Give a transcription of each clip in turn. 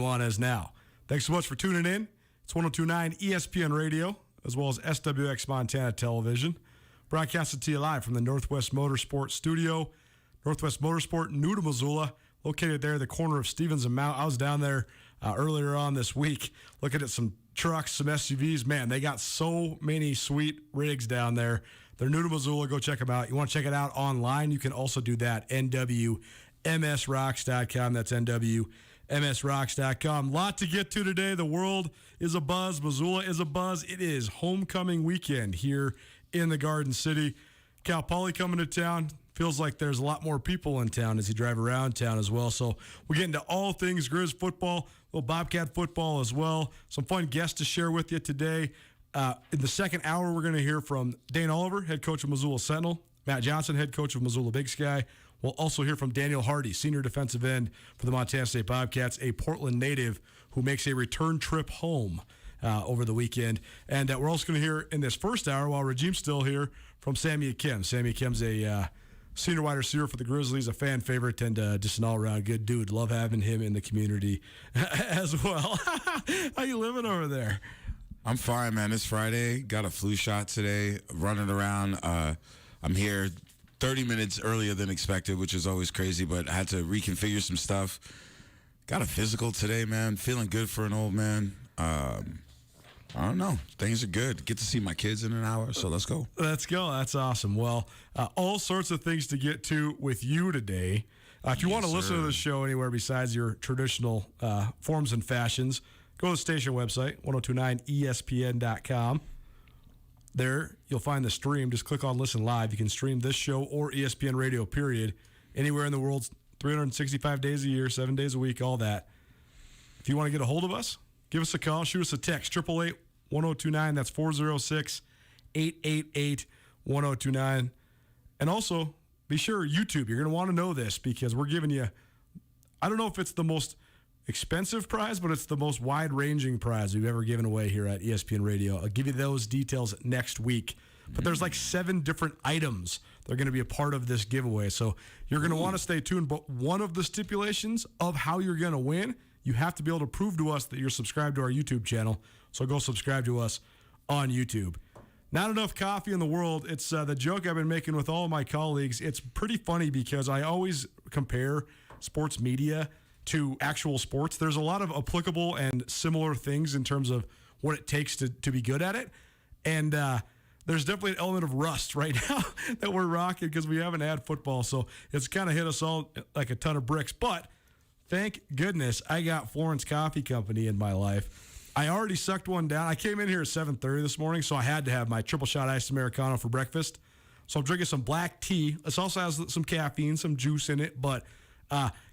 Nuanez now. Thanks so much for tuning in. It's 102.9 ESPN Radio, as well as SWX Montana Television. Broadcasted to you live from the Northwest Motorsport Studio. Northwest Motorsport, new to Missoula, located there at the corner of Stevens and Mount. I was down there earlier on this week looking at some trucks, some SUVs. Man, they got so many sweet rigs down there. They're new to Missoula. Go check them out. You want to check it out online? You can also do that. NWMSRocks.com. That's NWMSRocks.com. Lot to get to today. The world is abuzz. Missoula is abuzz. It is homecoming weekend here in the Garden City. Cal Poly coming to town. Feels like there's a lot more people in town as you drive around town as well. So we get into all things Grizz football, a little Bobcat football as well. Some fun guests to share with you today. In the second hour, we're going to hear from Dane Oliver, head coach of Missoula Sentinel, Matt Johnson, head coach of Missoula Big Sky. We'll also hear from Daniel Hardy, senior defensive end for the Montana State Bobcats, a Portland native who makes a return trip home over the weekend. And we're also going to hear in this first hour, while Rajiem's still here, from Sammy Cam. Sammy Cam's a senior wide receiver for the Grizzlies, a fan favorite, and just an all-around good dude. Love having him in the community as well. How you living over there? I'm fine, man. It's Friday. Got a flu shot today. Running around. I'm here 30 minutes earlier than expected, which is always crazy, but I had to reconfigure some stuff. Got a physical today, man. Feeling good for an old man. I don't know. Things are good. Get to see my kids in an hour, so let's go. Let's go. That's awesome. Well, all sorts of things to get to with you today. If you want to listen to the show anywhere besides your traditional forms and fashions, go to the station website, 1029ESPN.com. There, you'll find the stream. Just click on Listen Live. You can stream this show or ESPN Radio, period, anywhere in the world, 365 days a year, 7 days a week, all that. If you want to get a hold of us, give us a call, shoot us a text, 888-1029. That's 406-888-1029. And also, be sure YouTube, you're going to want to know this because we're giving you, I don't know if it's the most expensive prize, but it's the most wide-ranging prize we've ever given away here at ESPN Radio. I'll give you those details next week. But there's like 7 different items that are going to be a part of this giveaway. So you're going to want to stay tuned. But one of the stipulations of how you're going to win, you have to be able to prove to us that you're subscribed to our YouTube channel. So go subscribe to us on YouTube. Not enough coffee in the world. It's the joke I've been making with all of my colleagues. It's pretty funny because I always compare sports media to actual sports. There's a lot of applicable and similar things in terms of what it takes to be good at it. And there's definitely an element of rust right now that we're rocking because we haven't had football. So it's kind of hit us all like a ton of bricks. But thank goodness I got Florence Coffee Company in my life. I already sucked one down. I came in here at 7:30 this morning, so I had to have my triple shot iced Americano for breakfast. So I'm drinking some black tea. This also has some caffeine, some juice in it, but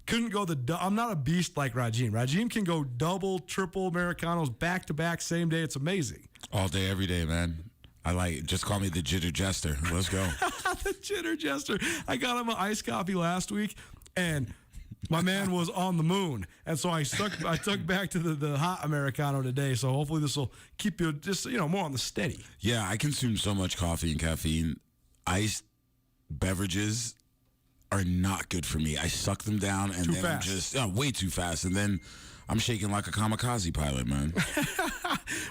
couldn't go I'm not a beast like Rajiem. Rajiem can go double, triple Americanos back to back, same day. It's amazing. All day, every day, man. I like it. Just call me the Jitter Jester. Let's go. The Jitter Jester. I got him an iced coffee last week, and my man was on the moon. And so I took back to the hot Americano today. So hopefully this will keep you just, more on the steady. Yeah, I consume so much coffee and caffeine. Iced beverages are not good for me. I suck them down, and then I'm just way too fast, and then I'm shaking like a kamikaze pilot, man.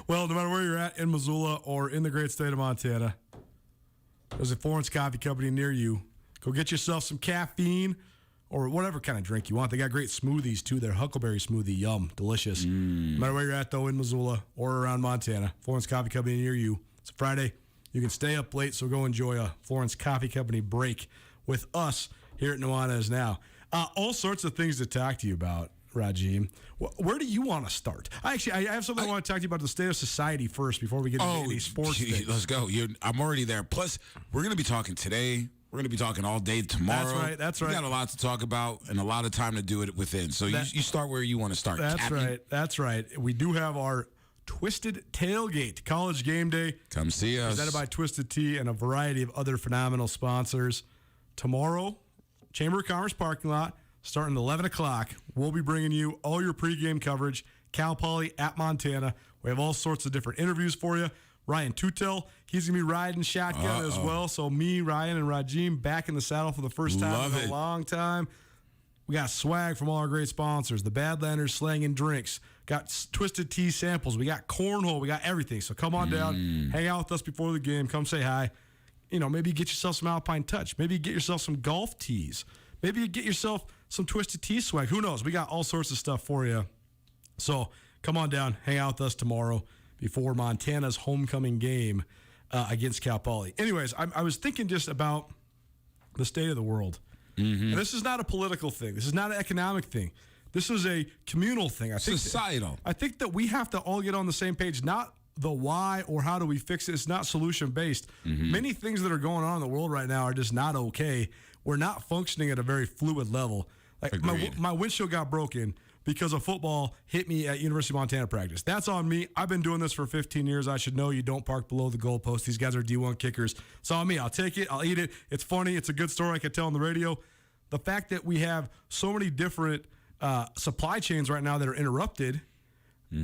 Well, no matter where you're at in Missoula or in the great state of Montana, there's a Florence Coffee Company near you. Go get yourself some caffeine or whatever kind of drink you want. They got great smoothies, too. Their huckleberry smoothie, yum, delicious. No matter where you're at, though, in Missoula or around Montana, Florence Coffee Company near you. It's a Friday. You can stay up late, so go enjoy a Florence Coffee Company break with us here at Nuanez now. All sorts of things to talk to you about, Rajiem. Where do you want to start? I have something I want to talk to you about the state of society first before we get into any sports things. Let's go. I'm already there. Plus, we're going to be talking today. We're going to be talking all day tomorrow. That's right. We got a lot to talk about and a lot of time to do it within. So you start where you want to start. That's right. We do have our Twisted Tailgate College Game Day. Come see us. Presented by Twisted Tea and a variety of other phenomenal sponsors. Tomorrow, Chamber of Commerce parking lot, starting at 11 o'clock. We'll be bringing you all your pregame coverage. Cal Poly at Montana. We have all sorts of different interviews for you. Ryan Tutel, he's going to be riding shotgun as well. So me, Ryan, and Rajiem back in the saddle for the first time in a long time. We got swag from all our great sponsors. The Badlanders Slang and Drinks. Got Twisted Tea samples. We got cornhole. We got everything. So come on down. Hang out with us before the game. Come say hi. Maybe get yourself some Alpine Touch. Maybe get yourself some golf tees. Maybe get yourself some Twisted Tea swag. Who knows? We got all sorts of stuff for you. So come on down. Hang out with us tomorrow before Montana's homecoming game against Cal Poly. Anyways, I was thinking just about the state of the world. And this is not a political thing. This is not an economic thing. This is a communal thing. Societal. I think that we have to all get on the same page, not the why or how do we fix it. It's not solution-based. Many things that are going on in the world right now are just not okay. We're not functioning at a very fluid level. Like my windshield got broken because a football hit me at University of Montana practice. That's on me. I've been doing this for 15 years. I should know you don't park below the goalpost. These guys are D1 kickers. It's on me. I'll take it. I'll eat it. It's funny. It's a good story I could tell on the radio. The fact that we have so many different supply chains right now that are interrupted,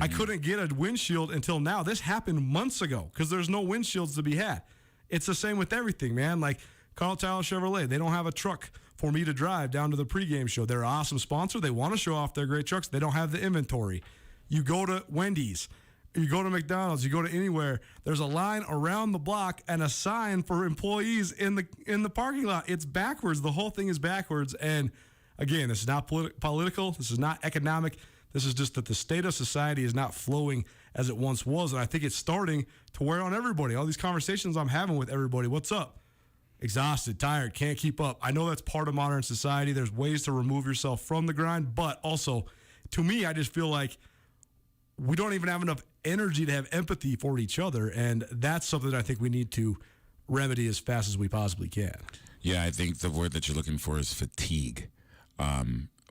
I couldn't get a windshield until now. This happened months ago because there's no windshields to be had. It's the same with everything, man. Like Carl Tyler Chevrolet, they don't have a truck for me to drive down to the pregame show. They're an awesome sponsor. They want to show off their great trucks. They don't have the inventory. You go to Wendy's, you go to McDonald's, you go to anywhere, there's a line around the block and a sign for employees in the parking lot. It's backwards. The whole thing is backwards. And again, this is not political. This is not economic. This is just that the state of society is not flowing as it once was. And I think it's starting to wear on everybody. All these conversations I'm having with everybody. What's up? Exhausted, tired, can't keep up. I know that's part of modern society. There's ways to remove yourself from the grind. But also, to me, I just feel like we don't even have enough energy to have empathy for each other. And that's something that I think we need to remedy as fast as we possibly can. Yeah, I think the word that you're looking for is fatigue.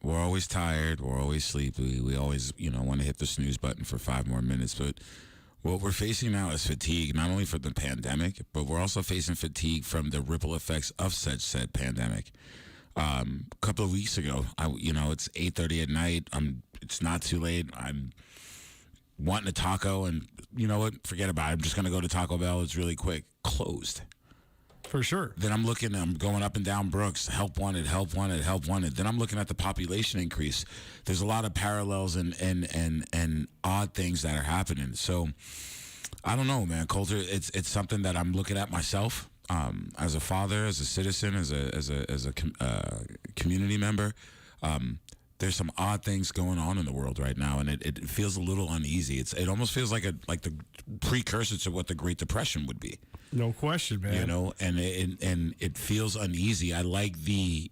We're always tired. We're always sleepy. We always, want to hit the snooze button for 5 more minutes. But what we're facing now is fatigue, not only for the pandemic, but we're also facing fatigue from the ripple effects of said pandemic. A couple of weeks ago, it's 8:30 at night. It's not too late. I'm wanting a taco, and you know what? Forget about it. I'm just going to go to Taco Bell. It's really quick. Closed. For sure. Then I'm going up and down Brooks, help wanted, help wanted, help wanted. Then I'm looking at the population increase. There's a lot of parallels and odd things that are happening. So I don't know, man, Coulter. It's something that I'm looking at myself as a father, as a citizen, as a community member. There's some odd things going on in the world right now, and it feels a little uneasy. It almost feels like the precursor to what the Great Depression would be. No question, man. And it feels uneasy. I like the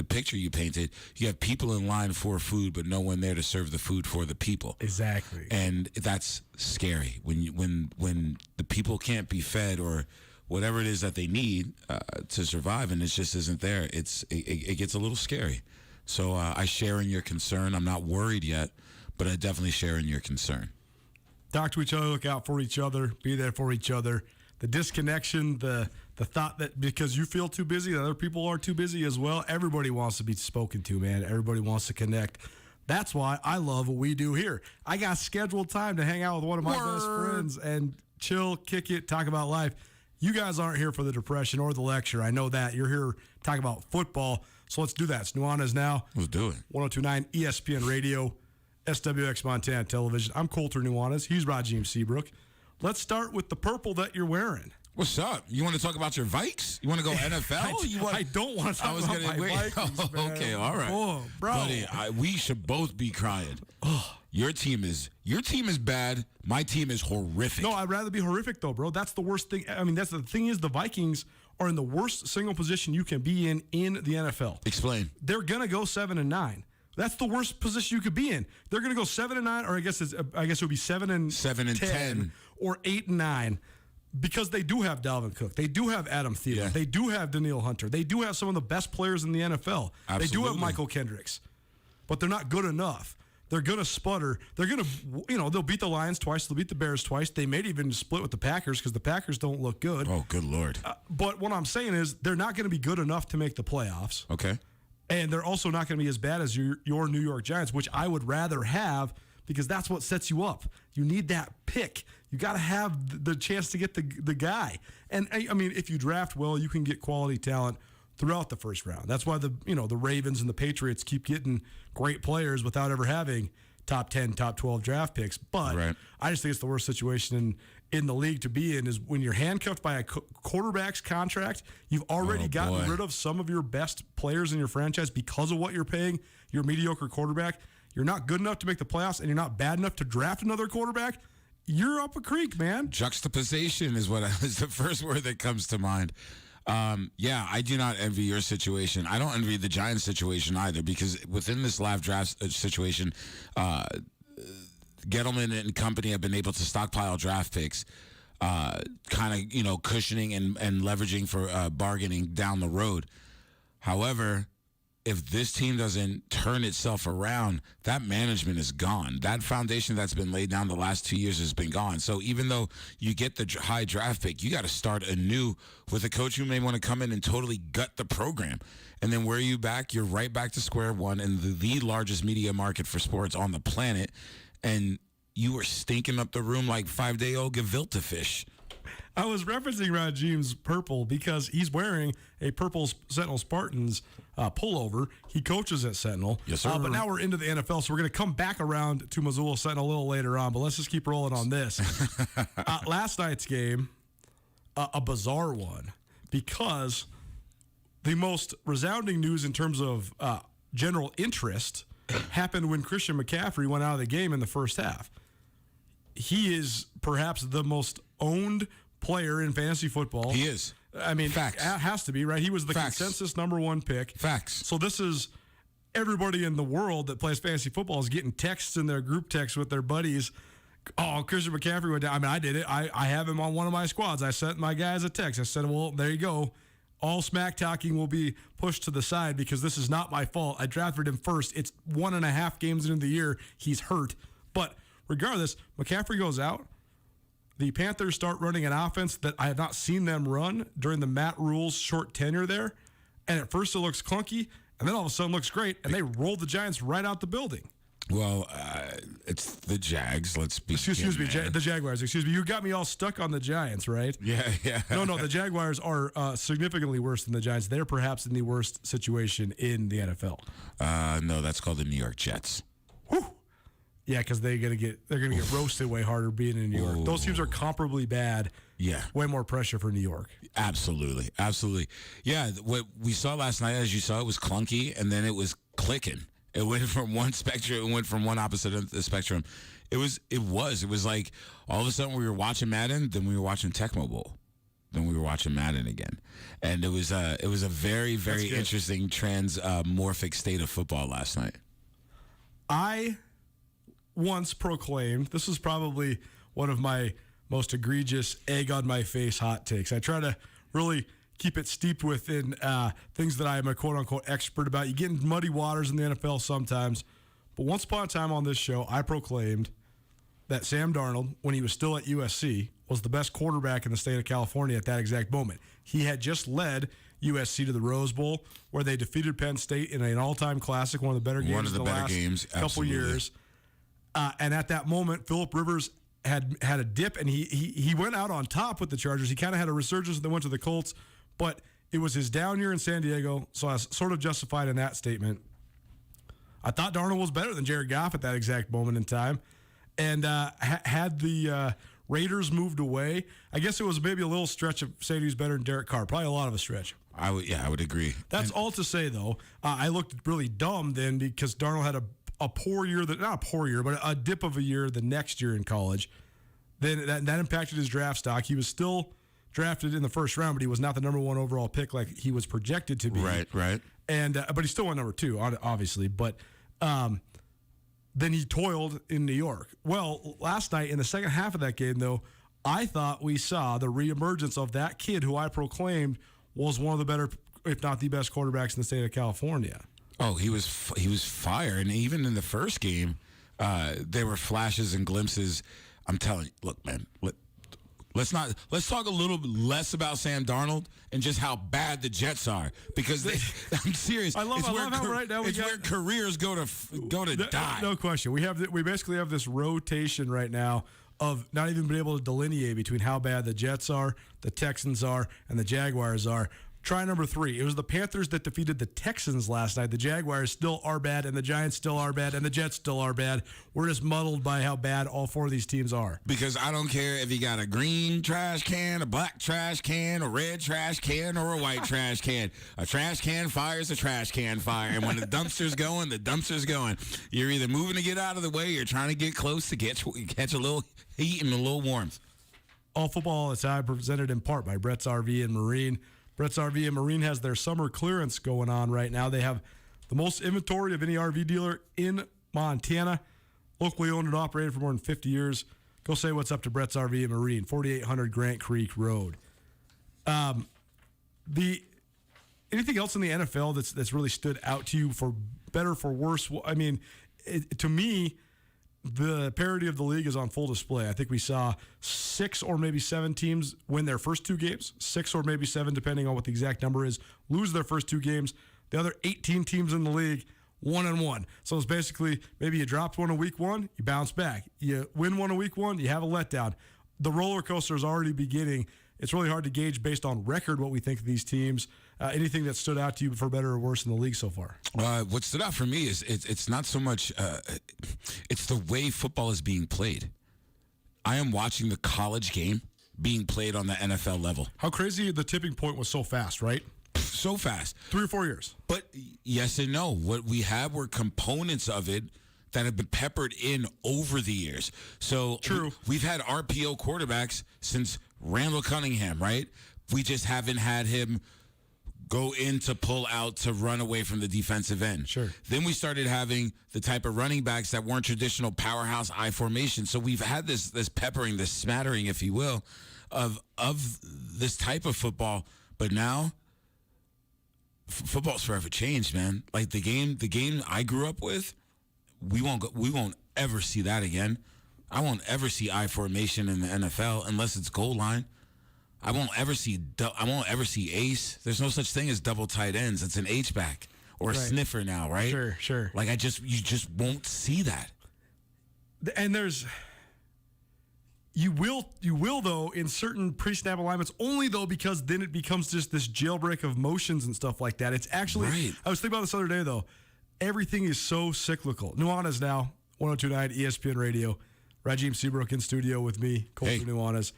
picture you painted. You have people in line for food, but no one there to serve the food for the people. Exactly. And that's scary when the people can't be fed or whatever it is that they need to survive, and it just isn't there. It gets a little scary. So I share in your concern. I'm not worried yet, but I definitely share in your concern. Talk to each other, look out for each other, be there for each other. The disconnection, the thought that because you feel too busy, that other people are too busy as well. Everybody wants to be spoken to, man. Everybody wants to connect. That's why I love what we do here. I got scheduled time to hang out with one of my best friends and chill, kick it, talk about life. You guys aren't here for the depression or the lecture. I know that. You're here talking about football. So let's do that. It's Nuanez now. Let's do it. 102.9 ESPN Radio, SWX Montana Television. I'm Coulter Nuanez. He's Rajim Seabrook. Let's start with the purple that you're wearing. What's up? You want to talk about your Vikes? You want to go NFL? I don't want to talk about my Vikings, man. Okay, all right. Oh, bro. Buddy, we should both be crying. Your team is bad. My team is horrific. No, I'd rather be horrific, though, bro. That's the worst thing. I mean, that's the thing is the Vikings are in the worst single position you can be in the NFL. Explain. They're going to go 7-9. That's the worst position you could be in. They're going to go 7-9, or I guess it would be 7-10, or 8-9, because they do have Dalvin Cook, they do have Adam Thielen, they do have Daniil Hunter, they do have some of the best players in the NFL. Absolutely. They do have Michael Kendricks, but they're not good enough. They're going to sputter. They're going to, they'll beat the Lions twice. They'll beat the Bears twice. They may even split with the Packers because the Packers don't look good. Oh, good Lord. But what I'm saying is they're not going to be good enough to make the playoffs. Okay. And they're also not going to be as bad as your New York Giants, which I would rather have because that's what sets you up. You need that pick. You got to have the chance to get the guy. And, I mean, if you draft well, you can get quality talent throughout the first round. That's why the Ravens and the Patriots keep getting great players without ever having top 10, top 12 draft picks. But Right. I just think it's the worst situation in the league to be in is when you're handcuffed by a quarterback's contract. You've already gotten rid of some of your best players in your franchise because of what you're paying your mediocre quarterback. You're not good enough to make the playoffs, and you're not bad enough to draft another quarterback. You're up a creek, man. Juxtaposition is is the first word that comes to mind. Yeah, I do not envy your situation. I don't envy the Giants situation either, because within this live draft situation, Gettleman and company have been able to stockpile draft picks, kind of, cushioning and leveraging for bargaining down the road. However, if this team doesn't turn itself around, that management is gone. That foundation that's been laid down the last 2 years has been gone. So even though you get the high draft pick, you got to start anew with a coach who may want to come in and totally gut the program. And then where are you back? You're right back to square one in the largest media market for sports on the planet. And you were stinking up the room like 5-day-old gefilte fish. I was referencing Rajim's purple because he's wearing a purple Sentinel Spartans pullover. He coaches at Sentinel. Yes, sir. But now we're into the NFL, so we're going to come back around to Missoula Sentinel a little later on. But let's just keep rolling on this. Last night's game, a bizarre one, because the most resounding news in terms of general interest happened when Christian McCaffrey went out of the game in the first half. He is perhaps the most owned player in fantasy football. He is. I mean, Facts. Has to be, right? He was the Facts. consensus number one pick. Facts. So this is everybody in the world that plays fantasy football is getting texts in their group texts with their buddies. Oh, Christian McCaffrey went down. I mean, I did it. I have him on one of my squads. I sent my guys a text. I said, well, there you go. All smack talking will be pushed to the side because this is not my fault. I drafted him first. It's 1.5 games into the year. He's hurt. But regardless, McCaffrey goes out. The Panthers start running an offense that I have not seen them run during the Matt Rule's short tenure there. And at first it looks clunky, and then all of a sudden looks great, and they rolled the Giants right out the building. Well, it's the Jags. Let's be. Excuse me, the Jaguars. Excuse me. You got me all stuck on the Giants, right? Yeah. No, the Jaguars are significantly worse than the Giants. They're perhaps in the worst situation in the NFL. No, that's called the New York Jets. Whew. Yeah, because they're gonna get roasted way harder being in New York. Those teams are comparably bad. Yeah, way more pressure for New York. Absolutely. Yeah, what we saw last night, as you saw, it was clunky, and then it was clicking. It went from one spectrum. It went from one opposite of the spectrum. It was like all of a sudden we were watching Madden, then we were watching Tecmo Bowl, then we were watching Madden again, and it was a very, very interesting morphic state of football last night. I once proclaimed, this is probably one of my most egregious egg on my face hot takes. I try to really keep it steeped within things that I am a quote-unquote expert about. You get in muddy waters in the NFL sometimes. But once upon a time on this show, I proclaimed that Sam Darnold, when he was still at USC, was the best quarterback in the state of California at that exact moment. He had just led USC to the Rose Bowl, where they defeated Penn State in an all-time classic, one of the better games of the last couple years. And at that moment, Phillip Rivers had a dip, and he went out on top with the Chargers. He kind of had a resurgence, and then went to the Colts. But it was his down year in San Diego, so I was sort of justified in that statement. I thought Darnold was better than Jared Goff at that exact moment in time. And had the Raiders moved away, I guess it was maybe a little stretch of saying he was better than Derek Carr. Probably a lot of a stretch. I would agree. That's all to say, though. I looked really dumb then because Darnold had a poor year, not a poor year, but a dip of a year the next year in college. Then that impacted his draft stock. He was still drafted in the first round, but he was not the number one overall pick like he was projected to be. Right. And but he still went number 2, obviously. But then he toiled in New York. Well, last night in the second half of that game, though, I thought we saw the reemergence of that kid who I proclaimed was one of the better, if not the best, quarterbacks in the state of California. Oh, he was fire, and even in the first game, there were flashes and glimpses. I'm telling you, look, man, let's talk a little bit less about Sam Darnold and just how bad the Jets are, because I'm serious. I love how right now where careers go to die. No question. We basically have this rotation right now of not even being able to delineate between how bad the Jets are, the Texans are, and the Jaguars are. Try number 3. It was the Panthers that defeated the Texans last night. The Jaguars still are bad, and the Giants still are bad, and the Jets still are bad. We're just muddled by how bad all 4 of these teams are. Because I don't care if you got a green trash can, a black trash can, a red trash can, or a white trash can. A trash can fires a trash can fire. And when the dumpster's going, the dumpster's going. You're either moving to get out of the way or you're trying to get close to catch a little heat and a little warmth. All Football is presented in part by Brett's RV and Marine. Brett's RV and Marine has their summer clearance going on right now. They have the most inventory of any RV dealer in Montana. Locally owned and operated for more than 50 years. Go say what's up to Brett's RV and Marine, 4800 Grant Creek Road. Anything else in the NFL that's really stood out to you for better, for worse? I mean, to me, the parity of the league is on full display. I think we saw 6 or maybe 7 teams win their first 2 games, 6 or maybe 7, depending on what the exact number is, lose their first 2 games. The other 18 teams in the league, 1-1. So it's basically maybe you dropped one in week 1, you bounce back. You win one in week 1, you have a letdown. The roller coaster is already beginning. It's really hard to gauge based on record what we think of these teams. Anything that stood out to you for better or worse in the league so far? What stood out for me is it's not so much it's the way football is being played. I am watching the college game being played on the NFL level. How crazy the tipping point was so fast, right? So fast. 3 or 4 years. But yes and no. What we have were components of it that have been peppered in over the years. So true. We've had RPO quarterbacks since Randall Cunningham, right? We just haven't had him go in to pull out to run away from the defensive end. Sure. Then we started having the type of running backs that weren't traditional powerhouse I formation. So we've had this peppering, this smattering, if you will, of this type of football. But now, football's forever changed, man. Like the game I grew up with, we won't ever see that again. I won't ever see I formation in the NFL unless it's goal line. I won't ever see ace. There's no such thing as double tight ends. It's an H-back or a sniffer now, right? Sure. Like you just won't see that. And you will though in certain pre-snap alignments, only though because then it becomes just this jailbreak of motions and stuff like that. It's actually right. I was thinking about this other day though. Everything is so cyclical. Nuanez now, 102.9 ESPN Radio. Raheem Seabrook in studio with me, Colter Nuanez.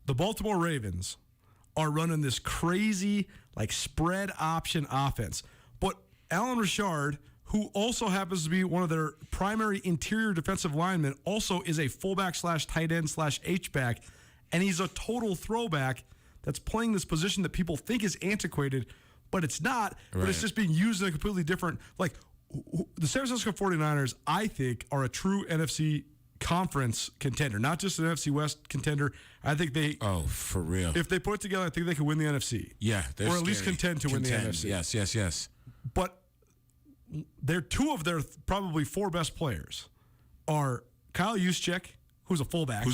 The Baltimore Ravens are running this crazy, like, spread option offense. But Alan Richard, who also happens to be one of their primary interior defensive linemen, also is a fullback / tight end / H-back, and he's a total throwback that's playing this position that people think is antiquated, but it's not. Right. But it's just being used in a completely different, like, the San Francisco 49ers, I think, are a true NFC conference contender, not just an NFC West contender. I think they... Oh, for real. If they put it together, I think they could win the NFC. Yeah, they're or at least contend to win the NFC. Yes. But they're 2 of their probably 4 best players are Kyle Juszczyk, who's a fullback.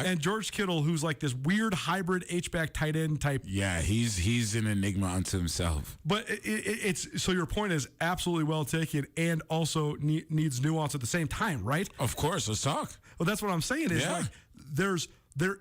And George Kittle, who's like this weird hybrid H-back tight end type. Yeah, he's an enigma unto himself. But it's so your point is absolutely well taken and also needs nuance at the same time, right? Of course, let's talk. Well, that's what I'm saying is like there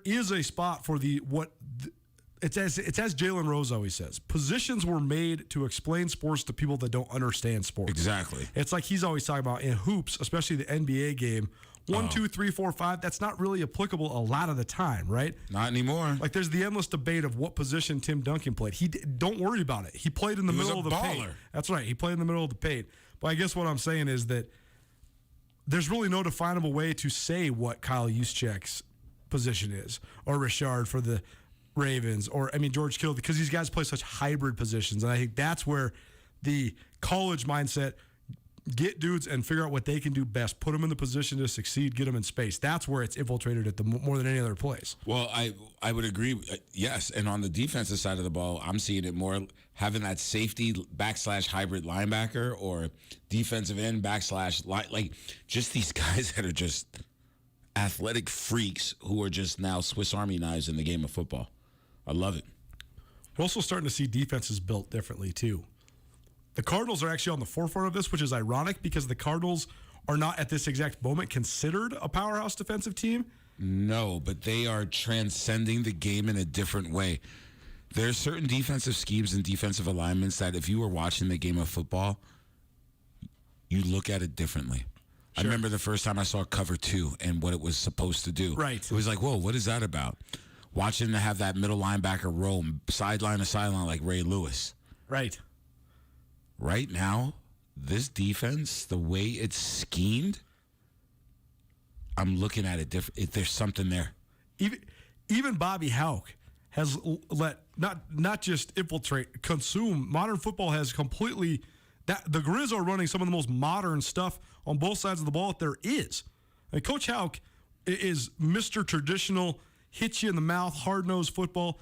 is a spot for it's as Jalen Rose always says, positions were made to explain sports to people that don't understand sports. Exactly. It's like he's always talking about in hoops, especially the NBA game. 1, 2, 3, 4, 5. That's not really applicable a lot of the time, right? Not anymore. Like there's the endless debate of what position Tim Duncan played. Don't worry about it. He played in the middle of the paint. That's right. He played in the middle of the paint. But I guess what I'm saying is that there's really no definable way to say what Kyle Juszczyk's position is, or Richard for the Ravens, or George Kittle, because these guys play such hybrid positions, and I think that's where the college mindset. Get dudes and figure out what they can do best. Put them in the position to succeed. Get them in space. That's where it's infiltrated at more than any other place. Well, I would agree. Yes, and on the defensive side of the ball, I'm seeing it more having that safety / hybrid linebacker or defensive end / like just these guys that are just athletic freaks who are just now Swiss Army knives in the game of football. I love it. We're also starting to see defenses built differently too. The Cardinals are actually on the forefront of this, which is ironic because the Cardinals are not at this exact moment considered a powerhouse defensive team. No, but they are transcending the game in a different way. There are certain defensive schemes and defensive alignments that if you were watching the game of football, you look at it differently. Sure. I remember the first time I saw cover 2 and what it was supposed to do. Right. It was like, whoa, what is that about? Watching to have that middle linebacker roam sideline to sideline like Ray Lewis. Right. Right now, this defense, the way it's schemed, I'm looking at it different. There's something there. Even Bobby Houck has let not just infiltrate, consume. Modern football has completely that the Grizz are running some of the most modern stuff on both sides of the ball that there is. And Coach Houck is Mr. Traditional, hit you in the mouth, hard-nosed football.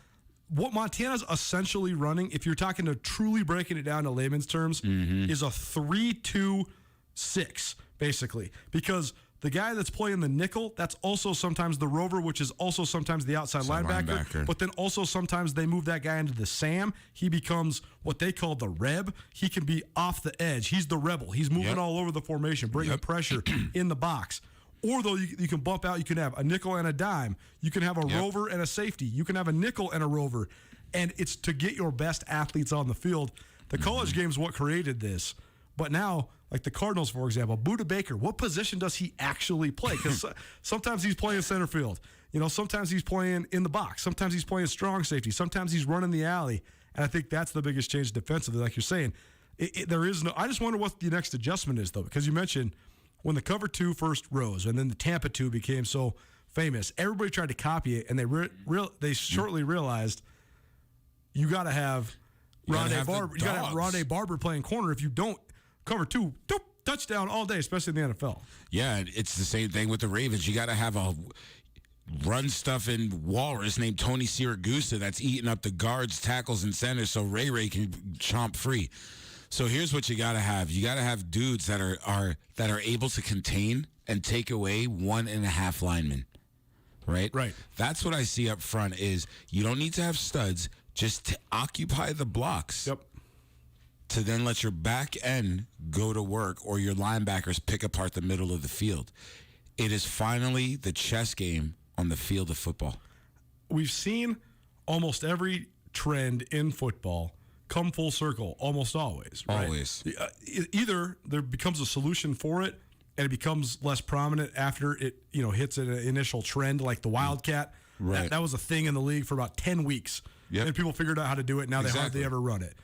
What Montana's essentially running, if you're talking to truly breaking it down to layman's terms, is a 3-2-6, basically. Because the guy that's playing the nickel, that's also sometimes the rover, which is also sometimes the outside linebacker. But then also sometimes they move that guy into the Sam. He becomes what they call the Reb. He can be off the edge. He's the rebel. He's moving all over the formation, bringing pressure in the box. Or though you can bump out, you can have a nickel and a dime. You can have a rover and a safety. You can have a nickel and a rover. And it's to get your best athletes on the field. The college game's what created this. But now, like the Cardinals, for example, Budda Baker, what position does he actually play? Because sometimes he's playing center field. Sometimes he's playing in the box. Sometimes he's playing strong safety. Sometimes he's running the alley. And I think that's the biggest change defensively, like you're saying. There is no – I just wonder what the next adjustment is, though, because you mentioned – when the cover 2 first rose and then the Tampa 2 became so famous, everybody tried to copy it, and they shortly realized you got to have Rondé Barber. You got to have Rondé Barber playing corner. If you don't, cover 2, touchdown all day, especially in the NFL. Yeah, it's the same thing with the Ravens. You got to have a run stuff in walrus named Tony Siragusa that's eating up the guards, tackles, and centers so Ray can chomp free. So here's what you got to have. You got to have dudes that are able to contain and take away 1.5 linemen, right? Right. That's what I see up front is you don't need to have studs, just to occupy the blocks. Yep. To then let your back end go to work or your linebackers pick apart the middle of the field. It is finally the chess game on the field of football. We've seen almost every trend in football come full circle almost always. Right? Always. Either there becomes a solution for it and it becomes less prominent after it hits an initial trend like the Wildcat. Right. That was a thing in the league for about 10 weeks. Yep. And people figured out how to do it. Now they hardly ever run it.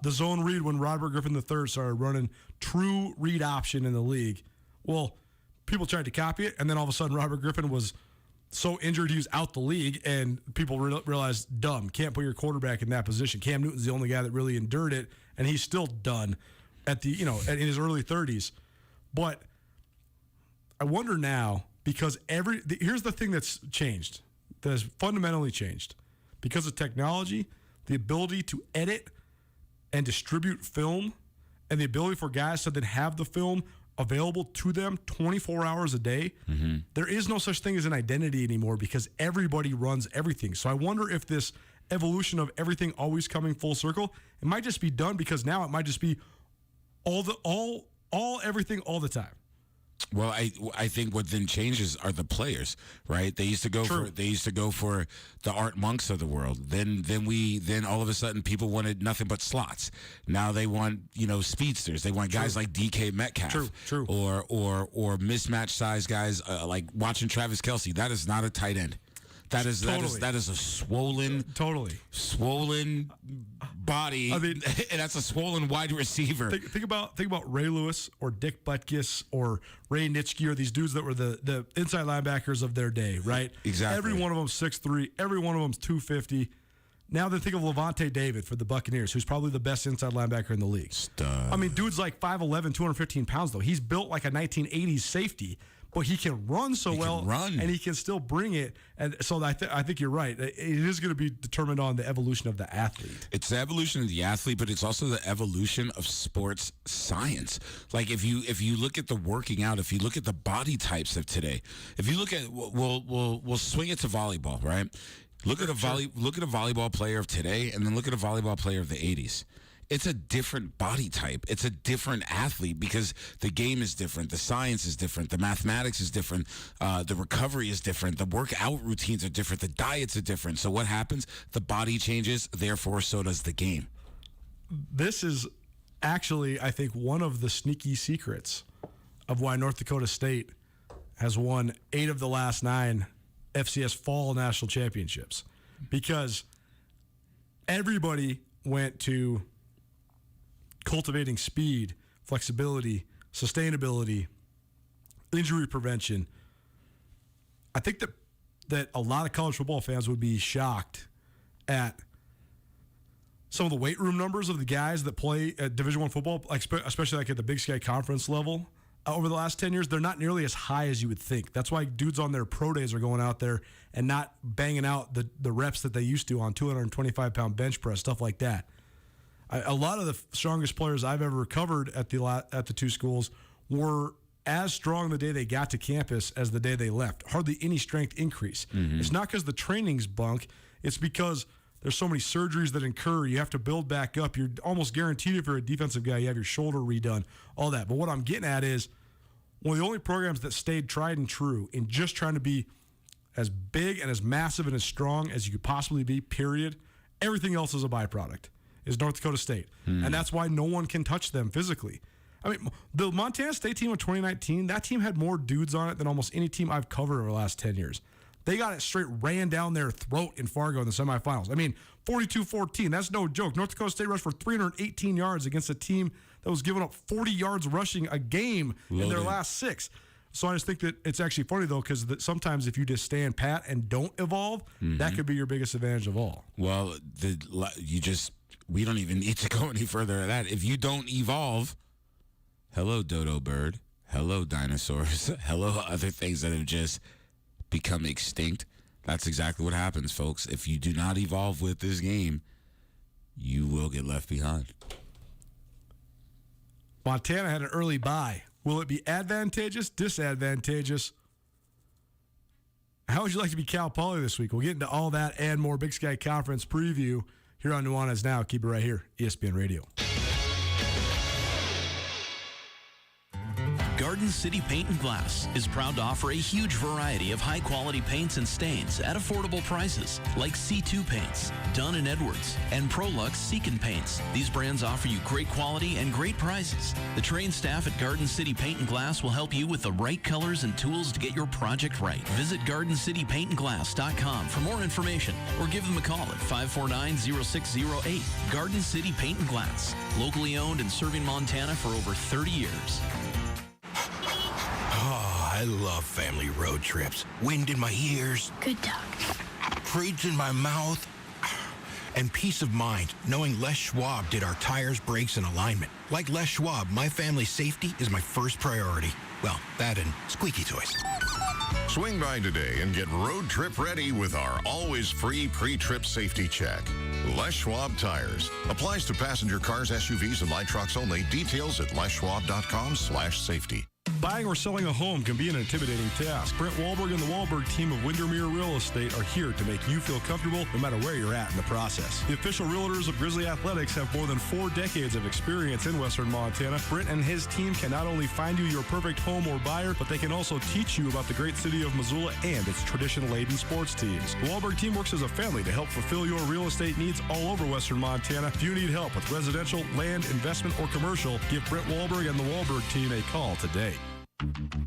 The zone read, when Robert Griffin III started running true read option in the league, well, people tried to copy it, and then all of a sudden Robert Griffin was so injured he was out the league, and people realized, dumb, can't put your quarterback in that position. Cam Newton's the only guy that really endured it, and he's still done at the in his early 30s. But I wonder now, because here's the thing that's changed, that has fundamentally changed. Because of technology, the ability to edit and distribute film, and the ability for guys to then have the film available to them 24 hours a day, there is no such thing as an identity anymore because everybody runs everything. So I wonder if this evolution of everything always coming full circle, it might just be done because now it might just be everything all the time. Well, I think what then changes are the players, right? They used to go for the Art Monks of the world. Then all of a sudden people wanted nothing but slots. Now they want speedsters. They want guys like DK Metcalf, True. or mismatched size guys like watching Travis Kelce. That is not a tight end. That is a swollen body. I mean, and that's a swollen wide receiver. Think about Ray Lewis or Dick Butkus or Ray Nitschke or these dudes that were the inside linebackers of their day, right? Exactly. Every one of them 6'3", every one of them's 250. Now then think of Levante David for the Buccaneers, who's probably the best inside linebacker in the league. Stud. I mean, dude's like 5'11", 215 pounds, though. He's built like a 1980s safety. But he can run and he can still bring it. And so I think you're right. It is going to be determined on the evolution of the athlete. It's the evolution of the athlete, but it's also the evolution of sports science. Like if you look at the working out, if you look at the body types of today, if you look at we'll swing it to volleyball, right? Look at a volleyball player of today, and then look at a volleyball player of the 80s. it's a different body type. It's a different athlete because the game is different. The science is different. The mathematics is different. The recovery is different. The workout routines are different. The diets are different. So what happens? The body changes. Therefore, so does the game. This is actually, I think, one of the sneaky secrets of why North Dakota State has won 8 of the last 9 FCS fall national championships, because everybody went to cultivating speed, flexibility, sustainability, injury prevention. I think that a lot of college football fans would be shocked at some of the weight room numbers of the guys that play at Division I football, especially like at the Big Sky Conference level. Over the last 10 years, they're not nearly as high as you would think. That's why dudes on their pro days are going out there and not banging out the reps that they used to on 225-pound bench press, stuff like that. A lot of the strongest players I've ever covered at the two schools were as strong the day they got to campus as the day they left. Hardly any strength increase. Mm-hmm. It's not because the training's bunk. It's because there's so many surgeries that incur. You have to build back up. You're almost guaranteed, if you're a defensive guy, you have your shoulder redone, all that. But what I'm getting at is one of the only programs that stayed tried and true in just trying to be as big and as massive and as strong as you could possibly be, period. Everything else is a byproduct, is North Dakota State. And that's why no one can touch them physically. I mean, the Montana State team of 2019, that team had more dudes on it than almost any team I've covered over the last 10 years. They got it straight ran down their throat in Fargo in the semifinals. I mean, 42-14, that's no joke. North Dakota State rushed for 318 yards against a team that was giving up 40 yards rushing a game in their last 6. So I just think that it's actually funny, though, because sometimes if you just stand pat and don't evolve, that could be your biggest advantage of all. Well, we don't even need to go any further than that. If you don't evolve, hello, dodo bird, hello, dinosaurs, hello, other things that have just become extinct. That's exactly what happens, folks. If you do not evolve with this game, you will get left behind. Montana had an early bye. Will it be advantageous, disadvantageous? How would you like to be Cal Poly this week? We'll get into all that and more. Big Sky Conference preview here on Nuanez Now. Keep it right here, ESPN Radio. Garden City Paint and Glass is proud to offer a huge variety of high-quality paints and stains at affordable prices, like C2 Paints, Dunn & Edwards, and Prolux Seekin Paints. These brands offer you great quality and great prices. The trained staff at Garden City Paint and Glass will help you with the right colors and tools to get your project right. Visit GardenCityPaintandGlass.com for more information or give them a call at 549-0608. Garden City Paint and Glass, locally owned and serving Montana for over 30 years. Oh, I love family road trips. Wind in my ears. Good dog. Treats in my mouth. And peace of mind knowing Les Schwab did our tires, brakes, and alignment. Like Les Schwab, my family's safety is my first priority. Well, that and squeaky toys. Swing by today and get road trip ready with our always free pre-trip safety check. Les Schwab Tires. Applies to passenger cars, SUVs, and light trucks only. Details at leschwab.com/safety. Buying or selling a home can be an intimidating task. Brent Wahlberg and the Wahlberg team of Windermere Real Estate are here to make you feel comfortable no matter where you're at in the process. The official realtors of Grizzly Athletics have more than 4 decades of experience in Western Montana. Brent and his team can not only find you your perfect home or buyer, but they can also teach you about the great city of Missoula and its tradition-laden sports teams. The Wahlberg team works as a family to help fulfill your real estate needs all over Western Montana. If you need help with residential, land, investment, or commercial, give Brent Wahlberg and the Wahlberg team a call today.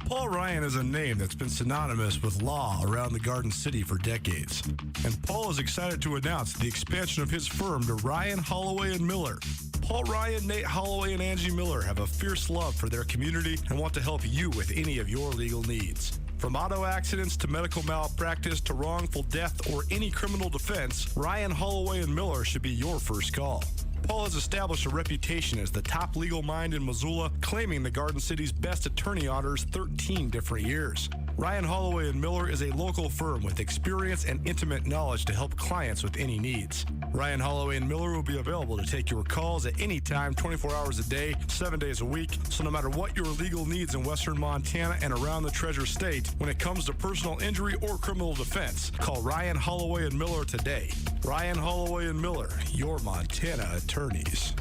Paul Ryan is a name that's been synonymous with law around the Garden City for decades. And Paul is excited to announce the expansion of his firm to Ryan, Holloway, and Miller. Paul Ryan, Nate Holloway, and Angie Miller have a fierce love for their community and want to help you with any of your legal needs. From auto accidents to medical malpractice to wrongful death or any criminal defense, Ryan, Holloway, and Miller should be your first call. Paul has established a reputation as the top legal mind in Missoula, claiming the Garden City's best attorney honors 13 different years. Ryan, Holloway, and Miller is a local firm with experience and intimate knowledge to help clients with any needs. Ryan, Holloway, and Miller will be available to take your calls at any time, 24 hours a day, 7 days a week. So no matter what your legal needs in Western Montana and around the Treasure State, when it comes to personal injury or criminal defense, call Ryan, Holloway, and Miller today. Ryan, Holloway, and Miller, your Montana attorneys.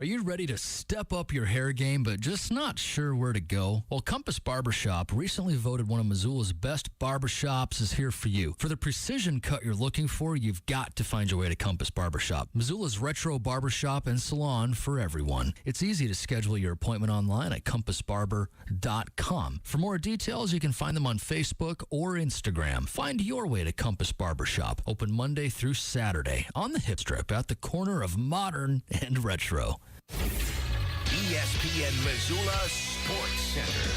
Are you ready to step up your hair game but just not sure where to go? Well, Compass Barbershop, recently voted one of Missoula's best barbershops, is here for you. For the precision cut you're looking for, you've got to find your way to Compass Barbershop, Missoula's retro barbershop and salon for everyone. It's easy to schedule your appointment online at compassbarber.com. For more details, you can find them on Facebook or Instagram. Find your way to Compass Barbershop, open Monday through Saturday on the Hip Strip at the corner of modern and retro. ESPN Missoula Sports Center.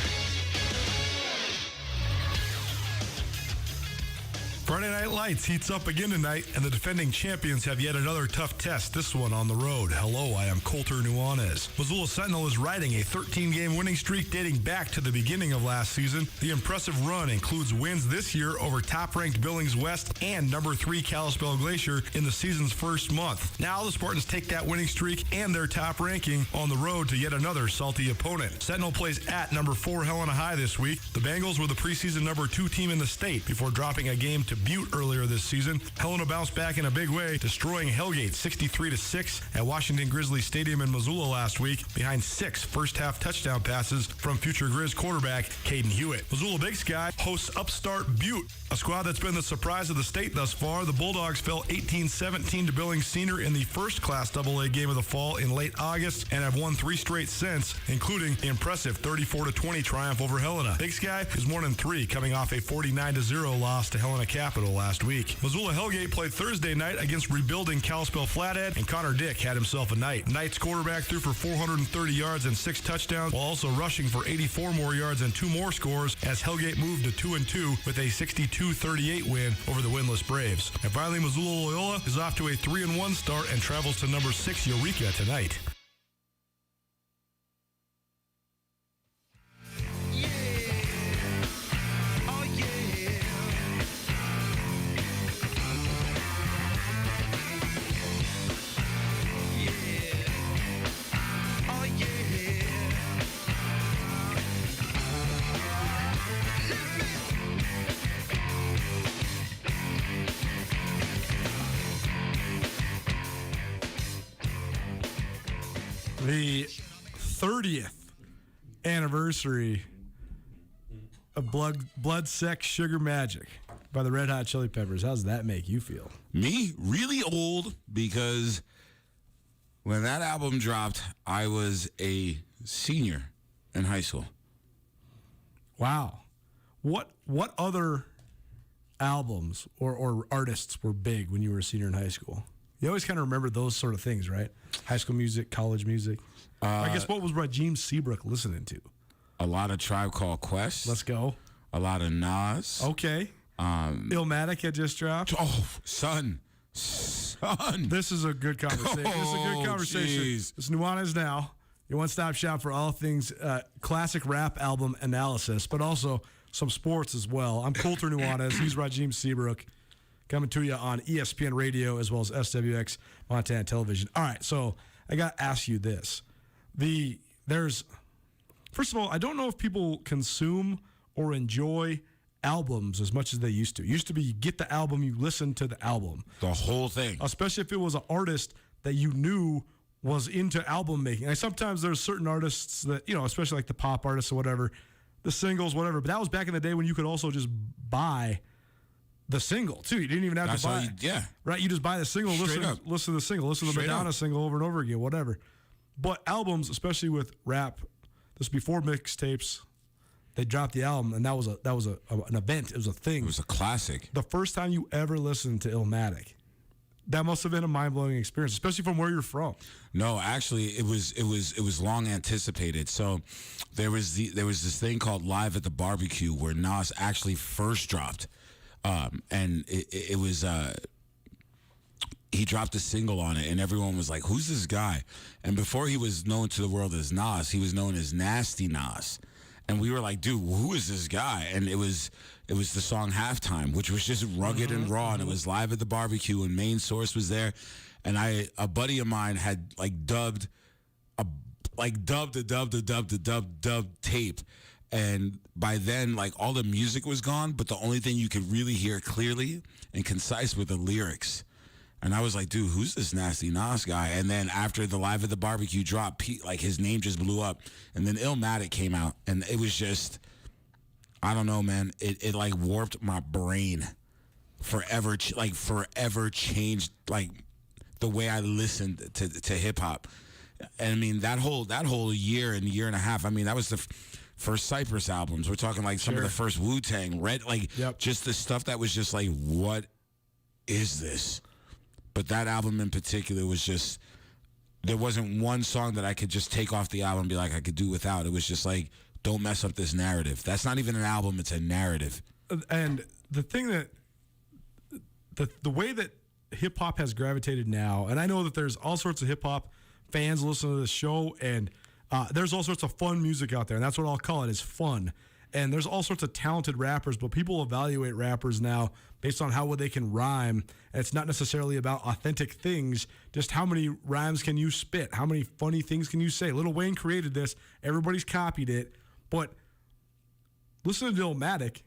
Friday Night Lights heats up again tonight, and the defending champions have yet another tough test, this one on the road. Hello, I am Colter Nuanez. Missoula Sentinel is riding a 13-game winning streak dating back to the beginning of last season. The impressive run includes wins this year over top-ranked Billings West and number 3 Kalispell Glacier in the season's first month. Now the Spartans take that winning streak and their top ranking on the road to yet another salty opponent. Sentinel plays at number 4 Helena High this week. The Bengals were the preseason number 2 team in the state before dropping a game to Butte earlier this season. Helena bounced back in a big way, destroying Hellgate 63-6 at Washington Grizzly Stadium in Missoula last week behind 6 first-half touchdown passes from future Grizz quarterback Caden Hewitt. Missoula Big Sky hosts upstart Butte, a squad that's been the surprise of the state thus far. The Bulldogs fell 18-17 to Billings Senior in the first Class AA game of the fall in late August and have won 3 straight since, including the impressive 34-20 triumph over Helena. Big Sky is 1-3, coming off a 49-0 loss to Helena Capital last week. Missoula Hellgate played Thursday night against rebuilding Kalispell Flathead, and Connor Dick had himself a night. Knight's quarterback threw for 430 yards and 6 touchdowns, while also rushing for 84 more yards and 2 more scores as Hellgate moved to 2-2 with a 62-38 win over the winless Braves. And finally, Missoula Loyola is off to a 3-1 start and travels to number 6 Eureka tonight. The 30th anniversary of Blood Sex Sugar Magic by the Red Hot Chili Peppers. How does that make you feel? Me? Really old, because when that album dropped, I was a senior in high school. Wow. What other albums or artists were big when you were a senior in high school? You always kind of remember those sort of things, right? High school music, college music. I guess what was Raheem Seabrook listening to? A lot of Tribe Called Quest. Let's go. A lot of Nas. Okay. Illmatic had just dropped. Oh, son. This is a good conversation. This is a good conversation. Geez. It's Nuanez Now, your one-stop shop for all things classic rap album analysis, but also some sports as well. I'm Colter Nuanez. He's Raheem Seabrook, coming to you on ESPN Radio as well as SWX Montana Television. All right, so I got to ask you this. First of all, I don't know if people consume or enjoy albums as much as they used to. It used to be you get the album, you listen to the album. The whole thing. Especially if it was an artist that you knew was into album making. And sometimes there's certain artists that, especially like the pop artists or whatever, the singles, whatever. But that was back in the day when you could also just buy the single, too. You didn't even have to buy it. Yeah. Right? You just buy the single, listen to the single, listen to the Madonna single over and over again, whatever. But albums, especially with rap, this before mixtapes, they dropped the album, and that was an event. It was a thing. It was a classic. The first time you ever listened to Illmatic, that must have been a mind-blowing experience, especially from where you're from. No, actually, it was long anticipated. So there was this thing called Live at the Barbecue where Nas actually first dropped, and it was. He dropped a single on it, and everyone was like, "Who's this guy?" And before he was known to the world as Nas, he was known as Nasty Nas. And we were like, "Dude, who is this guy?" And it was the song Halftime, which was just rugged and raw, and it was Live at the Barbecue, and Main Source was there. And a buddy of mine had dubbed tape. And by then, all the music was gone, but the only thing you could really hear clearly and concise were the lyrics. And I was like, dude, who's this Nasty Nas guy? And then after the Live at the Barbecue drop, like his name just blew up. And then Illmatic came out, and it was just, I don't know, man. It like warped my brain forever. Forever changed like the way I listened to hip hop. And I mean that whole year and year and a half. I mean that was the first Cypress albums. We're talking like some of the first Wu-Tang, Red, like just the stuff that was just like, what is this? But that album in particular was just, there wasn't one song that I could just take off the album and be like, I could do without. It was just like, don't mess up this narrative. That's not even an album, it's a narrative. And the thing that, the way that hip-hop has gravitated now, and I know that there's all sorts of hip-hop fans listening to this show, and there's all sorts of fun music out there, and that's what I'll call it, is fun. And there's all sorts of talented rappers, but people evaluate rappers now based on how well they can rhyme. And it's not necessarily about authentic things, just how many rhymes can you spit, how many funny things can you say. Lil Wayne created this, everybody's copied it, but listening to Illmatic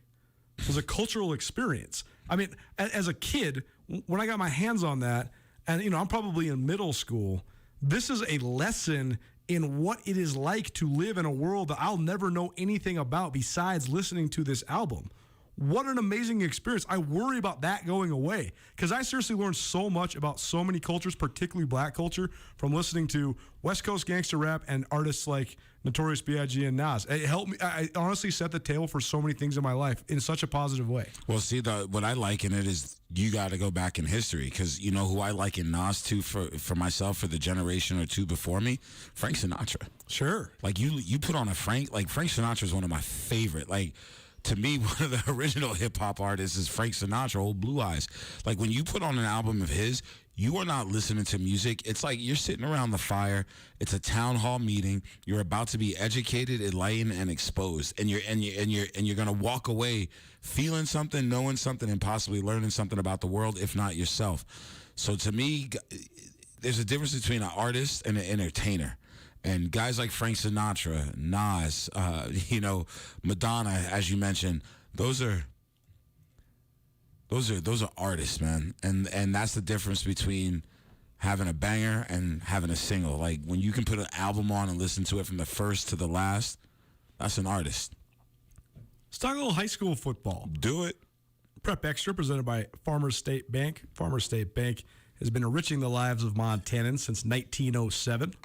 was a cultural experience. I mean, as a kid, when I got my hands on that, and I'm probably in middle school, this is a lesson in what it is like to live in a world that I'll never know anything about besides listening to this album. What an amazing experience. I worry about that going away because I seriously learned so much about so many cultures, particularly black culture, from listening to West Coast gangster rap and artists like Notorious B.I.G. and Nas. It helped me. I honestly set the table for so many things in my life in such a positive way. Well, see, what I like in it is you got to go back in history because you know who I like in Nas too for myself, for the generation or two before me? Frank Sinatra. Sure. Like you put on Frank Sinatra is one of my favorite. Like, to me, one of the original hip-hop artists is Frank Sinatra, Old Blue Eyes. Like, when you put on an album of his, you are not listening to music. It's like you're sitting around the fire. It's a town hall meeting. You're about to be educated, enlightened, and exposed. And you're going to walk away feeling something, knowing something, and possibly learning something about the world, if not yourself. So to me, there's a difference between an artist and an entertainer. And guys like Frank Sinatra, Nas, Madonna, as you mentioned, those are artists, man. And that's the difference between having a banger and having a single. Like when you can put an album on and listen to it from the first to the last, that's an artist. Let's talk a little high school football. Do it. Prep Extra, presented by Farmers State Bank. Farmers State Bank has been enriching the lives of Montanans since 1907.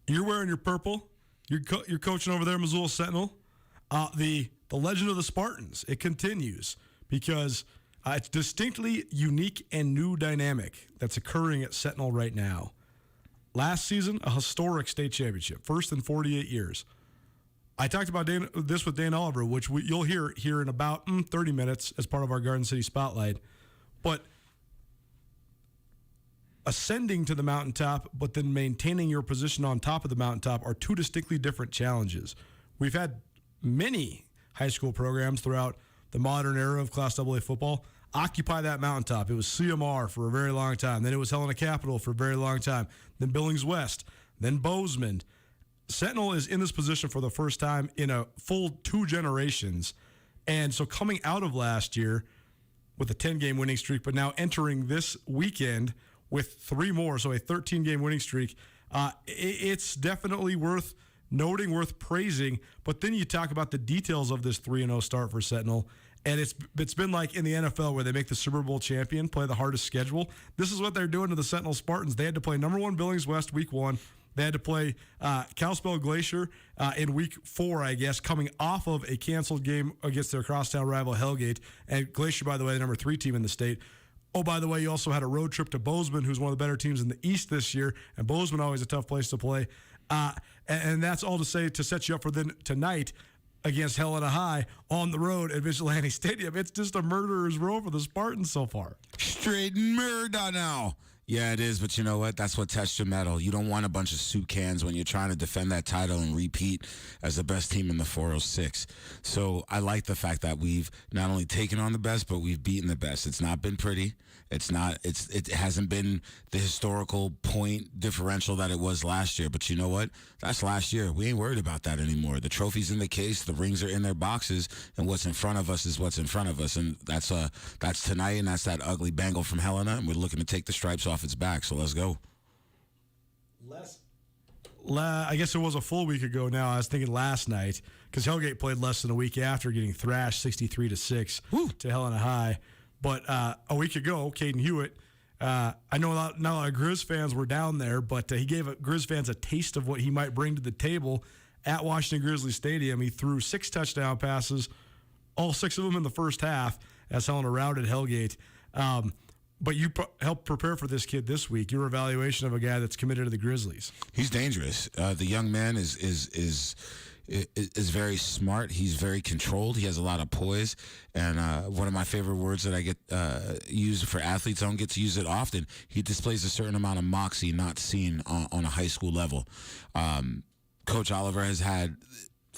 You're wearing your purple. You're coaching over there, Missoula Sentinel. The legend of the Spartans, it continues because it's distinctly unique and new dynamic that's occurring at Sentinel right now. Last season, a historic state championship, first in 48 years. I talked about this with Dan Oliver, which you'll hear here in about 30 minutes as part of our Garden City Spotlight. But ascending to the mountaintop, but then maintaining your position on top of the mountaintop are two distinctly different challenges. We've had many high school programs throughout the modern era of Class AA football occupy that mountaintop. It was CMR for a very long time. Then it was Helena Capital for a very long time. Then Billings West. Then Bozeman. Sentinel is in this position for the first time in a full 2 generations. And so coming out of last year with a 10-game winning streak, but now entering this weekend with 3 more, so a 13-game winning streak, it's definitely worth noting, worth praising. But then you talk about the details of this 3-0 start for Sentinel, and it's been like in the NFL where they make the Super Bowl champion play the hardest schedule. This is what they're doing to the Sentinel Spartans. They had to play number 1 Billings West week 1. They had to play Kalispell Glacier in week 4, I guess, coming off of a canceled game against their crosstown rival Hellgate. And Glacier, by the way, the number 3 team in the state. Oh, by the way, you also had a road trip to Bozeman, who's one of the better teams in the East this year, and Bozeman always a tough place to play. And that's all to say to set you up for then tonight against Helena High on the road at Vigilante Stadium. It's just a murderer's row for the Spartans so far. Straight murder now. Yeah, it is, but you know what? That's what tests your mettle. You don't want a bunch of soup cans when you're trying to defend that title and repeat as the best team in the 406. So I like the fact that we've not only taken on the best, but we've beaten the best. It's not been pretty. It hasn't been the historical point differential that it was last year. But you know what? That's last year. We ain't worried about that anymore. The trophy's in the case, the rings are in their boxes, and what's in front of us is what's in front of us. And that's tonight, and that's that ugly Bengal from Helena, and we're looking to take the stripes off its back. So let's go. I guess it was a full week ago now. I was thinking last night because Hellgate played less than a week after getting thrashed 63-6 to Helena High. But a week ago, Caden Hewitt, I know not a lot of Grizz fans were down there, but he gave Grizz fans a taste of what he might bring to the table at Washington Grizzlies Stadium. He threw 6 touchdown passes, all 6 of them in the first half, as Helena routed Hellgate. But you helped prepare for this kid this week. Your evaluation of a guy that's committed to the Grizzlies. He's dangerous. The young man is very smart. He's very controlled. He has a lot of poise. And one of my favorite words that I get used for athletes, I don't get to use it often. He displays a certain amount of moxie not seen on a high school level. Coach Oliver has had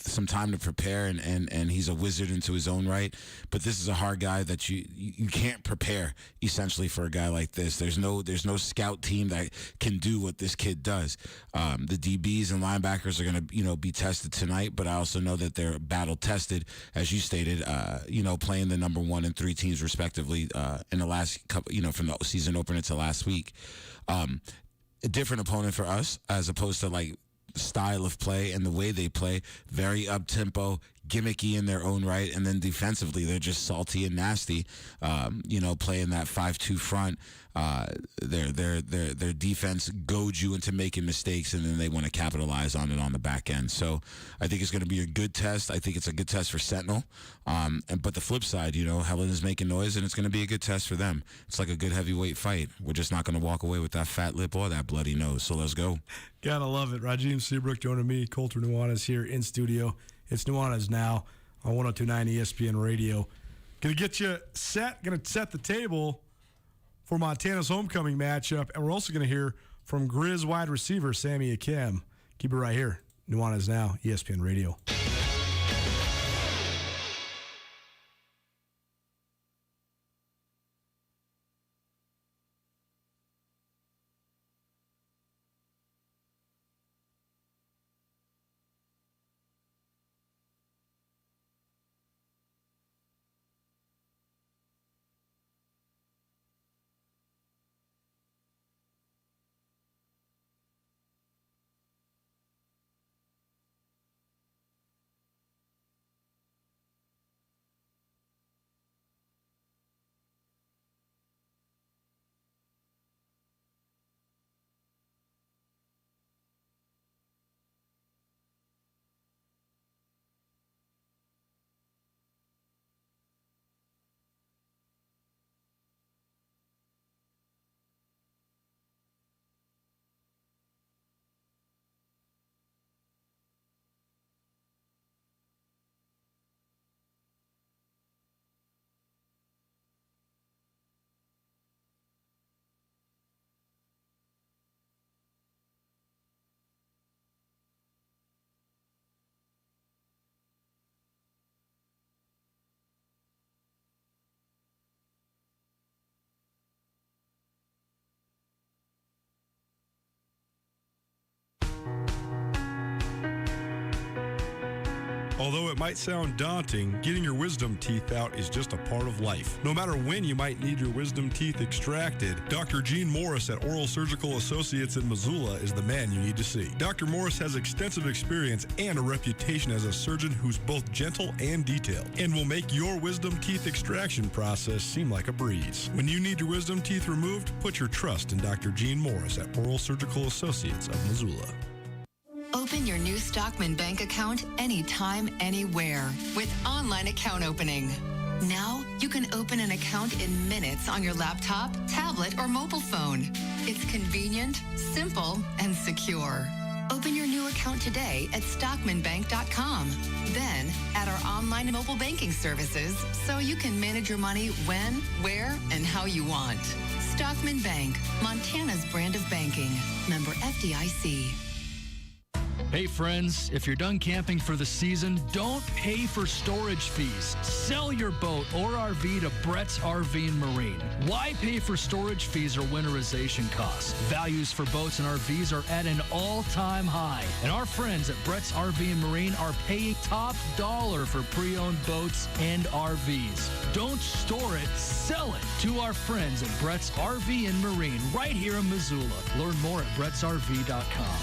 some time to prepare, and he's a wizard into his own right. But this is a hard guy that you can't prepare essentially for a guy like this. There's no scout team that can do what this kid does. The DBs and linebackers are going to be tested tonight, but I also know that they're battle tested, as you stated. Playing the number 1 and 3 teams respectively in the last couple, from the season opener to last week. A different opponent for us as opposed to like style of play and the way they play, very up-tempo, gimmicky in their own right, and then defensively they're just salty and nasty. Playing that 5-2 front, their defense goads you into making mistakes, and then they want to capitalize on it on the back end. So I think it's going to be a good test. I think it's a good test for Sentinel. But the flip side, Helena's making noise, and it's going to be a good test for them. It's like a good heavyweight fight. We're just not going to walk away with that fat lip or that bloody nose. So let's go. Gotta love it. Rajim Seabrook joining me, Coulter Nuanez here in studio. It's Nuanez now on 102.9 ESPN Radio. Going to get you set, going to set the table for Montana's homecoming matchup, and we're also going to hear from Grizz wide receiver Sammy Cam. Keep it right here. Nuanez now, ESPN Radio. Although it might sound daunting, getting your wisdom teeth out is just a part of life. No matter when you might need your wisdom teeth extracted, Dr. Gene Morris at Oral Surgical Associates in Missoula is the man you need to see. Dr. Morris has extensive experience and a reputation as a surgeon who's both gentle and detailed, and will make your wisdom teeth extraction process seem like a breeze. When you need your wisdom teeth removed, put your trust in Dr. Gene Morris at Oral Surgical Associates of Missoula. Open your new Stockman Bank account anytime, anywhere with online account opening. Now, you can open an account in minutes on your laptop, tablet, or mobile phone. It's convenient, simple, and secure. Open your new account today at stockmanbank.com. Then, add our online and mobile banking services so you can manage your money when, where, and how you want. Stockman Bank, Montana's brand of banking. Member FDIC. Hey friends, if you're done camping for the season, don't pay for storage fees. Sell your boat or RV to Brett's RV and Marine. Why pay for storage fees or winterization costs? Values for boats and RVs are at an all-time high. And our friends at Brett's RV and Marine are paying top dollar for pre-owned boats and RVs. Don't store it, sell it to our friends at Brett's RV and Marine right here in Missoula. Learn more at brettsrv.com.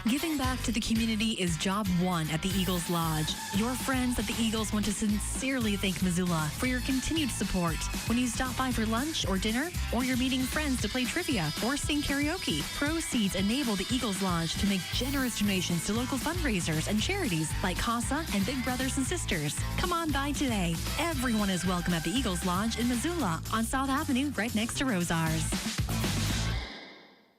Giving back to the community is job one at the Eagles Lodge. Your friends at the Eagles want to sincerely thank Missoula for your continued support. When you stop by for lunch or dinner, or you're meeting friends to play trivia or sing karaoke, proceeds enable the Eagles Lodge to make generous donations to local fundraisers and charities like CASA and Big Brothers and Sisters. Come on by today. Everyone is welcome at the Eagles Lodge in Missoula on South Avenue right next to Rosars.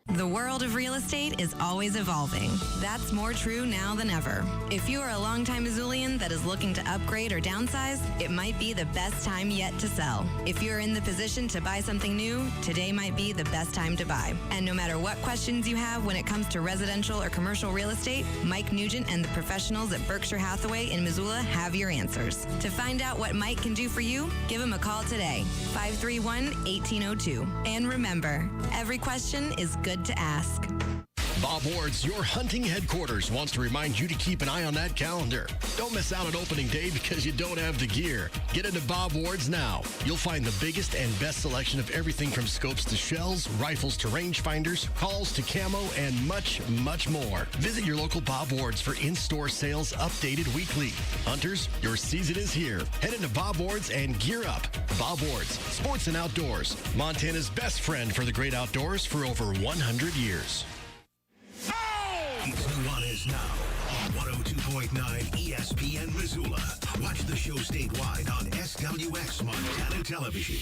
The world of real estate is always evolving. That's more true now than ever. If you are a longtime Missoulian that is looking to upgrade or downsize, it might be the best time yet to sell. If you're in the position to buy something new, today might be the best time to buy. And no matter what questions you have when it comes to residential or commercial real estate, Mike Nugent and the professionals at Berkshire Hathaway in Missoula have your answers. To find out what Mike can do for you, give him a call today, 531-1802. And remember, every question is good to ask. Bob Ward's Your Hunting Headquarters wants to remind you to keep an eye on that calendar. Don't miss out on opening day because you don't have the gear. Get into Bob Ward's now. You'll find the biggest and best selection of everything from scopes to shells, rifles to rangefinders, calls to camo, and much, much more. Visit your local Bob Ward's for in-store sales updated weekly. Hunters, your season is here. Head into Bob Ward's and gear up. Bob Ward's, sports and outdoors. Montana's best friend for the great outdoors for over 100 years. It's Nuanez now on 102.9 ESPN Missoula. Watch the show statewide on SWX Montana Television.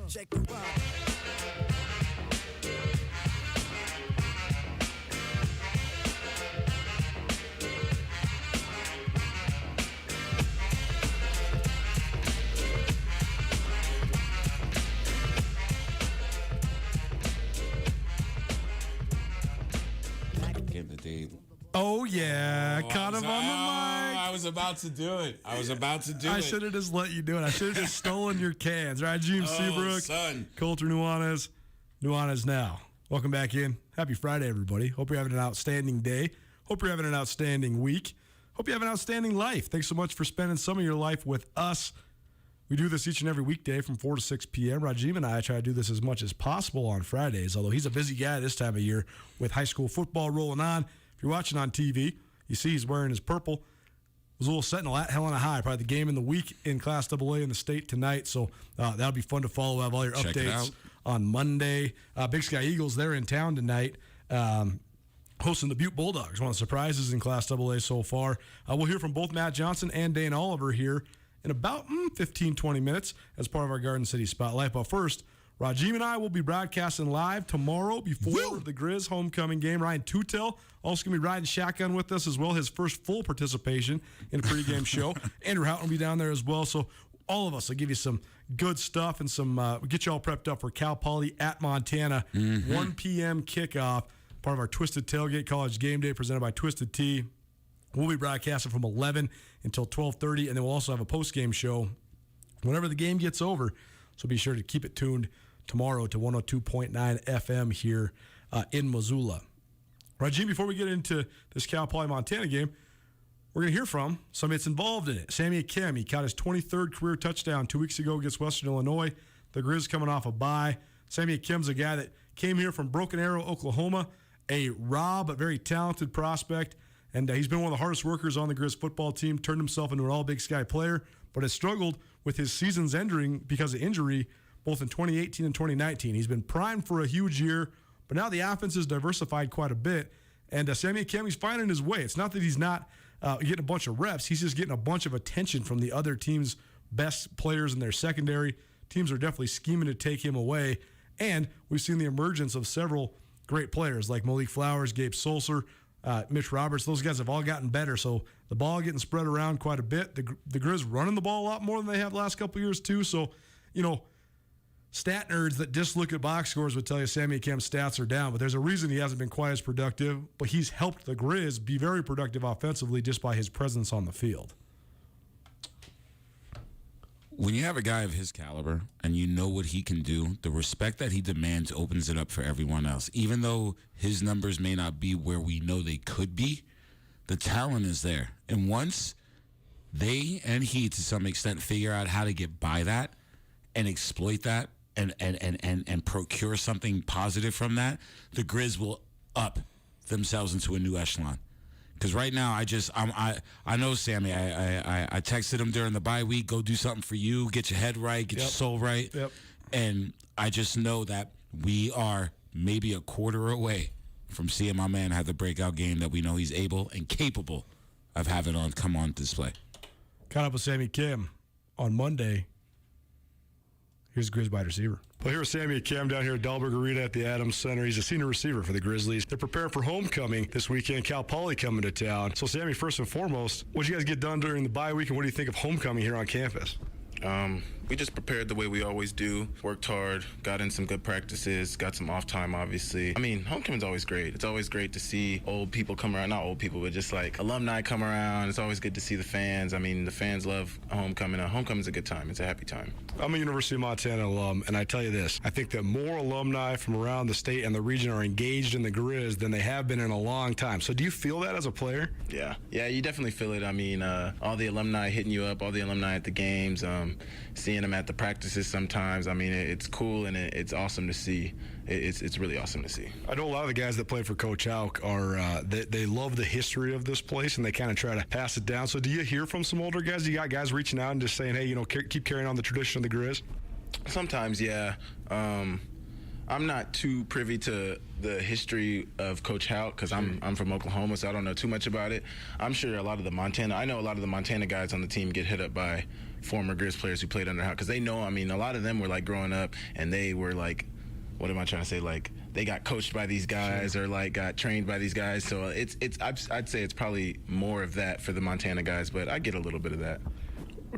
Check the vibe. Oh, yeah. Caught him on the mic. I was about to do it. I should have just let you do it. I should have just stolen your cans. Right, Jim Seabrook, son. Coulter Nuanez. Nuanez now. Welcome back in. Happy Friday, everybody. Hope you're having an outstanding day. Hope you're having an outstanding week. Hope you have an outstanding life. Thanks so much for spending some of your life with us. We do this each and every weekday from 4 to 6 p.m. Rajim and I try to do this as much as possible on Fridays, although he's a busy guy this time of year with high school football rolling on. If you're watching on TV, you see he's wearing his purple. Missoula Sentinel at Helena High, probably the game in the week in Class AA in the state tonight. So that'll be fun to follow. We'll have all your updates on Monday. Big Sky Eagles, they're in town tonight, hosting the Butte Bulldogs. One of the surprises in Class AA so far. We'll hear from both Matt Johnson and Dane Oliver here in about 15, 20 minutes as part of our Garden City Spotlight. But first, Rajim and I will be broadcasting live tomorrow before the Grizz homecoming game. Ryan Tutel also going to be riding shotgun with us as well, his first full participation in a pregame show. Andrew Houghton will be down there as well. So all of us will give you some good stuff and some get you all prepped up for Cal Poly at Montana. 1 p.m. kickoff, part of our Twisted Tailgate College Game Day presented by Twisted Tea. We'll be broadcasting from 11 until 12:30, and then we'll also have a postgame show whenever the game gets over. So be sure to keep it tuned tomorrow to 102.9 FM here in Missoula. Rajim, before we get into this Cal Poly Montana game, we're going to hear from somebody that's involved in it. Sammy Cam, he caught his 23rd career touchdown 2 weeks ago against Western Illinois. The Grizz coming off a bye. Sammy Cam's a guy that came here from Broken Arrow, Oklahoma, a raw but very talented prospect, and he's been one of the hardest workers on the Grizz football team, turned himself into an all-Big Sky player, but has struggled with his seasons ending because of injury both in 2018 and 2019. He's been primed for a huge year, but now the offense is diversified quite a bit, and Sammy Cam, he's finding his way. It's not that he's not getting a bunch of reps. He's just getting a bunch of attention from the other team's best players in their secondary. Teams are definitely scheming to take him away, and we've seen the emergence of several great players like Malik Flowers, Gabe Solser, Mitch Roberts, those guys have all gotten better. So the ball getting spread around quite a bit. The Grizz running the ball a lot more than they have the last couple of years too. So, stat nerds that just look at box scores would tell you Sammy Cam's stats are down, but there's a reason he hasn't been quite as productive. But he's helped the Grizz be very productive offensively just by his presence on the field. When you have a guy of his caliber and you know what he can do, the respect that he demands opens it up for everyone else. Even though his numbers may not be where we know they could be, the talent is there. And once they and he, to some extent, figure out how to get by that and exploit that and procure something positive from that, the Grizz will up themselves into a new echelon. Because right now, I know Sammy. I texted him during the bye week. Go do something for you. Get your head right. Get your soul right. Yep. And I just know that we are maybe a quarter away from seeing my man have the breakout game that we know he's able and capable of having come on display. Caught up with Sammy Cam on Monday. Here's Grizz wide receiver. Well, here's Sammy Cam down here at Dahlberg Arena at the Adams Center. He's a senior receiver for the Grizzlies. They're preparing for homecoming this weekend. Cal Poly coming to town. So, Sammy, first and foremost, what did you guys get done during the bye week, and what do you think of homecoming here on campus? We just prepared the way we always do. Worked hard, got in some good practices, got some off time, obviously. I mean, homecoming's always great. It's always great to see old people come around. Not old people, but just like alumni come around. It's always good to see the fans. I mean, the fans love homecoming. Homecoming's a good time. It's a happy time. I'm a University of Montana alum, and I tell you this. I think that more alumni from around the state and the region are engaged in the Grizz than they have been in a long time. So do you feel that as a player? Yeah, you definitely feel it. I mean, all the alumni hitting you up, all the alumni at the games, seeing them at the practices sometimes. I mean, it's cool and it's awesome to see. It's really awesome to see. I know a lot of the guys that play for Coach Hauk are they love the history of this place and they kind of try to pass it down. So do you hear from some older guys? You got guys reaching out and just saying, hey, keep carrying on the tradition of the Grizz? Sometimes, yeah. I'm not too privy to the history of Coach Hauk because I'm from Oklahoma, so I don't know too much about it. I'm sure a lot of the Montana guys on the team get hit up by former Grizz players who played under Hauk because they know. I mean, a lot of them were like growing up and they were like, what am I trying to say? Like they got coached by these guys or like got trained by these guys. So I'd say it's probably more of that for the Montana guys, but I get a little bit of that.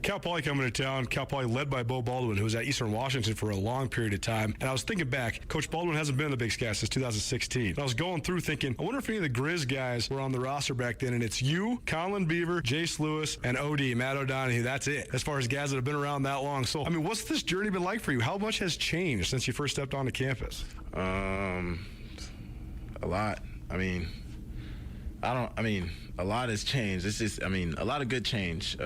Cal Poly coming to town. Cal Poly led by Bo Baldwin, who was at Eastern Washington for a long period of time. And I was thinking back, Coach Baldwin hasn't been in the Big Sky since 2016. And I was going through thinking, I wonder if any of the Grizz guys were on the roster back then. And it's you, Colin Beaver, Jace Lewis, and OD, Matt O'Donohue. That's it, as far as guys that have been around that long. So, I mean, what's this journey been like for you? How much has changed since you first stepped onto campus? A lot. A lot has changed. It's just, a lot of good change.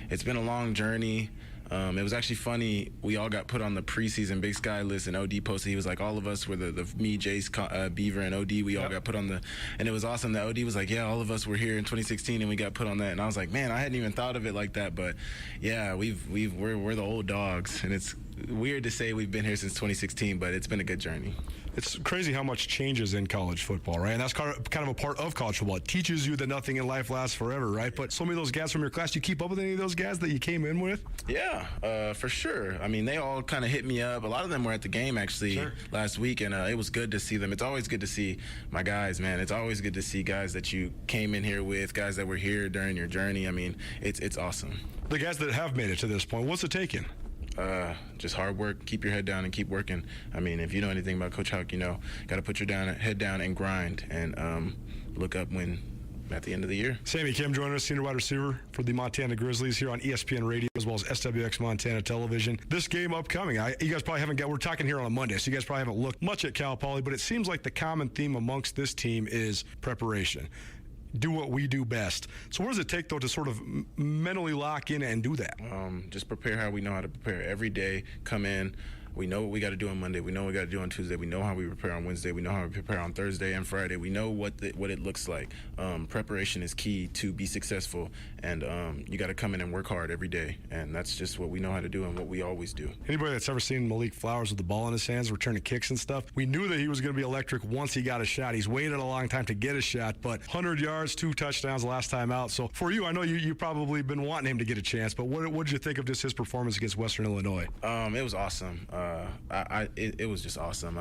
It's been a long journey. It was actually funny. We all got put on the preseason Big Sky list, and OD posted. He was like, all of us were me, Jace, Beaver, and OD. We all got put on and it was awesome that OD was like, yeah, all of us were here in 2016, and we got put on that. And I was like, man, I hadn't even thought of it like that. But yeah, we're the old dogs, and it's weird to say we've been here since 2016, but it's been a good journey. It's crazy how much changes in college football, right? And that's kind of a part of college football. It teaches you that nothing in life lasts forever, right? But so many of those guys from your class, do you keep up with any of those guys that you came in with? Yeah, for sure. They all kind of hit me up. A lot of them were at the game, actually, last week, and it was good to see them. It's always good to see my guys, man. It's always good to see guys that you came in here with, guys that were here during your journey. It's awesome. The guys that have made it to this point, what's it taken? Just hard work, keep your head down and keep working. If you know anything about Coach Hauk, got to put your head down and grind and look up when at the end of the year. Sammy Cam joining us, senior wide receiver for the Montana Grizzlies here on ESPN Radio as well as SWX Montana Television. This game upcoming, you guys probably haven't we're talking here on a Monday, so you guys probably haven't looked much at Cal Poly, but it seems like the common theme amongst this team is preparation. Do what we do best. So what does it take, though, to sort of mentally lock in and do that? Just prepare how we know how to prepare. Every day, come in. We know what we got to do on Monday. We know what we got to do on Tuesday. We know how we prepare on Wednesday. We know how we prepare on Thursday and Friday. We know what it looks like. Preparation is key to be successful, and you got to come in and work hard every day, and that's just what we know how to do and what we always do. Anybody that's ever seen Malik Flowers with the ball in his hands, returning kicks and stuff, we knew that he was going to be electric once he got a shot. He's waited a long time to get a shot, but 100 yards, 2 touchdowns last time out. So for you, I know you probably been wanting him to get a chance, but what did you think of just his performance against Western Illinois? It was awesome. It was just awesome.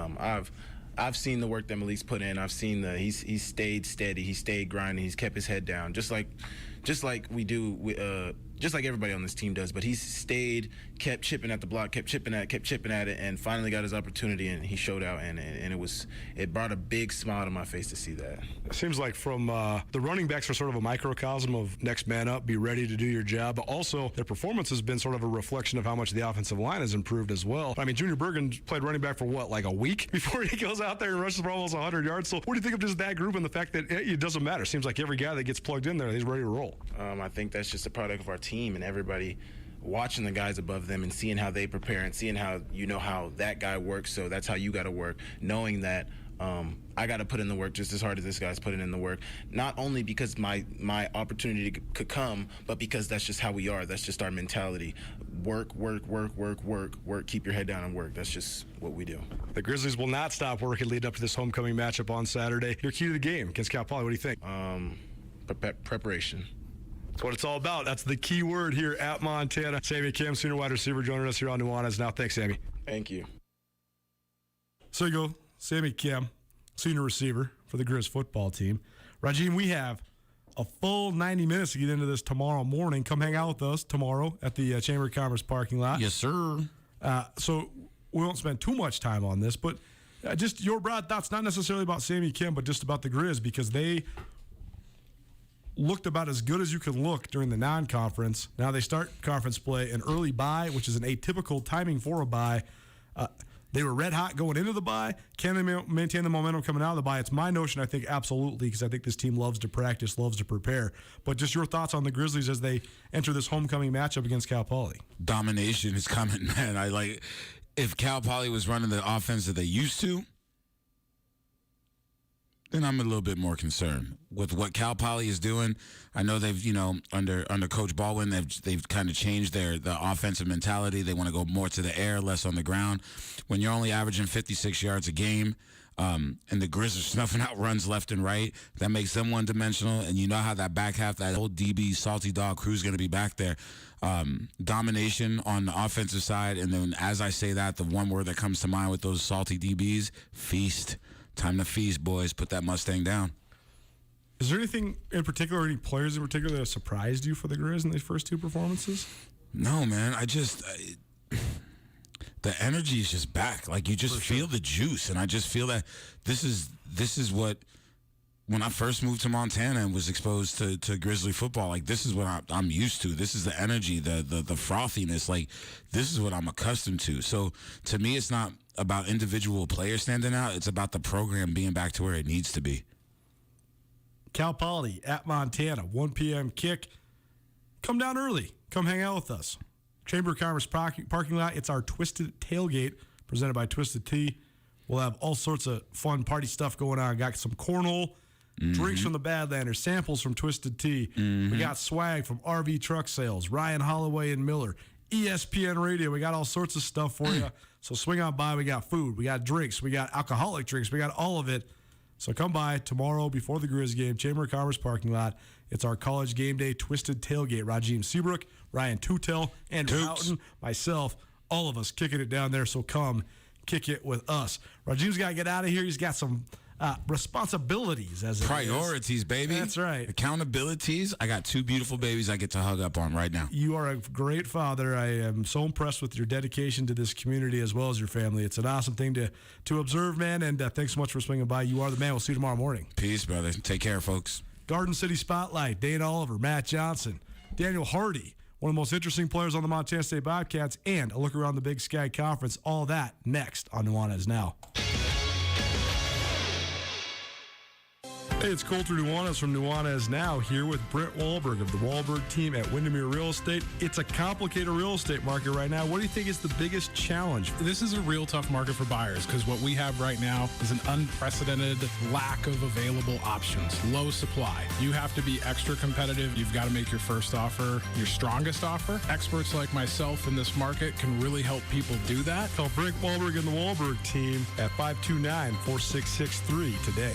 I've seen the work that Malik's put in. I've seen he's stayed steady. He stayed grinding. He's kept his head down, just like we do. Just like everybody on this team does, but he's stayed, kept chipping at the block, kept chipping at it, and finally got his opportunity, and he showed out, and it brought a big smile to my face to see that. It seems like from the running backs are sort of a microcosm of next man up, be ready to do your job, but also their performance has been sort of a reflection of how much the offensive line has improved as well. I mean, Junior Bergen played running back for like a week before he goes out there and rushes for almost 100 yards. So what do you think of just that group and the fact that it doesn't matter? Seems like every guy that gets plugged in there, he's ready to roll. I think that's just a product of our team and everybody watching the guys above them and seeing how they prepare and seeing how how that guy works, so that's how you got to work, knowing that I got to put in the work just as hard as this guy's putting in the work, not only because my opportunity could come, but because that's just how we are. That's just our mentality. Work, keep your head down and work. That's just what we do. The Grizzlies will not stop working lead up to this homecoming matchup on Saturday. Your key to the game against Cal Poly, what do you think? Preparation. That's what it's all about. That's the key word here at Montana. Sammy Cam, senior wide receiver, joining us here on Nuanez now. Thanks, Sammy. Thank you. So you go, Sammy Cam, senior receiver for the Grizz football team. Rajim, we have a full 90 minutes to get into this tomorrow morning. Come hang out with us tomorrow at the Chamber of Commerce parking lot. Yes, sir. So we won't spend too much time on this, but just your broad thoughts, not necessarily about Sammy Cam, but just about the Grizz, because they looked about as good as you can look during the non-conference. Now they start conference play, an early bye, which is an atypical timing for a bye. They were red hot going into the bye. Can they maintain the momentum coming out of the bye? It's my notion, I think, absolutely, because I think this team loves to practice, loves to prepare. But just your thoughts on the Grizzlies as they enter this homecoming matchup against Cal Poly. Domination is coming, man. If Cal Poly was running the offense that they used to, then I'm a little bit more concerned with what Cal Poly is doing. I know they've, under Coach Baldwin, they've kind of changed the offensive mentality. They want to go more to the air, less on the ground. When you're only averaging 56 yards a game, and the Grizz are snuffing out runs left and right, that makes them one-dimensional. And you know how that back half, that whole DB salty dog crew is going to be back there. Domination on the offensive side, and then as I say that, the one word that comes to mind with those salty DBs, feast. Time to feast, boys. Put that Mustang down. Is there anything in particular, any players in particular that have surprised you for the Grizz in these first two performances? No, man. The energy is just back. You just feel the juice, and I just feel that this is what, when I first moved to Montana and was exposed to Grizzly football, this is what I'm used to. This is the energy, the frothiness. This is what I'm accustomed to. So to me, it's not about individual players standing out. It's about the program being back to where it needs to be. Cal Poly at Montana, 1 p.m. kick. Come down early. Come hang out with us. Chamber of Commerce parking lot. It's our Twisted Tailgate presented by Twisted Tea. We'll have all sorts of fun party stuff going on. Got some cornhole, drinks from the Badlanders, samples from Twisted Tea. We got swag from RV Truck Sales, Ryan Holloway and Miller, ESPN Radio. We got all sorts of stuff for you. So swing on by. We got food. We got drinks. We got alcoholic drinks. We got all of it. So come by tomorrow before the Grizz game, Chamber of Commerce parking lot. It's our college game day Twisted Tailgate. Rajim Seabrook, Ryan Tutel, Andrew Houghton, myself, all of us kicking it down there. So come kick it with us. Rajim's got to get out of here. He's got some responsibilities as priorities, baby. That's right. Accountabilities. I got 2 beautiful babies I get to hug up on right now. You are a great father. I am so impressed with your dedication to this community as well as your family. It's an awesome thing to observe, man, and thanks so much for swinging by. You are the man. We'll see you tomorrow morning. Peace, brother. Take care, folks. Garden City Spotlight, Dane Oliver, Matt Johnson, Daniel Hardy, one of the most interesting players on the Montana State Bobcats, and a look around the Big Sky Conference. All that next on Nuanez Now. Hey, it's Colter Nuanez from Nuanez Now, here with Brent Wahlberg of the Wahlberg team at Windermere Real Estate. It's a complicated real estate market right now. What do you think is the biggest challenge? This is a real tough market for buyers because what we have right now is an unprecedented lack of available options, low supply. You have to be extra competitive. You've got to make your first offer your strongest offer. Experts like myself in this market can really help people do that. Call Brent Wahlberg and the Wahlberg team at 529-4663 today.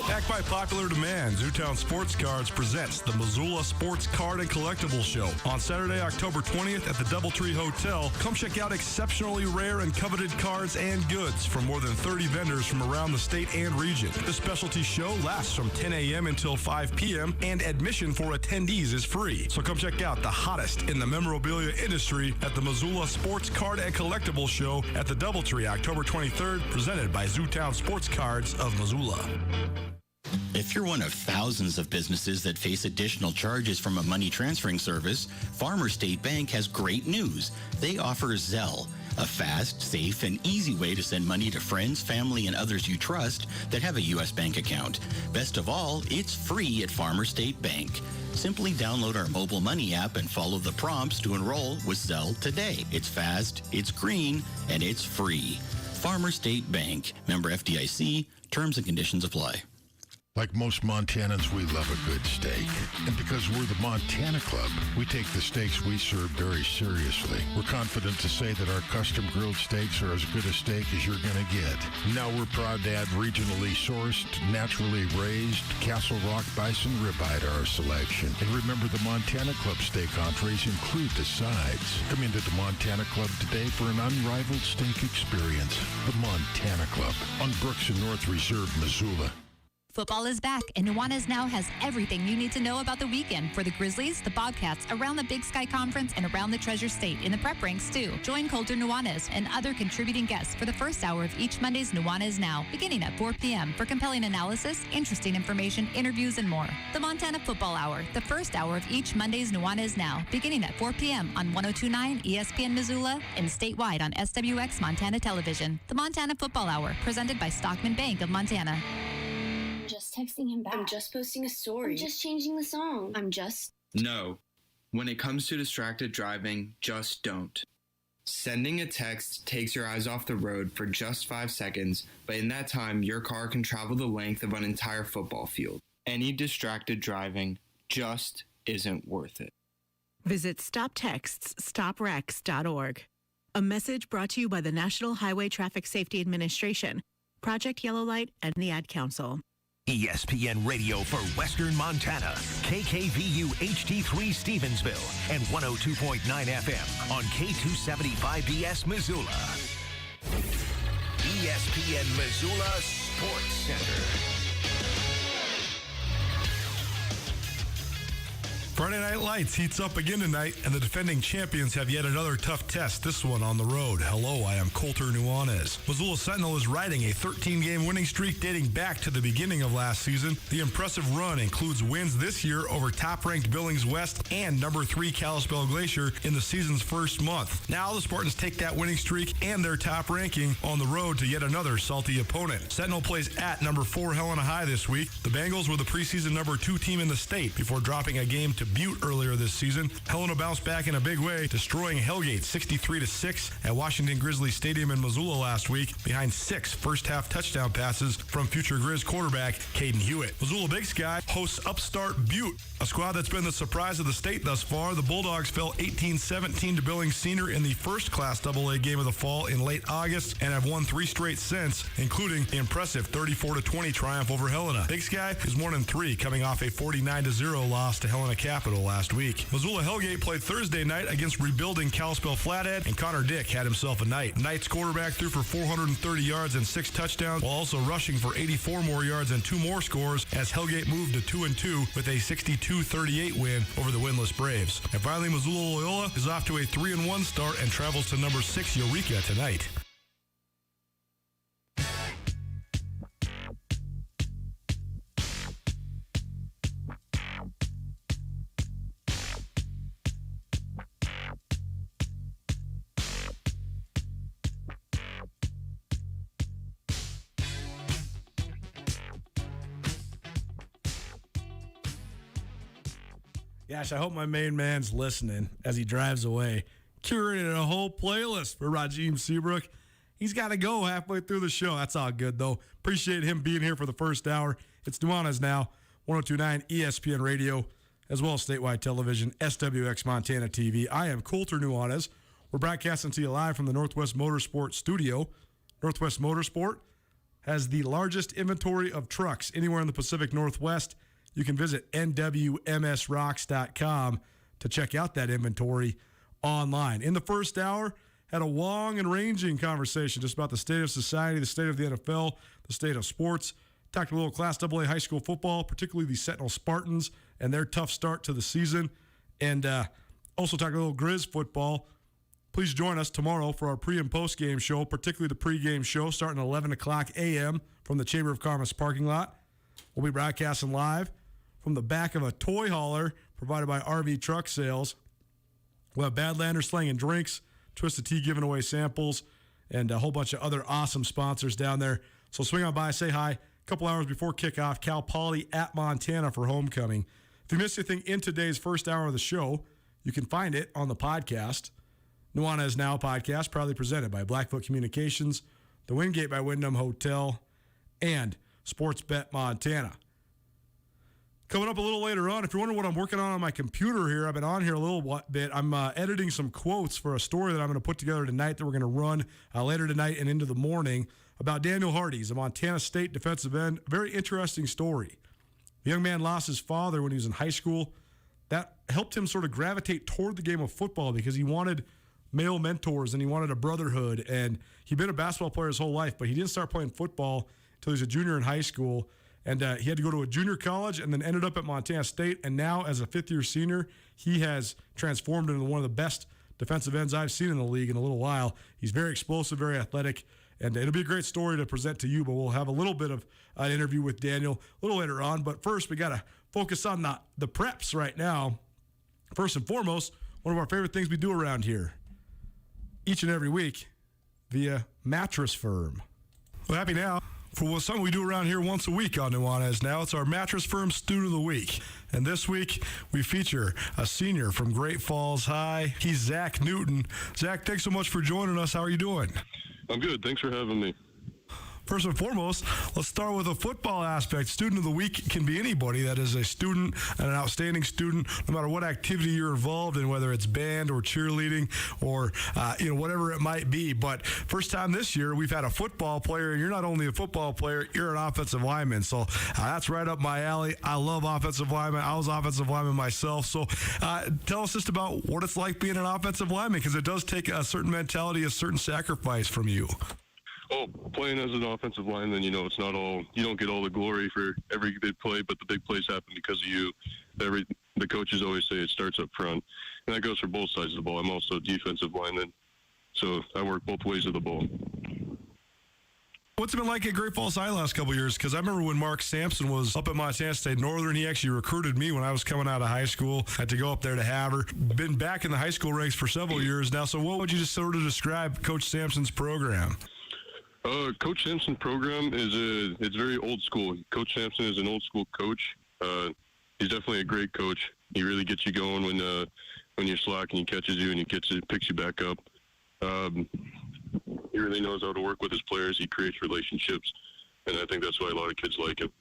Backed by popular demand, Zootown Sports Cards presents the Missoula Sports Card and Collectible Show. On Saturday, October 20th at the Doubletree Hotel, come check out exceptionally rare and coveted cards and goods from more than 30 vendors from around the state and region. The specialty show lasts from 10 a.m. until 5 p.m. and admission for attendees is free. So come check out the hottest in the memorabilia industry at the Missoula Sports Card and Collectible Show at the Doubletree, October 23rd, presented by Zootown Sports Cards of Missoula. If you're one of thousands of businesses that face additional charges from a money transferring service, Farmer State Bank has great news. They offer Zelle, a fast, safe, and easy way to send money to friends, family, and others you trust that have a U.S. bank account. Best of all, it's free at Farmer State Bank. Simply download our mobile money app and follow the prompts to enroll with Zelle today. It's fast, it's green, and it's free. Farmer State Bank. Member FDIC. Terms and conditions apply. Like most Montanans, we love a good steak. And because we're the Montana Club, we take the steaks we serve very seriously. We're confident to say that our custom grilled steaks are as good a steak as you're going to get. Now we're proud to add regionally sourced, naturally raised Castle Rock bison ribeye to our selection. And remember, the Montana Club steak entrees include the sides. Come into the Montana Club today for an unrivaled steak experience. The Montana Club on Brooks and North Reserve, Missoula. Football is back, and Nuanez now has everything you need to know about the weekend for the Grizzlies, the Bobcats, around the Big Sky Conference, and around the Treasure State in the prep ranks, too. Join Colter Nuanez and other contributing guests for the first hour of each Monday's Nuanez Now, beginning at 4 p.m. for compelling analysis, interesting information, interviews, and more. The Montana Football Hour, the first hour of each Monday's Nuanez Now, beginning at 4 p.m. on 102.9 ESPN Missoula and statewide on SWX Montana Television. The Montana Football Hour, presented by Stockman Bank of Montana. Just texting him back. I'm just posting a story. I'm just changing the song. No. When it comes to distracted driving, just don't. Sending a text takes your eyes off the road for just 5 seconds, but in that time, your car can travel the length of an entire football field. Any distracted driving just isn't worth it. Visit StopTextsStopWrecks.org. A message brought to you by the National Highway Traffic Safety Administration, Project Yellow Light, and the Ad Council. ESPN Radio for Western Montana, KKVU HD3 Stevensville, and 102.9 FM on K275BS Missoula. ESPN Missoula Sports Center. Friday Night Lights heats up again tonight, and the defending champions have yet another tough test, this one on the road. Hello, I am Colter Nuanez. Missoula Sentinel is riding a 13-game winning streak dating back to the beginning of last season. The impressive run includes wins this year over top-ranked Billings West and number 3 Kalispell Glacier in the season's first month. Now the Spartans take that winning streak and their top ranking on the road to yet another salty opponent. Sentinel plays at number 4 Helena High this week. The Bengals were the preseason number 2 team in the state before dropping a game to Butte earlier this season. Helena bounced back in a big way, destroying Hellgate 63-6 at Washington Grizzlies Stadium in Missoula last week behind 6 first-half touchdown passes from future Grizz quarterback Caden Hewitt. Missoula Big Sky hosts upstart Butte, a squad that's been the surprise of the state thus far. The Bulldogs fell 18-17 to Billings Senior in the first Class AA game of the fall in late August and have won 3 straight since, including the impressive 34-20 triumph over Helena. Big Sky is 1-3, coming off a 49-0 loss to Helena Capital last week. Missoula Hellgate played Thursday night against rebuilding Kalispell Flathead, and Connor Dick had himself a night. Knight's quarterback threw for 430 yards and 6 touchdowns, while also rushing for 84 more yards and 2 more scores as Hellgate moved to 2-2 with a 62-38 win over the winless Braves. And finally, Missoula Loyola is off to a 3-1 start and travels to number 6 Eureka tonight. Gosh, I hope my main man's listening as he drives away. Curated a whole playlist for Rajim Seabrook. He's got to go halfway through the show. That's all good, though. Appreciate him being here for the first hour. It's Nuanez Now, 102.9 ESPN Radio, as well as statewide television, SWX Montana TV. I am Colter Nuanez. We're broadcasting to you live from the Northwest Motorsport studio. Northwest Motorsport has the largest inventory of trucks anywhere in the Pacific Northwest. You can visit nwmsrocks.com to check out that inventory online. In the first hour, had a long and ranging conversation just about the state of society, the state of the NFL, the state of sports. Talked a little Class AA high school football, particularly the Sentinel Spartans and their tough start to the season. And also talked a little Grizz football. Please join us tomorrow for our pre- and post-game show, particularly the pre-game show starting at 11 o'clock a.m. from the Chamber of Commerce parking lot. We'll be broadcasting live from the back of a toy hauler provided by RV Truck Sales. We'll have Badlander Slang and Drinks, Twisted Tea giving away samples, and a whole bunch of other awesome sponsors down there. So swing on by, say hi. A couple hours before kickoff, Cal Poly at Montana for homecoming. If you missed anything in today's first hour of the show, you can find it on the podcast. Nuanez Now podcast, proudly presented by Blackfoot Communications, the Wingate by Wyndham Hotel, and Sportsbet Montana. Coming up a little later on, if you're wondering what I'm working on my computer here, I've been on here a little bit. I'm editing some quotes for a story that I'm going to put together tonight that we're going to run later tonight and into the morning about Daniel Hardy. He's a Montana State defensive end. Very interesting story. The young man lost his father when he was in high school. That helped him sort of gravitate toward the game of football because he wanted male mentors and he wanted a brotherhood. And he'd been a basketball player his whole life, but he didn't start playing football until he was a junior in high school. And he had to go to a junior college and then ended up at Montana State. And now, as a fifth-year senior, he has transformed into one of the best defensive ends I've seen in the league in a little while. He's very explosive, very athletic, and it'll be a great story to present to you. But we'll have a little bit of an interview with Daniel a little later on. But first, we got to focus on the preps right now. First and foremost, one of our favorite things we do around here each and every week via Mattress Firm. Well, happy now. For something we do around here once a week on Nuanez Now, it's our Mattress Firm Student of the Week. And this week, we feature a senior from Great Falls High. He's Zach Newton. Zach, thanks so much for joining us. How are you doing? I'm good. Thanks for having me. First and foremost, let's start with a football aspect. Student of the Week can be anybody that is a student and an outstanding student, no matter what activity you're involved in, whether it's band or cheerleading or whatever it might be. But first time this year, we've had a football player, and you're not only a football player, you're an offensive lineman. So that's right up my alley. I love offensive linemen. I was offensive lineman myself. So tell us just about what it's like being an offensive lineman, because it does take a certain mentality, a certain sacrifice from you. Oh, playing as an offensive lineman, it's not all, you don't get all the glory for every big play, but the big plays happen because of you. The coaches always say it starts up front, and that goes for both sides of the ball. I'm also a defensive lineman, so I work both ways of the ball. What's it been like at Great Falls High last couple of years? Because I remember when Mark Sampson was up at Montana State Northern, he actually recruited me when I was coming out of high school. I had to go up there to have her. Been back in the high school ranks for several years now, so what would you just sort of describe Coach Sampson's program? Coach Sampson's program it's very old school. Coach Sampson is an old school coach. He's definitely a great coach. He really gets you going when you're slack, and he catches you and picks you back up. He really knows how to work with his players. He creates relationships, and I think that's why a lot of kids like him.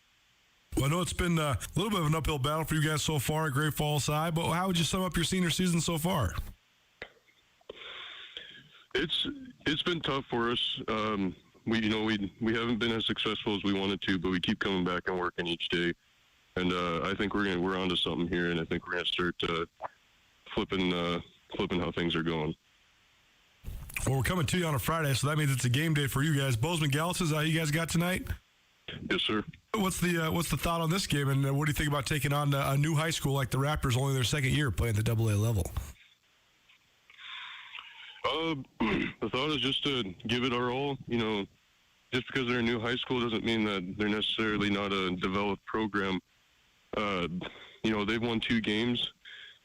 Well, I know it's been a little bit of an uphill battle for you guys so far at Great Falls High, but how would you sum up your senior season so far? It's been tough for us. We haven't been as successful as we wanted to, but we keep coming back and working each day. And I think we're onto something here, and I think we're gonna start flipping how things are going. Well, we're coming to you on a Friday, so that means it's a game day for you guys. Bozeman Gallus, is that how you guys got tonight? Yes, sir. What's the thought on this game, and what do you think about taking on a new high school like the Raptors, only their second year playing the AA level? The thought is just to give it our all. Just because they're a new high school doesn't mean that they're necessarily not a developed program. They've won 2 games,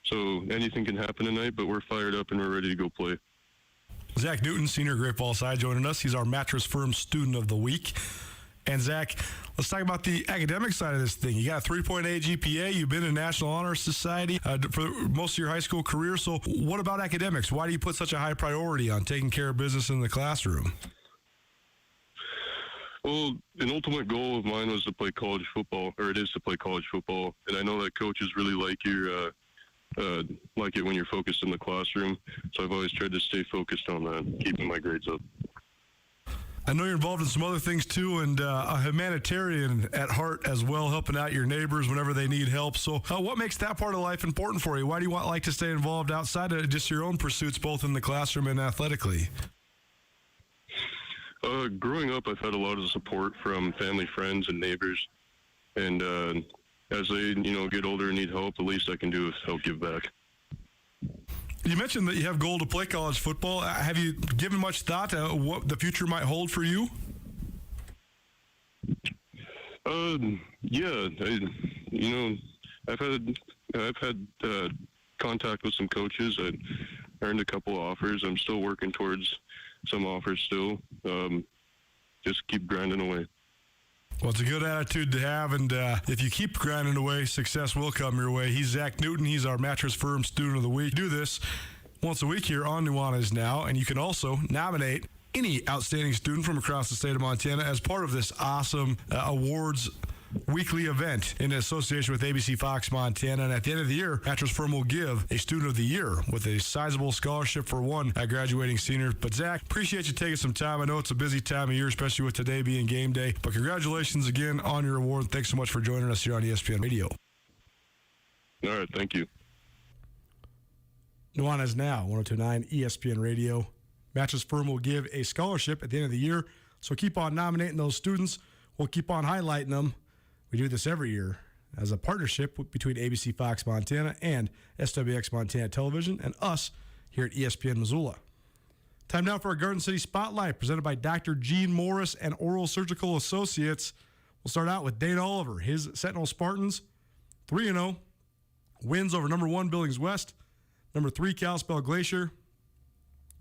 so anything can happen tonight, but we're fired up and we're ready to go play. Zach Newton, senior Great Falls High, joining us. He's our Mattress Firm Student of the Week. And Zach, let's talk about the academic side of this thing. You got a 3.8 GPA. You've been in National Honor Society for most of your high school career. So what about academics? Why do you put such a high priority on taking care of business in the classroom? Well, an ultimate goal of mine was to play college football, or it is to play college football. And I know that coaches really like it when you're focused in the classroom. So I've always tried to stay focused on that, keeping my grades up. I know you're involved in some other things too, and a humanitarian at heart as well, helping out your neighbors whenever they need help. So what makes that part of life important for you? Why do you like to stay involved outside of just your own pursuits, both in the classroom and athletically? Growing up, I've had a lot of support from family, friends, and neighbors. And as they, get older and need help, the least I can do is help give back. You mentioned that you have goal to play college football. Have you given much thought to what the future might hold for you? Yeah. I've had contact with some coaches. I earned a couple of offers. I'm still working towards some offers still. Just keep grinding away. Well, it's a good attitude to have, and if you keep grinding away, success will come your way. He's Zach Newton. He's our Mattress Firm Student of the Week. Do this once a week here on Nuanez Now, and you can also nominate any outstanding student from across the state of Montana as part of this awesome awards weekly event in association with ABC Fox Montana. And at the end of the year, Mattress Firm will give a Student of the Year with a sizable scholarship for one graduating senior. But Zach, appreciate you taking some time. I know it's a busy time of year, especially with today being game day. But congratulations again on your award. Thanks so much for joining us here on ESPN Radio. All right, thank you. Nuanez Now, 102.9 ESPN Radio. Mattress Firm will give a scholarship at the end of the year. So keep on nominating those students. We'll keep on highlighting them. We do this every year as a partnership between ABC Fox Montana and SWX Montana Television and us here at ESPN Missoula. Time now for our Garden City Spotlight presented by Dr. Gene Morris and Oral Surgical Associates. We'll start out with Dane Oliver. His Sentinel Spartans, 3-0, wins over number 1 Billings West, number 3 Kalispell Glacier.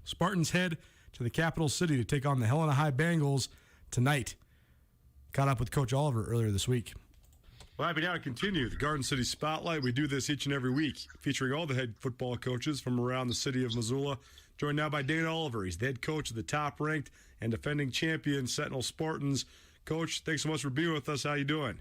Spartans head to the capital city to take on the Helena High Bengals tonight. Caught up with Coach Oliver earlier this week. Well, happy now to continue the Garden City Spotlight. We do this each and every week, featuring all the head football coaches from around the city of Missoula. Joined now by Dane Oliver. He's the head coach of the top-ranked and defending champion Sentinel Spartans. Coach, thanks so much for being with us. How you doing?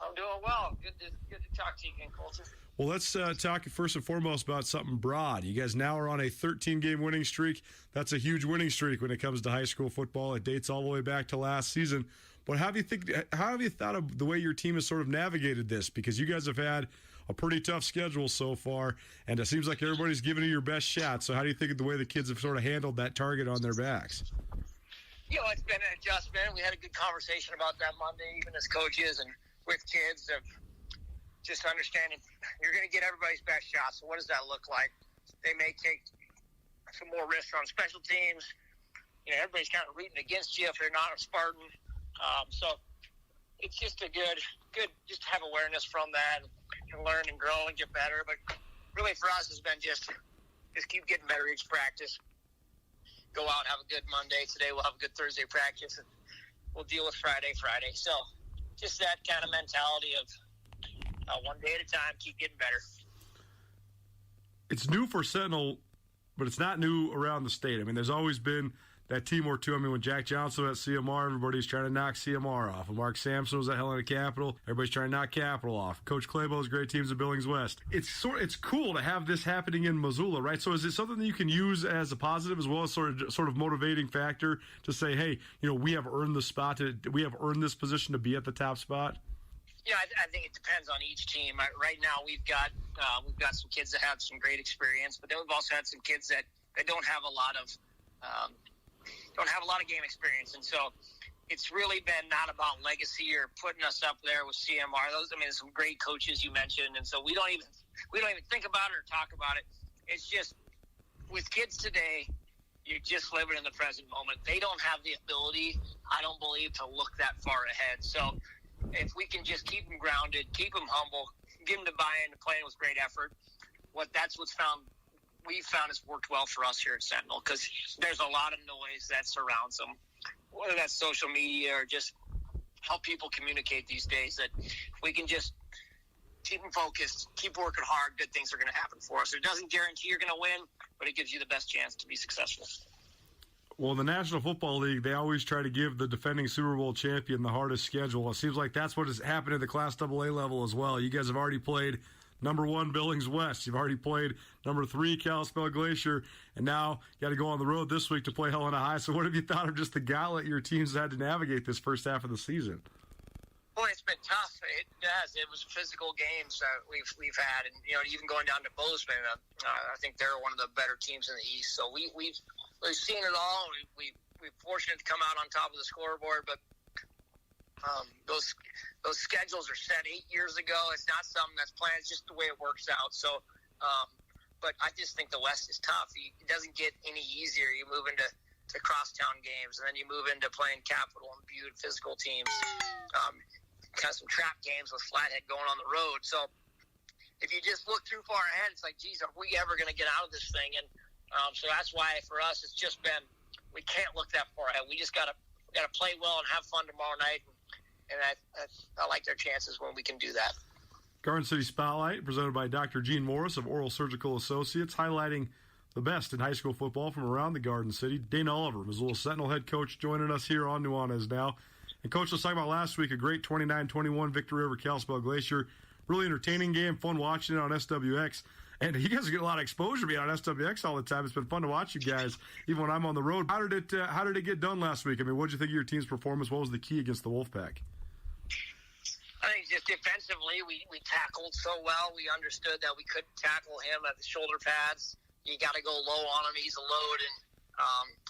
I'm doing well. Good to talk to you again, Colton. Well, let's talk first and foremost about something broad. You guys now are on a 13-game winning streak. That's a huge winning streak when it comes to high school football. It dates all the way back to last season. But how have you thought of the way your team has sort of navigated this? Because you guys have had a pretty tough schedule so far, and it seems like everybody's giving you your best shot. So how do you think of the way the kids have sort of handled that target on their backs? It's been an adjustment. We had a good conversation about that Monday, even as coaches and with kids, of just understanding you're going to get everybody's best shot. So what does that look like? They may take some more risks on special teams. Everybody's kind of rooting against you if they're not a Spartan. So it's just a good just to have awareness from that and learn and grow and get better. But really for us has been just keep getting better each practice. Go out, have a good Monday. Today we'll have a good Thursday practice, and we'll deal with Friday. So just that kind of mentality of one day at a time, keep getting better. It's new for Sentinel, but it's not new around the state. I mean, there's always been that team or two. I mean, when Jack Johnson was at CMR, everybody's trying to knock CMR off. When Mark Sampson was at Helena Capital, everybody's trying to knock Capital off. Coach Claybo's great teams at Billings West. It's cool to have this happening in Missoula, right? So is it something that you can use as a positive as well as sort of motivating factor to say, hey, we have earned the spot, we have earned this position to be at the top spot? Yeah, I think it depends on each team. Right now, we've got some kids that have some great experience, but then we've also had some kids that don't have a lot of game experience, and so it's really been not about legacy or putting us up there with CMR. Some great coaches you mentioned, and so we don't even think about it or talk about it. It's just with kids today, you're just living in the present moment. They don't have the ability, I don't believe, to look that far ahead. So if we can just keep them grounded, keep them humble, get them to buy into playing with great effort, we've found it's worked well for us here at Sentinel, because there's a lot of noise that surrounds them, whether that's social media or just how people communicate these days, that if we can just keep them focused, keep working hard, good things are going to happen for us. It doesn't guarantee you're going to win, but it gives you the best chance to be successful. Well, in the National Football League, they always try to give the defending Super Bowl champion the hardest schedule. It seems like that's what has happened at the Class AA level as well. You guys have already played number 1 Billings West. You've already played number 3 Kalispell Glacier, and now you got to go on the road this week to play Helena High. So what have you thought of just the gauntlet your teams had to navigate this first half of the season? Boy, it's been tough. It has. It was physical games we've had, and even going down to Bozeman, I think they're one of the better teams in the East. So we've seen it all. We're fortunate to come out on top of the scoreboard, but those schedules are set 8 years ago. It's not something that's planned. It's just the way it works out. So, but I just think the West is tough. It doesn't get any easier. You move into crosstown games, and then you move into playing Capital and Butte, physical teams. Kind of some trap games with Flathead going on the road. So if you just look too far ahead, it's like, geez, are we ever going to get out of this thing? And so that's why for us, it's just been, we can't look that far ahead. We just got to play well and have fun tomorrow night. And I like their chances when we can do that. Garden City Spotlight, presented by Dr. Gene Morris of Oral Surgical Associates, highlighting the best in high school football from around the Garden City. Dana Oliver, Missoula Sentinel head coach, joining us here on Nuanez Now. And, Coach, let's talk about last week, a great 29-21 victory over Kalispell Glacier. Really entertaining game, fun watching it on SWX. And you guys get a lot of exposure being on SWX all the time. It's been fun to watch you guys, even when I'm on the road. How did it get done last week? I mean, what did you think of your team's performance? What was the key against the Wolfpack? I think just defensively, we tackled so well. We understood that we couldn't tackle him at the shoulder pads. You got to go low on him. He's a load.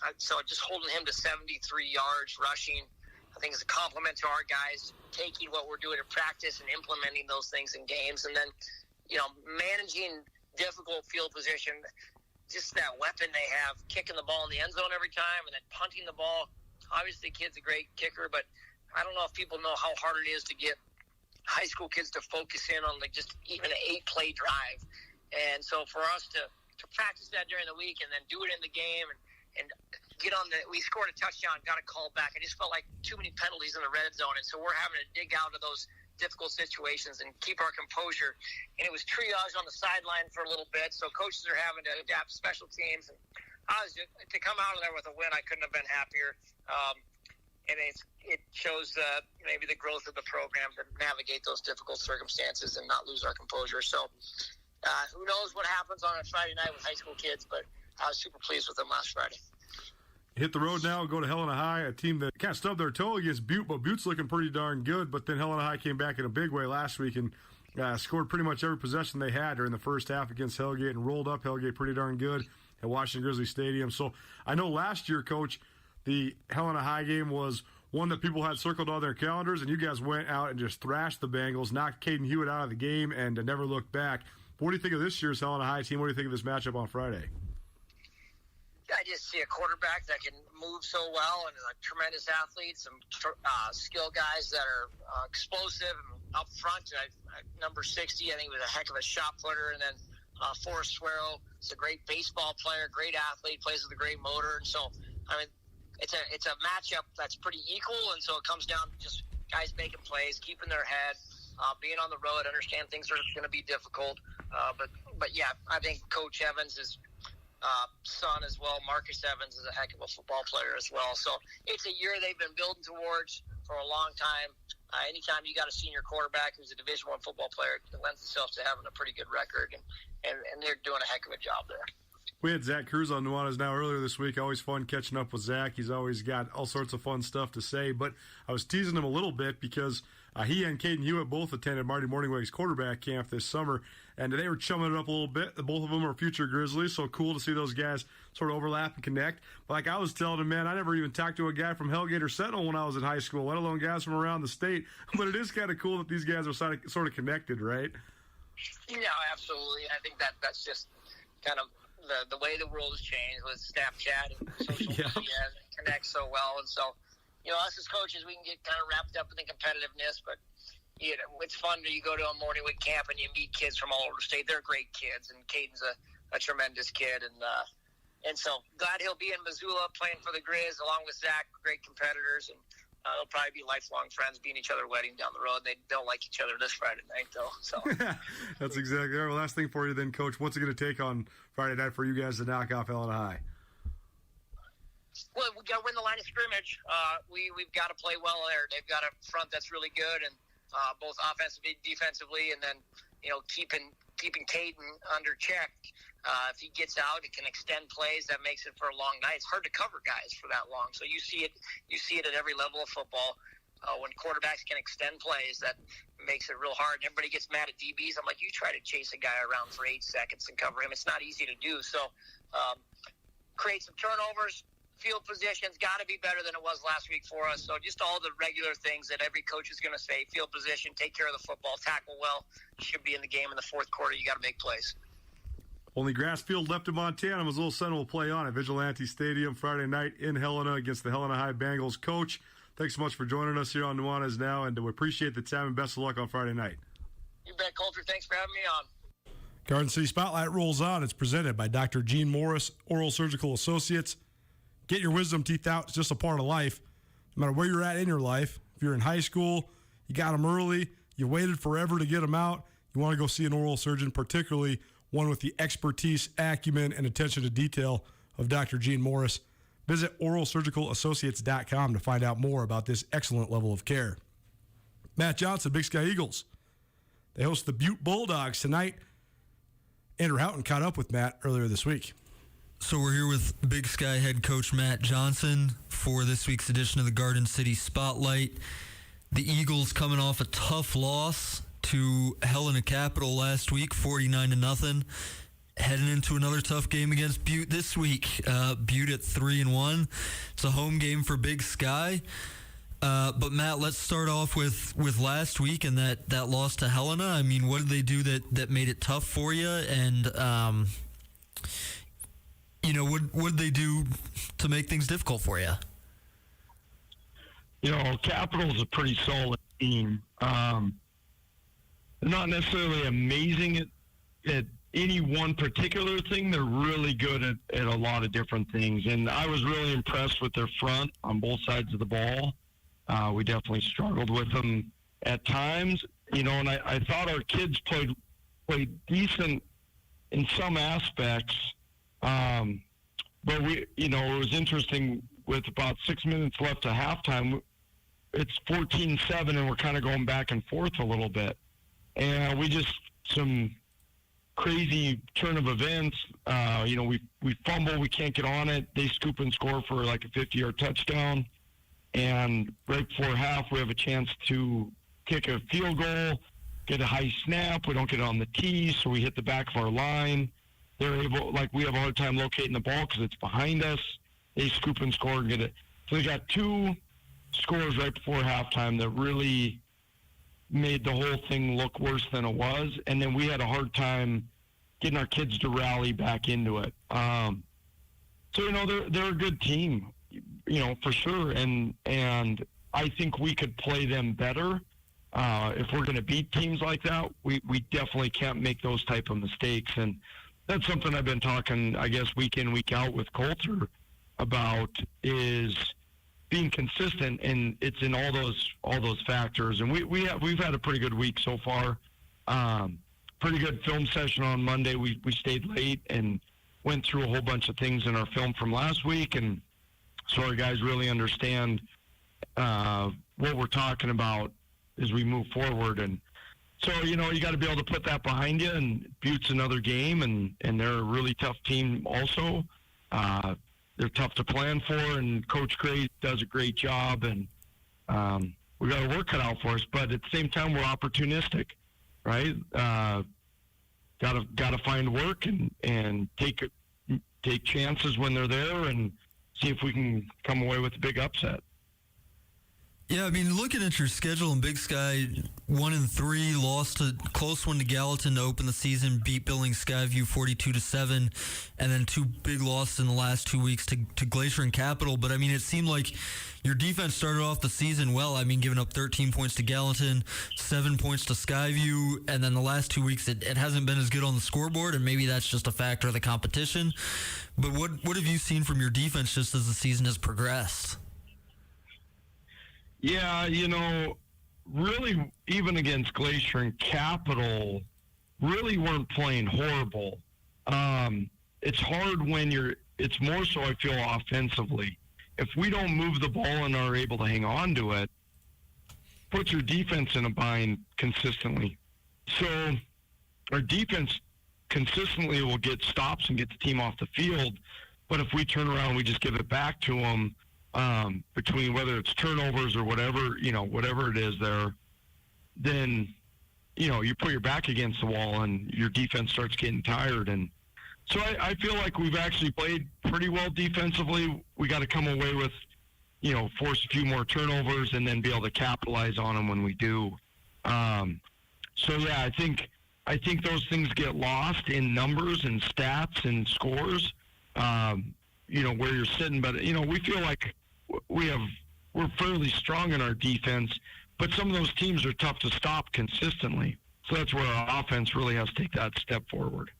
And so just holding him to 73 yards rushing, I think it's a compliment to our guys, taking what we're doing in practice and implementing those things in games. And then, managing difficult field position, just that weapon they have, kicking the ball in the end zone every time and then punting the ball. Obviously, kid's a great kicker, but I don't know if people know how hard it is to get high school kids to focus in on just even an 8-play drive. And so for us to practice that during the week and then do it in the game and get on we scored a touchdown, got a call back. I just felt like too many penalties in the red zone. And so we're having to dig out of those difficult situations and keep our composure. And it was triage on the sideline for a little bit. So coaches are having to adapt special teams. And to come out of there with a win, I couldn't have been happier. And it shows maybe the growth of the program to navigate those difficult circumstances and not lose our composure. So who knows what happens on a Friday night with high school kids, but I was super pleased with them last Friday. Hit the road now, go to Helena High, a team that kind of stubbed their toe against Butte, but Butte's looking pretty darn good. But then Helena High came back in a big way last week and scored pretty much every possession they had during the first half against Hellgate and rolled up Hellgate pretty darn good at Washington Grizzly Stadium. So I know last year, Coach, the Helena High game was one that people had circled on their calendars, and you guys went out and just thrashed the Bengals, knocked Caden Hewitt out of the game, and never looked back. What do you think of this year's Helena High team? What do you think of this matchup on Friday? I just see a quarterback that can move so well and a tremendous athlete, some skill guys that are explosive and up front. Number 60, I think, was a heck of a shot putter. And then Forrest Swerow is a great baseball player, great athlete, plays with a great motor. And so, I mean, it's a matchup that's pretty equal. And so it comes down to just guys making plays, keeping their head, being on the road, understand things are going to be difficult. But yeah, I think Coach Evans is son as well. Marcus Evans is a heck of a football player as well. So it's a year they've been building towards for a long time. Anytime you got a senior quarterback who's a Division I football player, it lends itself to having a pretty good record, and they're doing a heck of a job there. We had Zach Cruz on Nuanez Now earlier this week. Always fun catching up with Zach. He's always got all sorts of fun stuff to say. But I was teasing him a little bit because he and Caden Hewitt both attended Marty Morningweg's quarterback camp this summer, and they were chumming it up a little bit. Both of them are future Grizzlies, so cool to see those guys sort of overlap and connect. But like I was telling him, man, I never even talked to a guy from Hellgate or Sentinel when I was in high school, let alone guys from around the state. But it is kind of cool that these guys are sort of connected, right? Yeah, absolutely. I think that's just kind of the way the world has changed with Snapchat and social media, and it connects so well. And so, us as coaches, we can get kind of wrapped up in the competitiveness, but it's fun you go to a morning week camp and you meet kids from all over the state. They're great kids, and Caden's a tremendous kid, and so glad he'll be in Missoula playing for the Grizz along with Zach, great competitors, and they'll probably be lifelong friends, being each other wedding down the road. They'll like each other this Friday night, though. So that's exactly right. Well, last thing for you then, Coach, what's it going to take on Friday night for you guys to knock off Helena High? Well, we got to win the line of scrimmage. We've got to play well there. They've got a front that's really good, and both offensively, defensively, and then keeping Caden under check. If he gets out, it can extend plays. That makes it for a long night. It's hard to cover guys for that long. So you see it at every level of football. When quarterbacks can extend plays, that makes it real hard. And everybody gets mad at DBs. I'm like, you try to chase a guy around for 8 seconds and cover him. It's not easy to do. So create some turnovers. Field position's got to be better than it was last week for us. So just all the regular things that every coach is going to say. Field position, take care of the football, tackle well. You should be in the game in the fourth quarter. You got to make plays. Only grass field left in Montana. Missoula Sentinel will play on at Vigilante Stadium Friday night in Helena against the Helena High Bengals. Coach, thanks so much for joining us here on Nuanez Now, and we appreciate the time and best of luck on Friday night. You bet, Coulter. Thanks for having me on. Garden City Spotlight rolls on. It's presented by Dr. Gene Morris, Oral Surgical Associates. Get your wisdom teeth out. It's just a part of life. No matter where you're at in your life, if you're in high school, you got them early, you waited forever to get them out, you want to go see an oral surgeon, particularly one with the expertise, acumen, and attention to detail of Dr. Gene Morris. Visit oralsurgicalassociates.com to find out more about this excellent level of care. Matt Johnson, Big Sky Eagles. They host the Butte Bulldogs tonight. Andrew Houghton caught up with Matt earlier this week. So we're here with Big Sky head coach Matt Johnson for this week's edition of the Garden City Spotlight. The Eagles coming off a tough loss to Helena Capital last week, 49-0. Heading into another tough game against Butte this week. Butte at 3-1. It's a home game for Big Sky. But Matt, let's start off with last week and that loss to Helena. I mean, what did they do that made it tough for you? And what did they do to make things difficult for you? Capital's a pretty solid team. They're not necessarily amazing at any one particular thing. They're really good at a lot of different things. And I was really impressed with their front on both sides of the ball. We definitely struggled with them at times, and I thought our kids played decent in some aspects. But it was interesting with about 6 minutes left to halftime. It's 14-7, and we're kind of going back and forth a little bit. And some crazy turn of events. We fumble, we can't get on it. They scoop and score for like a 50-yard touchdown. And right before half, we have a chance to kick a field goal, get a high snap. We don't get it on the tee, so we hit the back of our line. They're able, we have a hard time locating the ball because it's behind us. They scoop and score and get it. So they got two scores right before halftime that really made the whole thing look worse than it was. And then we had a hard time getting our kids to rally back into it. They're a good team, for sure. And I think we could play them better. If we're going to beat teams like that, we definitely can't make those type of mistakes. And that's something I've been talking, I guess, week in, week out with Coulter about is being consistent, and it's in all those factors. And we've had a pretty good week so far. Pretty good film session on Monday. We stayed late and went through a whole bunch of things in our film from last week, and so our guys really understand what we're talking about as we move forward. And so, you got to be able to put that behind you, and Butte's another game, and they're a really tough team also. They're tough to plan for, and Coach Gray does a great job, and we got a work cut out for us. But at the same time, we're opportunistic, right? Got to find work and take chances when they're there, and see if we can come away with a big upset. Yeah, I mean, looking at your schedule in Big Sky, 1-3, lost a close one to Gallatin to open the season, beat Billings Skyview 42-7, and then two big losses in the last 2 weeks to Glacier and Capital. But I mean, it seemed like your defense started off the season well. I mean, giving up 13 points to Gallatin, 7 points to Skyview, and then the last 2 weeks it hasn't been as good on the scoreboard, and maybe that's just a factor of the competition. But what have you seen from your defense just as the season has progressed? Yeah, really, even against Glacier and Capital, really weren't playing horrible. It's hard when it's more so, I feel, offensively. If we don't move the ball and are able to hang on to it, puts your defense in a bind consistently. So, our defense consistently will get stops and get the team off the field. But if we turn around, we just give it back to them, between whether it's turnovers or whatever it is there, then, you put your back against the wall and your defense starts getting tired. And so I feel like we've actually played pretty well defensively. We got to come away with, force a few more turnovers and then be able to capitalize on them when we do. So yeah, I think those things get lost in numbers and stats and scores, where you're sitting. But, we feel like we're fairly strong in our defense, but some of those teams are tough to stop consistently. So that's where our offense really has to take that step forward.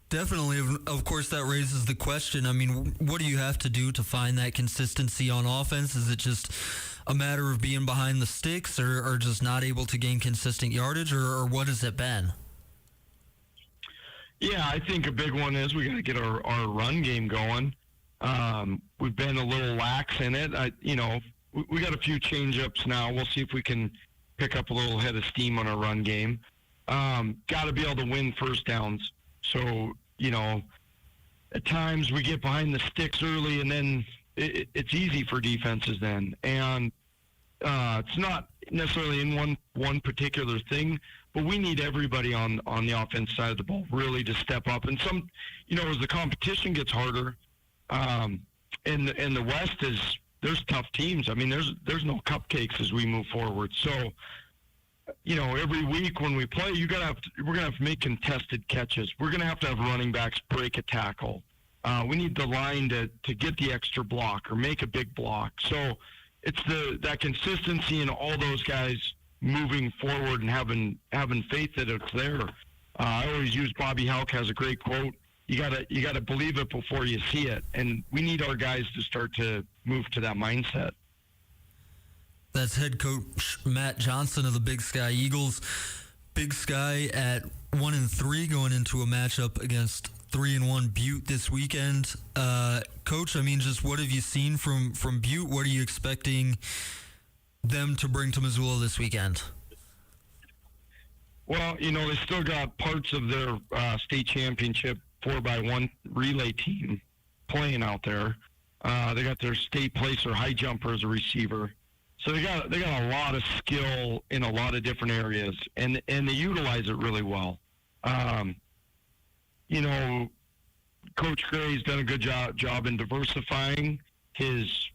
Definitely. Of course, that raises the question. I mean, what do you have to do to find that consistency on offense? Is it just a matter of being behind the sticks or just not able to gain consistent yardage, or what has it been? Yeah, I think a big one is we got to get our run game going. We've been a little lax in it. We got a few change-ups now. We'll see if we can pick up a little head of steam on our run game. Got to be able to win first downs. So, at times we get behind the sticks early, and then it's easy for defenses then. And it's not necessarily in one particular thing, but we need everybody on the offense side of the ball really to step up. And some, as the competition gets harder, in the West there's tough teams. I mean, there's no cupcakes as we move forward. So, every week when we play, we're gonna have to make contested catches. We're gonna have to have running backs break a tackle. We need the line to get the extra block or make a big block. So it's that consistency in all those guys moving forward and having faith that it's there. I always use Bobby Houck has a great quote. You gotta believe it before you see it, and we need our guys to start to move to that mindset. That's head coach Matt Johnson of the Big Sky Eagles. Big Sky at 1-3 going into a matchup against 3-1 Butte this weekend. Coach, I mean, just what have you seen from Butte? What are you expecting them to bring to Missoula this weekend? Well, they still got parts of their state championship 4x1 relay team playing out there. They got their state placer high jumper as a receiver. So they got a lot of skill in a lot of different areas, and they utilize it really well. Coach Gray's done a good job in diversifying his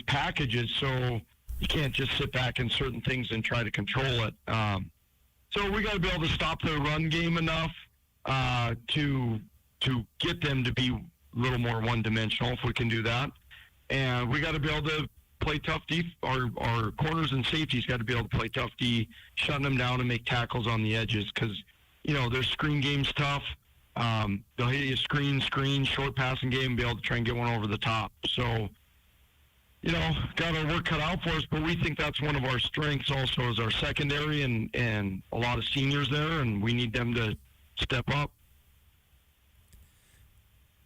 packages, so you can't just sit back in certain things and try to control it. So we got to be able to stop their run game enough to get them to be a little more one-dimensional, if we can do that. And we got to be able to play tough D. Our corners and safeties got to be able to play tough D, shutting them down and make tackles on the edges because, their screen game's tough. They'll hit you screen, short passing game, and be able to try and get one over the top. So, got our work cut out for us, but we think that's one of our strengths also is our secondary and a lot of seniors there, and we need them to step up.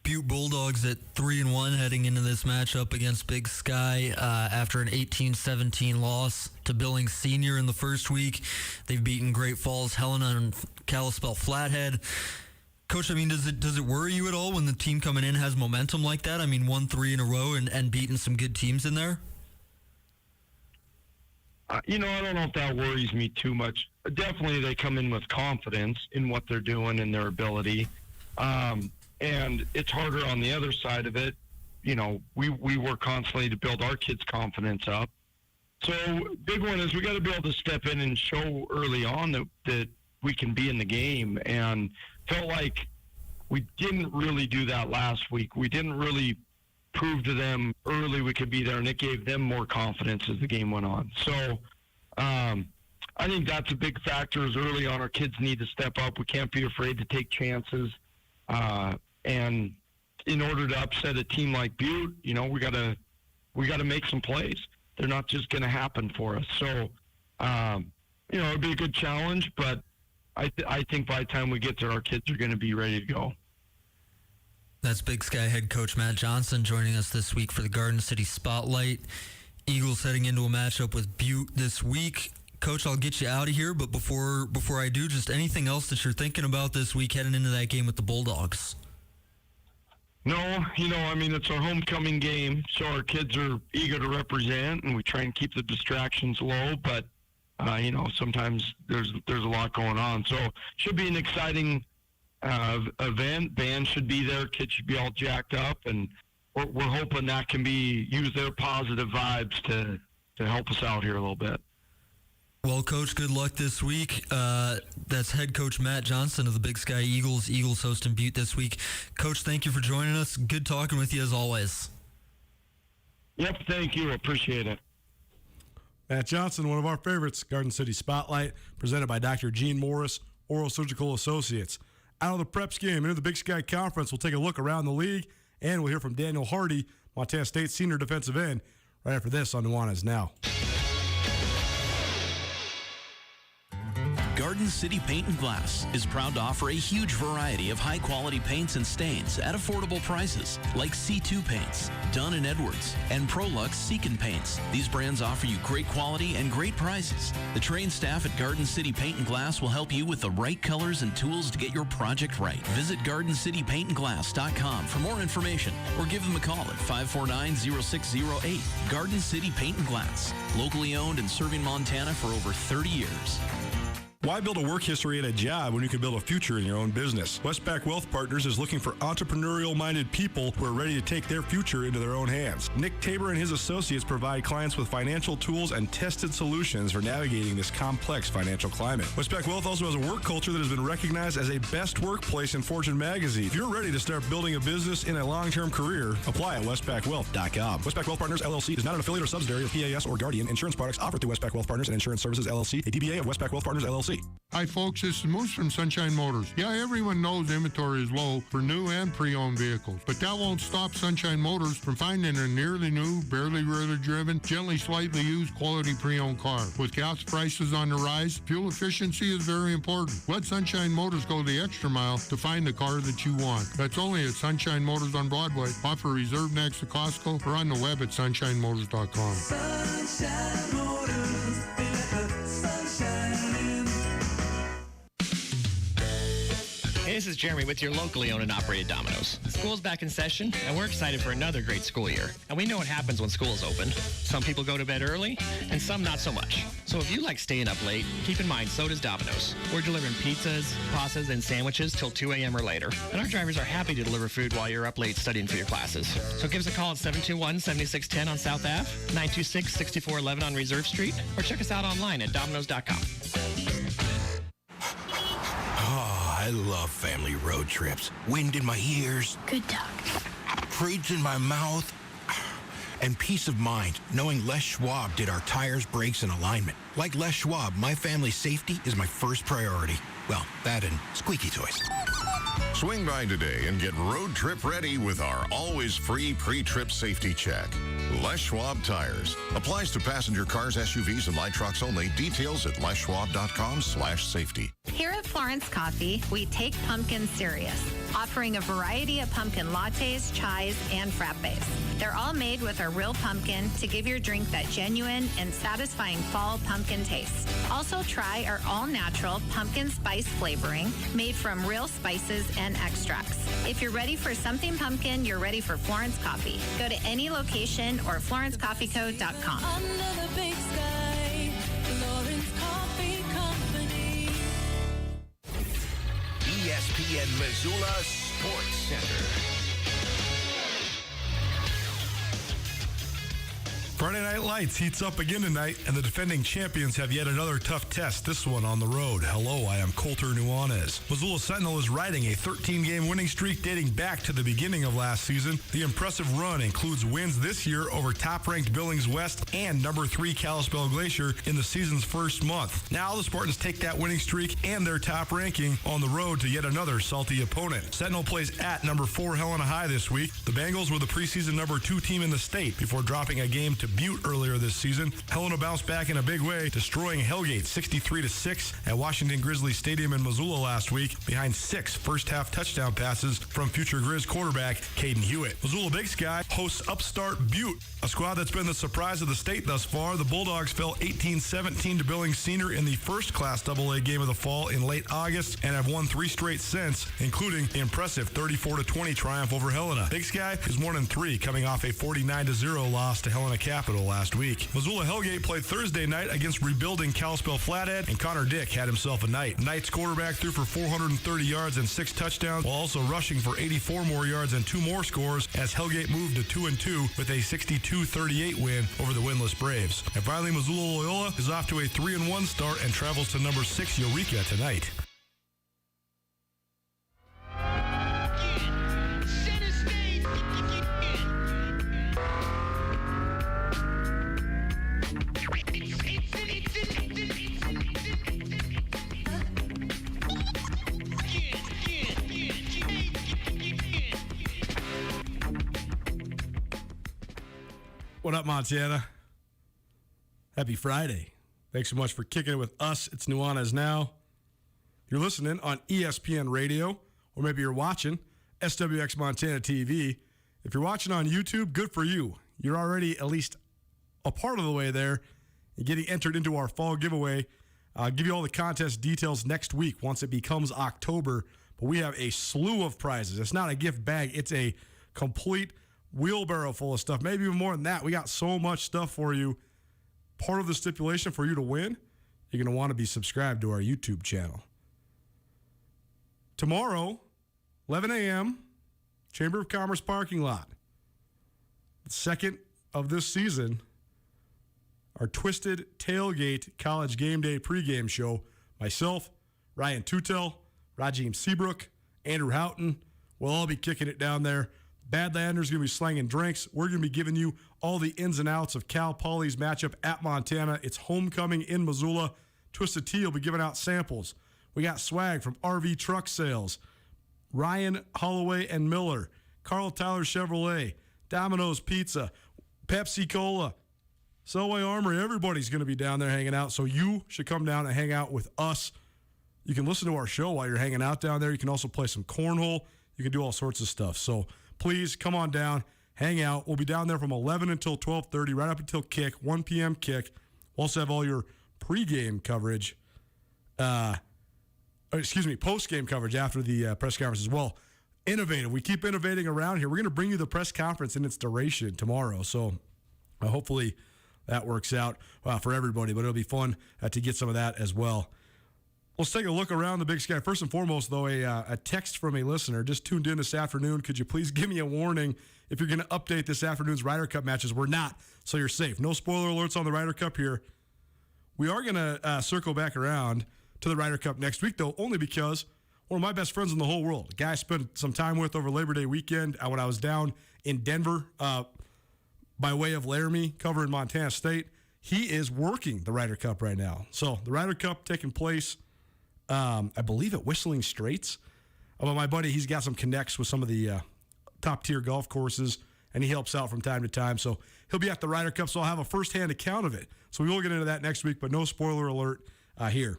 Butte Bulldogs at 3-1 heading into this matchup against Big Sky after an 18-17 loss to Billings Senior in the first week. They've beaten Great Falls, Helena, and Kalispell Flathead. Coach, I mean, does it worry you at all when the team coming in has momentum like that? I mean, 1-3 in a row and beating some good teams in there? I don't know if that worries me too much. Definitely they come in with confidence in what they're doing and their ability. And it's harder on the other side of it. We work constantly to build our kids' confidence up. So big one is we got to be able to step in and show early on that we can be in the game. And felt like we didn't really do that last week. We didn't really prove to them early we could be there, and it gave them more confidence as the game went on. So I think that's a big factor is early on our kids need to step up. We can't be afraid to take chances. And in order to upset a team like Butte, we gotta make some plays. They're not just going to happen for us. So, it'll be a good challenge, but I think by the time we get there, our kids are going to be ready to go. That's Big Sky head coach Matt Johnson joining us this week for the Garden City Spotlight. Eagles heading into a matchup with Butte this week. Coach, I'll get you out of here, but before I do, just anything else that you're thinking about this week heading into that game with the Bulldogs? No, it's our homecoming game, so our kids are eager to represent, and we try and keep the distractions low, but, sometimes there's a lot going on. So should be an exciting event. Band should be there. Kids should be all jacked up, and we're hoping that can use their positive vibes to help us out here a little bit. Well, Coach, good luck this week. That's head coach Matt Johnson of the Big Sky Eagles. Eagles hosting Butte this week. Coach, thank you for joining us. Good talking with you as always. Yep, thank you. Appreciate it. Matt Johnson, one of our favorites, Garden City Spotlight, presented by Dr. Gene Morris, Oral Surgical Associates. Out of the Preps game, into the Big Sky Conference, we'll take a look around the league, and we'll hear from Daniel Hardy, Montana State senior defensive end, right after this on Nuanez Now. Garden City Paint and Glass is proud to offer a huge variety of high-quality paints and stains at affordable prices, like C2 Paints, Dunn & Edwards, and Prolux Seacon Paints. These brands offer you great quality and great prices. The trained staff at Garden City Paint and Glass will help you with the right colors and tools to get your project right. Visit GardenCityPaintandGlass.com for more information or give them a call at 549-0608. Garden City Paint and Glass, locally owned and serving Montana for over 30 years. Why build a work history at a job when you can build a future in your own business? Westpac Wealth Partners is looking for entrepreneurial-minded people who are ready to take their future into their own hands. Nick Tabor and his associates provide clients with financial tools and tested solutions for navigating this complex financial climate. Westpac Wealth also has a work culture that has been recognized as a best workplace in Fortune magazine. If you're ready to start building a business in a long-term career, apply at westpacwealth.com. Westpac Wealth Partners, LLC is not an affiliate or subsidiary of PAS or Guardian. Insurance products offered through Westpac Wealth Partners and Insurance Services, LLC, a DBA of Westpac Wealth Partners, LLC. Hi folks, this is Moose from Sunshine Motors. Yeah, everyone knows inventory is low for new and pre-owned vehicles, but that won't stop Sunshine Motors from finding a nearly new, barely driven, gently slightly used quality pre-owned car. With gas prices on the rise, fuel efficiency is very important. Let Sunshine Motors go the extra mile to find the car that you want. That's only at Sunshine Motors on Broadway, off a reserve next to Costco, or on the web at sunshinemotors.com. Sunshine Motors, they let the sunshine in. Hey, this is Jeremy with your locally owned and operated Domino's. School's back in session, and we're excited for another great school year. And we know what happens when school is open. Some people go to bed early, and some not so much. So if you like staying up late, keep in mind so does Domino's. We're delivering pizzas, pastas, and sandwiches till 2 a.m. or later. And our drivers are happy to deliver food while you're up late studying for your classes. So give us a call at 721-7610 on South Ave, 926-6411 on Reserve Street, or check us out online at Domino's.com. I love family road trips. Wind in my ears. Good dog. Treats in my mouth. And peace of mind knowing Les Schwab did our tires, brakes, and alignment. Like Les Schwab, my family's safety is my first priority. Well, that and squeaky toys. Swing by today and get road trip ready with our always free pre-trip safety check. Les Schwab Tires. Applies to passenger cars, SUVs, and light trucks only. Details at leschwab.com/safety. Here at Florence Coffee, we take pumpkin serious, offering a variety of pumpkin lattes, chais, and frappes. They're all made with our real pumpkin to give your drink that genuine and satisfying fall pumpkin taste. Also try our all-natural pumpkin spice flavoring made from real spices and extracts. If you're ready for something pumpkin, you're ready for Florence Coffee. Go to any location or FlorenceCoffeeCo.com. Under the big sky, Florence Coffee Company. ESPN Missoula Sports Center. Friday Night Lights heats up again tonight, and the defending champions have yet another tough test, this one on the road. Hello, I am Colter Nuanez. Missoula Sentinel is riding a 13-game winning streak dating back to the beginning of last season. The impressive run includes wins this year over top-ranked Billings West and number 3 Kalispell Glacier in the season's first month. Now the Spartans take that winning streak and their top ranking on the road to yet another salty opponent. Sentinel plays at number 4 Helena High this week. The Bengals were the preseason number 2 team in the state before dropping a game to Butte earlier this season. Helena bounced back in a big way, destroying Hellgate 63-6 at Washington Grizzlies Stadium in Missoula last week behind 6 first-half touchdown passes from future Grizz quarterback Caden Hewitt. Missoula Big Sky hosts upstart Butte, a squad that's been the surprise of the state thus far. The Bulldogs fell 18-17 to Billings Senior in the first-class AA game of the fall in late August and have won 3 straight since, including the impressive 34-20 triumph over Helena. Big Sky is 1-3, coming off a 49-0 loss to Helena Capital last week. Missoula Hellgate played Thursday night against rebuilding Kalispell Flathead, and Connor Dick had himself a night. Knight's quarterback threw for 430 yards and 6 touchdowns, while also rushing for 84 more yards and 2 more scores as Hellgate moved to 2-2 with a 62-38 win over the winless Braves. And finally, Missoula Loyola is off to a 3-1 start and travels to number 6 Eureka tonight. What up, Montana? Happy Friday. Thanks so much for kicking it with us. It's Nuanez now. You're listening on ESPN Radio, or maybe you're watching SWX Montana TV. If you're watching on YouTube, good for you. You're already at least a part of the way there and getting entered into our fall giveaway. I'll give you all the contest details next week once it becomes October. But we have a slew of prizes. It's not a gift bag. It's a complete wheelbarrow full of stuff, maybe even more than that. We got so much stuff for you. Part of the stipulation for you to win, you're going to want to be subscribed to our YouTube channel. Tomorrow, 11 a.m., Chamber of Commerce parking lot. The second of this season, our Twisted Tailgate College Game Day pregame show. Myself, Ryan Tutel, Rajeem Seabrook, Andrew Houghton, we'll all be kicking it down there. Badlander's going to be slanging drinks. We're going to be giving you all the ins and outs of Cal Poly's matchup at Montana. It's homecoming in Missoula. Twisted Tea will be giving out samples. We got swag from RV Truck Sales, Ryan Holloway and Miller, Carl Tyler Chevrolet, Domino's Pizza, Pepsi Cola, Selway Armory. Everybody's going to be down there hanging out, so you should come down and hang out with us. You can listen to our show while you're hanging out down there. You can also play some cornhole. You can do all sorts of stuff. So please come on down, hang out. We'll be down there from 11 until 12:30, right up until kick, 1 p.m. kick. We'll also have all your pregame coverage, post-game coverage after the press conference as well. Innovative. We keep innovating around here. We're going to bring you the press conference in its duration tomorrow. So hopefully that works out for everybody, but it'll be fun to get some of that as well. Let's take a look around the Big Sky. First and foremost, though, a text from a listener just tuned in this afternoon. Could you please give me a warning if you're going to update this afternoon's Ryder Cup matches? We're not, so you're safe. No spoiler alerts on the Ryder Cup here. We are going to circle back around to the Ryder Cup next week, though, only because one of my best friends in the whole world, a guy I spent some time with over Labor Day weekend when I was down in Denver by way of Laramie covering Montana State, he is working the Ryder Cup right now. So the Ryder Cup taking place, I believe, at Whistling Straits. But my buddy, he's got some connects with some of the top-tier golf courses, and he helps out from time to time. So he'll be at the Ryder Cup, so I'll have a first-hand account of it. So we will get into that next week, but no spoiler alert here.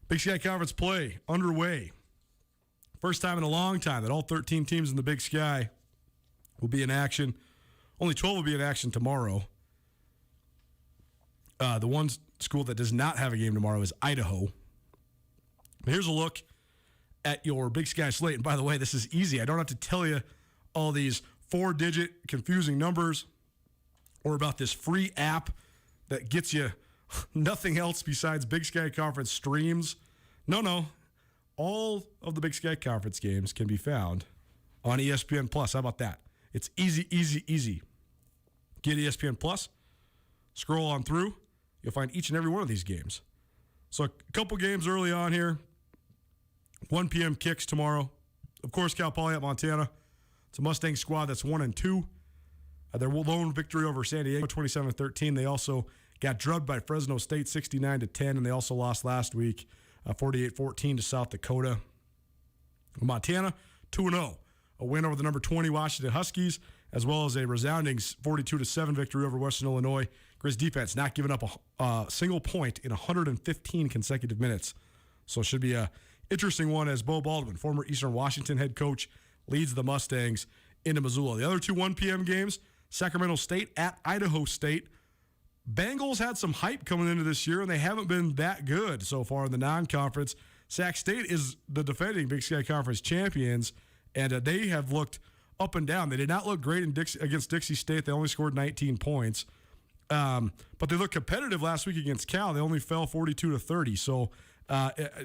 Big Sky Conference play underway. First time in a long time that all 13 teams in the Big Sky will be in action. Only 12 will be in action tomorrow. The one school that does not have a game tomorrow is Idaho. But here's a look at your Big Sky slate. And by the way, this is easy. I don't have to tell you all these 4-digit confusing numbers or about this free app that gets you nothing else besides Big Sky Conference streams. No. All of the Big Sky Conference games can be found on ESPN Plus. How about that? It's easy, easy, easy. Get ESPN Plus, scroll on through. You'll find each and every one of these games. So a couple games early on here. 1 p.m. kicks tomorrow. Of course, Cal Poly at Montana. It's a Mustang squad that's 1-2. Their lone victory over San Diego, 27-13. They also got drubbed by Fresno State, 69-10, and they also lost last week, 48-14 to South Dakota. Montana, 2-0. A win over the number 20 Washington Huskies as well as a resounding 42-7 victory over Western Illinois. Grizz defense not giving up a single point in 115 consecutive minutes. So it should be a interesting one as Bo Baldwin, former Eastern Washington head coach, leads the Mustangs into Missoula. The other two 1 p.m. games, Sacramento State at Idaho State. Bengals had some hype coming into this year, and they haven't been that good so far in the non-conference. Sac State is the defending Big Sky Conference champions, and they have looked up and down. They did not look great against Dixie State. They only scored 19 points. But they looked competitive last week against Cal. They only fell 42-30. So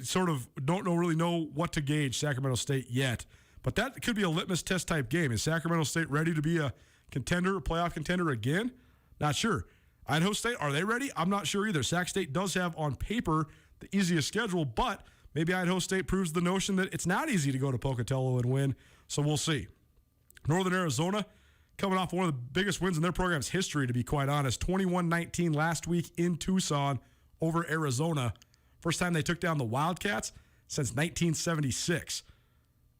sort of don't really know what to gauge Sacramento State yet. But that could be a litmus test type game. Is Sacramento State ready to be a contender, a playoff contender again? Not sure. Idaho State, are they ready? I'm not sure either. Sac State does have on paper the easiest schedule, but maybe Idaho State proves the notion that it's not easy to go to Pocatello and win. So we'll see. Northern Arizona coming off one of the biggest wins in their program's history, to be quite honest. 21-19 last week in Tucson over Arizona. First time they took down the Wildcats since 1976.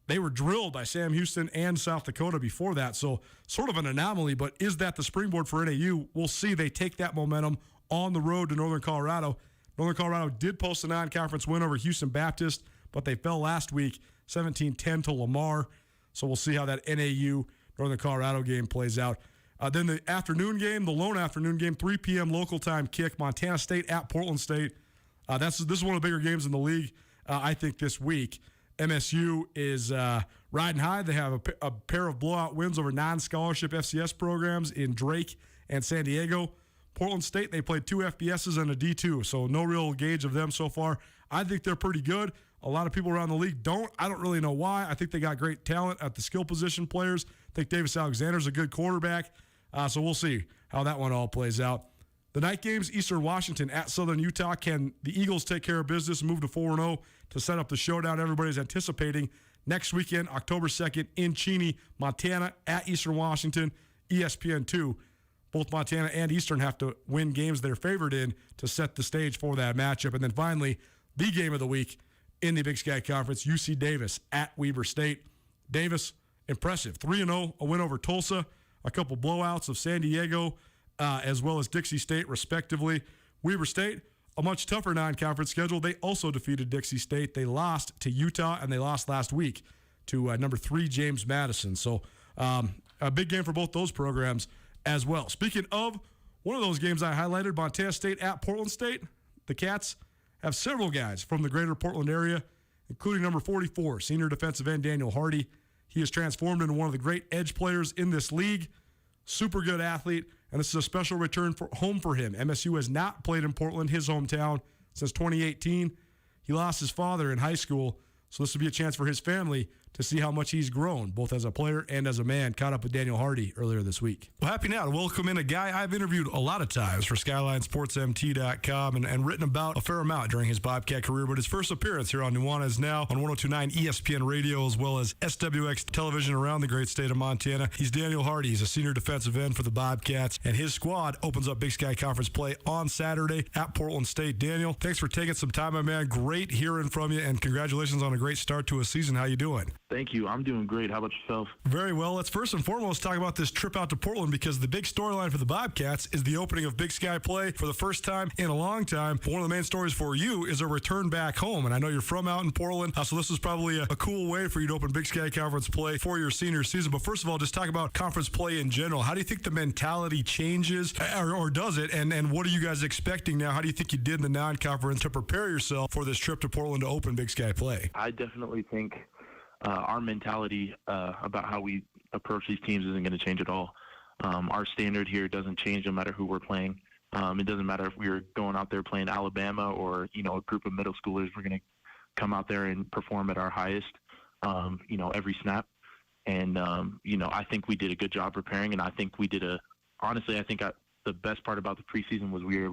They were drilled by Sam Houston and South Dakota before that, so sort of an anomaly, but is that the springboard for NAU? We'll see. They take that momentum on the road to Northern Colorado. Northern Colorado did post a non-conference win over Houston Baptist, but they fell last week, 17-10 to Lamar. So we'll see how that NAU Northern Colorado game plays out. Then the afternoon game, the lone afternoon game, 3 p.m. local time kick, Montana State at Portland State. This is one of the bigger games in the league, I think, this week. MSU is riding high. They have a pair of blowout wins over non-scholarship FCS programs in Drake and San Diego. Portland State, they played 2 FBSs and a D2, so no real gauge of them so far. I think they're pretty good. A lot of people around the league don't. I don't really know why. I think they got great talent at the skill position players. I think Davis Alexander's a good quarterback. So we'll see how that one all plays out. The night games, Eastern Washington at Southern Utah. Can the Eagles take care of business and move to 4-0 to set up the showdown everybody's anticipating next weekend, October 2nd in Cheney, Montana at Eastern Washington, ESPN 2. Both Montana and Eastern have to win games they're favored in to set the stage for that matchup. And then finally, the game of the week in the Big Sky Conference, UC Davis at Weber State. Davis, impressive. 3-0, a win over Tulsa, a couple blowouts of San Diego, as well as Dixie State, respectively. Weber State, a much tougher non-conference schedule. They also defeated Dixie State. They lost to Utah, and they lost last week to number 3 James Madison. So a big game for both those programs as well. Speaking of one of those games I highlighted, Montana State at Portland State, the Cats have several guys from the greater Portland area, including number 44, senior defensive end Daniel Hardy. He has transformed into one of the great edge players in this league. Super good athlete, and this is a special return home for him. MSU has not played in Portland, his hometown, since 2018. He lost his father in high school, so this will be a chance for his family to see how much he's grown, both as a player and as a man. Caught up with Daniel Hardy earlier this week. Well, happy now to welcome in a guy I've interviewed a lot of times for SkylineSportsMT.com and written about a fair amount during his Bobcat career, but his first appearance here on Nuanez Now on 102.9 ESPN Radio as well as SWX television around the great state of Montana. He's Daniel Hardy. He's a senior defensive end for the Bobcats, and his squad opens up Big Sky Conference play on Saturday at Portland State. Daniel, thanks for taking some time, my man. Great hearing from you, and congratulations on a great start to a season. How you doing? Thank you. I'm doing great. How about yourself? Very well. Let's first and foremost talk about this trip out to Portland, because the big storyline for the Bobcats is the opening of Big Sky play for the first time in a long time. But one of the main stories for you is a return back home, and I know you're from out in Portland, so this is probably a cool way for you to open Big Sky Conference play for your senior season. But first of all, just talk about conference play in general. How do you think the mentality changes, or does it, and what are you guys expecting now? How do you think you did in the non-conference to prepare yourself for this trip to Portland to open Big Sky play? I definitely think our mentality about how we approach these teams isn't going to change at all. Our standard here doesn't change no matter who we're playing. It doesn't matter if we're going out there playing Alabama or, a group of middle schoolers. We're going to come out there and perform at our highest, every snap. And, I think we did a good job preparing, and I think we did honestly, I think the best part about the preseason was we were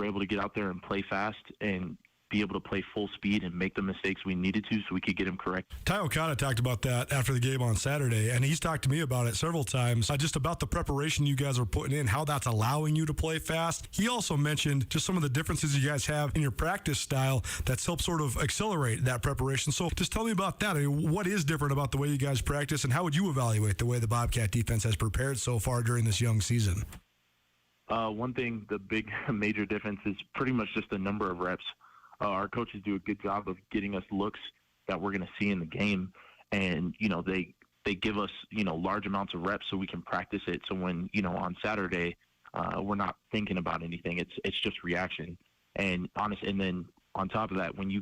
able to get out there and play fast and be able to play full speed and make the mistakes we needed to so we could get him correct. Ty Okada talked about that after the game on Saturday, and he's talked to me about it several times, just about the preparation you guys are putting in, how that's allowing you to play fast. He also mentioned just some of the differences you guys have in your practice style that's helped sort of accelerate that preparation. So just tell me about that. I mean, what is different about the way you guys practice, and how would you evaluate the way the Bobcat defense has prepared so far during this young season? One thing, the big major difference is pretty much just the number of reps. Our coaches do a good job of getting us looks that we're going to see in the game. And, they give us, large amounts of reps so we can practice it. So when, on Saturday, we're not thinking about anything. It's just reaction. And then on top of that, when you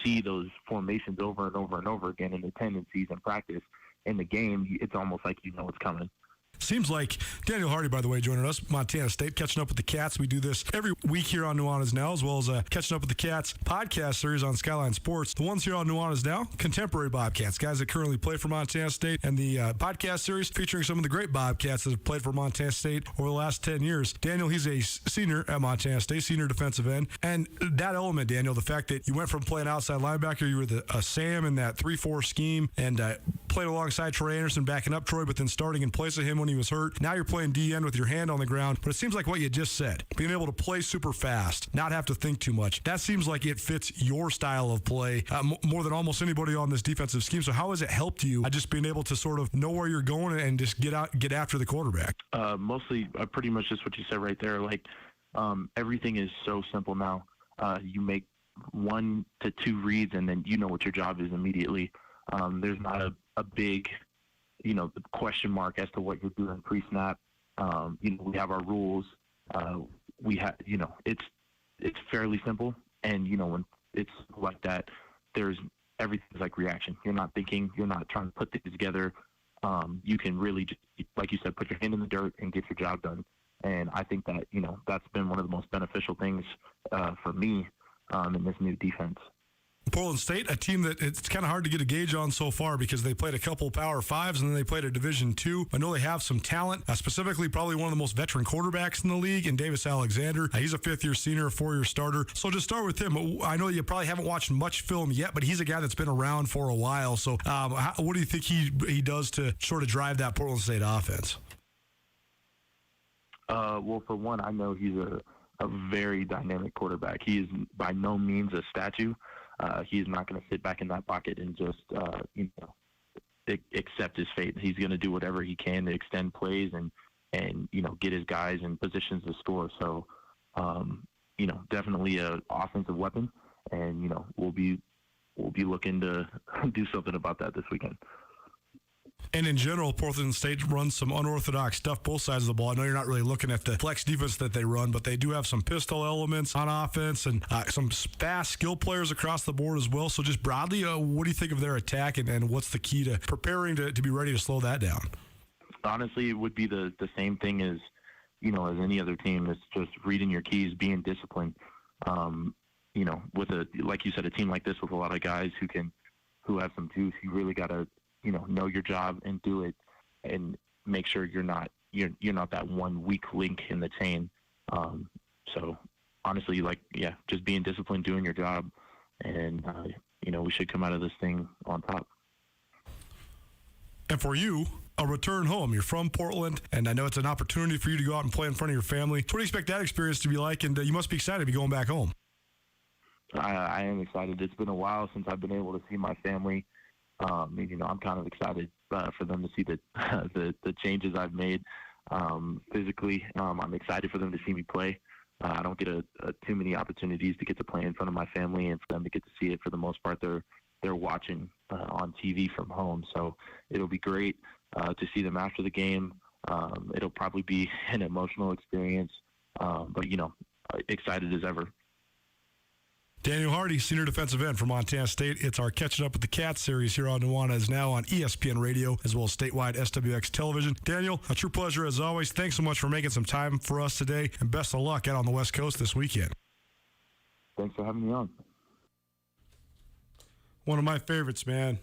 see those formations over and over and over again in the tendencies and practice in the game, it's almost like it's coming. Seems like Daniel Hardy, by the way, joining us, Montana State, catching up with the Cats. We do this every week here on Nuanez Now, as well as Catching Up with the Cats podcast series on Skyline Sports. The ones here on Nuanez Now, contemporary Bobcats, guys that currently play for Montana State, and the podcast series featuring some of the great Bobcats that have played for Montana State over the last 10 years. Daniel, he's a senior at Montana State, senior defensive end. And that element, Daniel, the fact that you went from playing outside linebacker, you were a Sam in that 3-4 scheme, and played alongside Troy Anderson, backing up Troy, but then starting in place of him when he was hurt. Now you're playing DN with your hand on the ground, but it seems like what you just said, being able to play super fast, not have to think too much, that seems like it fits your style of play more than almost anybody on this defensive scheme. So how has it helped you just being able to sort of know where you're going and just get after the quarterback? Mostly pretty much just what you said right there. Like everything is so simple now. You make 1 to 2 reads and then you know what your job is immediately. There's not a big question mark as to what you're doing pre-snap. We have our rules. We have, it's fairly simple. And, when it's like that, everything's like reaction. You're not thinking, you're not trying to put things together. You can really just, like you said, put your hand in the dirt and get your job done. And I think that, that's been one of the most beneficial things for me in this new defense. Portland State, a team that it's kind of hard to get a gauge on so far because they played a couple Power Fives and then they played a Division II. I know they have some talent, specifically probably one of the most veteran quarterbacks in the league, and Davis Alexander. He's a 5th-year senior, a 4-year starter. So just start with him. I know you probably haven't watched much film yet, but he's a guy that's been around for a while. So what do you think he does to sort of drive that Portland State offense? Well, for one, I know he's a very dynamic quarterback. He is by no means a statue. He's not going to sit back in that pocket and just, accept his fate. He's going to do whatever he can to extend plays and get his guys in positions to score. So, definitely an offensive weapon, and we'll be looking to do something about that this weekend. And in general, Portland State runs some unorthodox stuff both sides of the ball. I know you're not really looking at the flex defense that they run, but they do have some pistol elements on offense and some fast skill players across the board as well. So just broadly, what do you think of their attack, and what's the key to preparing to be ready to slow that down? Honestly, it would be the same thing as any other team. It's just reading your keys, being disciplined. With like you said, a team like this with a lot of guys who have some juice, you really got to know your job and do it, and make sure you're not that one weak link in the chain. So honestly, just being disciplined, doing your job, and we should come out of this thing on top. And for you, a return home. You're from Portland, and I know it's an opportunity for you to go out and play in front of your family. What do you expect that experience to be like? And you must be excited to be going back home. I am excited. It's been a while since I've been able to see my family. I'm kind of excited for them to see the changes I've made physically. I'm excited for them to see me play. I don't get too many opportunities to get to play in front of my family, and for them to get to see it. For the most part, they're watching on TV from home, so it'll be great to see them after the game. It'll probably be an emotional experience, but excited as ever. Daniel Hardy, senior defensive end from Montana State. It's our Catching Up with the Cats series here on Nuanez Now on ESPN Radio, as well as statewide SWX television. Daniel, a true pleasure as always. Thanks so much for making some time for us today, and best of luck out on the West Coast this weekend. Thanks for having me on. One of my favorites, man.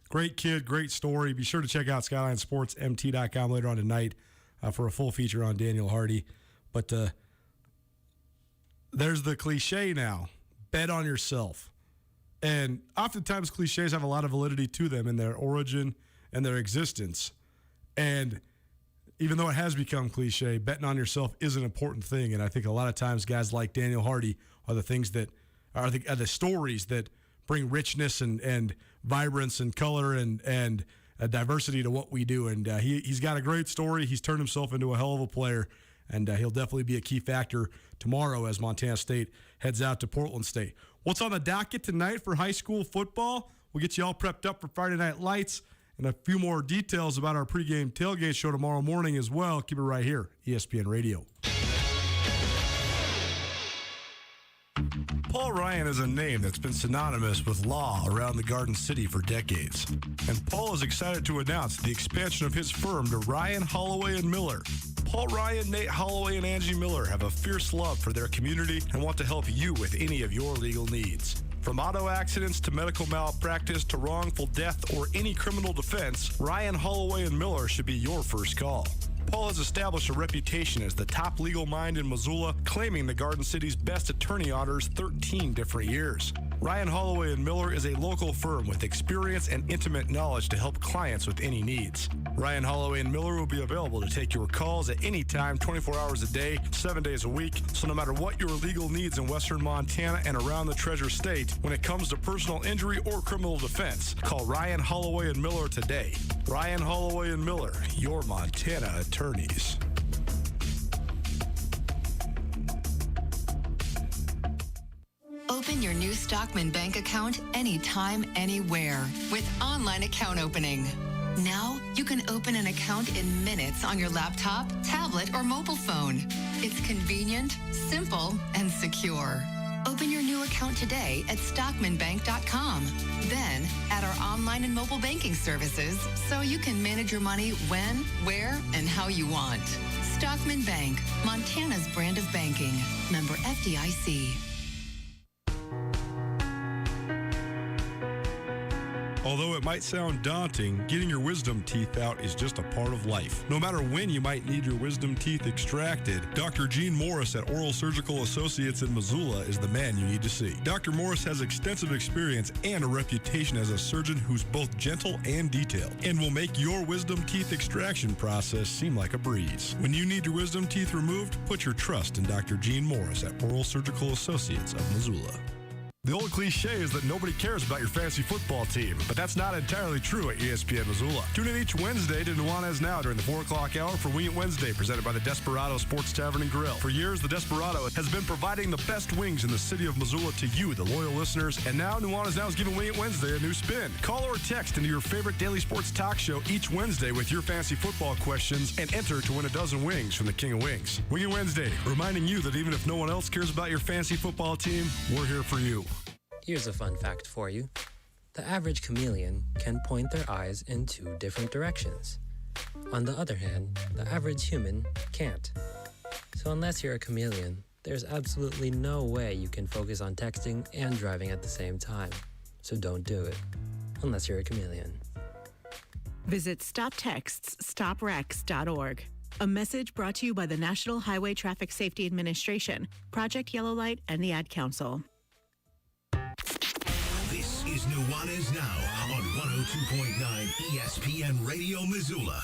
Great kid, great story. Be sure to check out SkylineSportsMT.com later on tonight for a full feature on Daniel Hardy. But there's the cliche now. bet on yourself. And oftentimes cliches have a lot of validity to them in their origin and their existence. And even though it has become cliche, betting on yourself is an important thing. And I think a lot of times guys like Daniel Hardy are the things that are the stories that bring richness and vibrance and color and diversity to what we do. And he's got a great story. He's turned himself into a hell of a player, and he'll definitely be a key factor tomorrow as Montana State heads out to Portland State. What's on the docket tonight for high school football? We'll get you all prepped up for Friday Night Lights and a few more details about our pregame tailgate show tomorrow morning as well. Keep it right here, ESPN Radio. Paul Ryan is a name that's been synonymous with law around the Garden City for decades. And Paul is excited to announce the expansion of his firm to Ryan, Holloway, and Miller. Paul Ryan, Nate Holloway, and Angie Miller have a fierce love for their community and want to help you with any of your legal needs. From auto accidents to medical malpractice to wrongful death or any criminal defense, Ryan, Holloway, and Miller should be your first call. Paul has established a reputation as the top legal mind in Missoula, claiming the Garden City's best attorney honors 13 different years. Ryan, Holloway, and Miller is a local firm with experience and intimate knowledge to help clients with any needs. Ryan, Holloway, and Miller will be available to take your calls at any time, 24 hours a day, 7 days a week. So no matter what your legal needs in western Montana and around the Treasure State, when it comes to personal injury or criminal defense, call Ryan, Holloway, and Miller today. Ryan, Holloway, and Miller, your Montana attorneys. Open your new Stockman Bank account anytime, anywhere with online account opening. Now, you can open an account in minutes on your laptop, tablet, or mobile phone. It's convenient, simple, and secure. Open your new account today at stockmanbank.com. Then, add our online and mobile banking services so you can manage your money when, where, and how you want. Stockman Bank, Montana's brand of banking. Member FDIC. Although it might sound daunting, getting your wisdom teeth out is just a part of life. No matter when you might need your wisdom teeth extracted, Dr. Gene Morris at Oral Surgical Associates in Missoula is the man you need to see. Dr. Morris has extensive experience and a reputation as a surgeon who's both gentle and detailed, and will make your wisdom teeth extraction process seem like a breeze. When you need your wisdom teeth removed, put your trust in Dr. Gene Morris at Oral Surgical Associates of Missoula. The old cliche is that nobody cares about your fantasy football team, but that's not entirely true at ESPN Missoula. Tune in each Wednesday to Nuanez Now during the 4 o'clock hour for Wing It Wednesday, presented by the Desperado Sports Tavern and Grill. For years, the Desperado has been providing the best wings in the city of Missoula to you, the loyal listeners, and now Nuanez Now is giving Wing It Wednesday a new spin. Call or text into your favorite daily sports talk show each Wednesday with your fantasy football questions and enter to win a dozen wings from the King of Wings. Wing It Wednesday, reminding you that even if no one else cares about your fantasy football team, we're here for you. Here's a fun fact for you. The average chameleon can point their eyes in 2 different directions. On the other hand, the average human can't. So unless you're a chameleon, there's absolutely no way you can focus on texting and driving at the same time. So don't do it, unless you're a chameleon. Visit StopTextsStopWrecks.org. A message brought to you by the National Highway Traffic Safety Administration, Project Yellow Light, and the Ad Council. This is Nuanez Now on 102.9 ESPN Radio Missoula.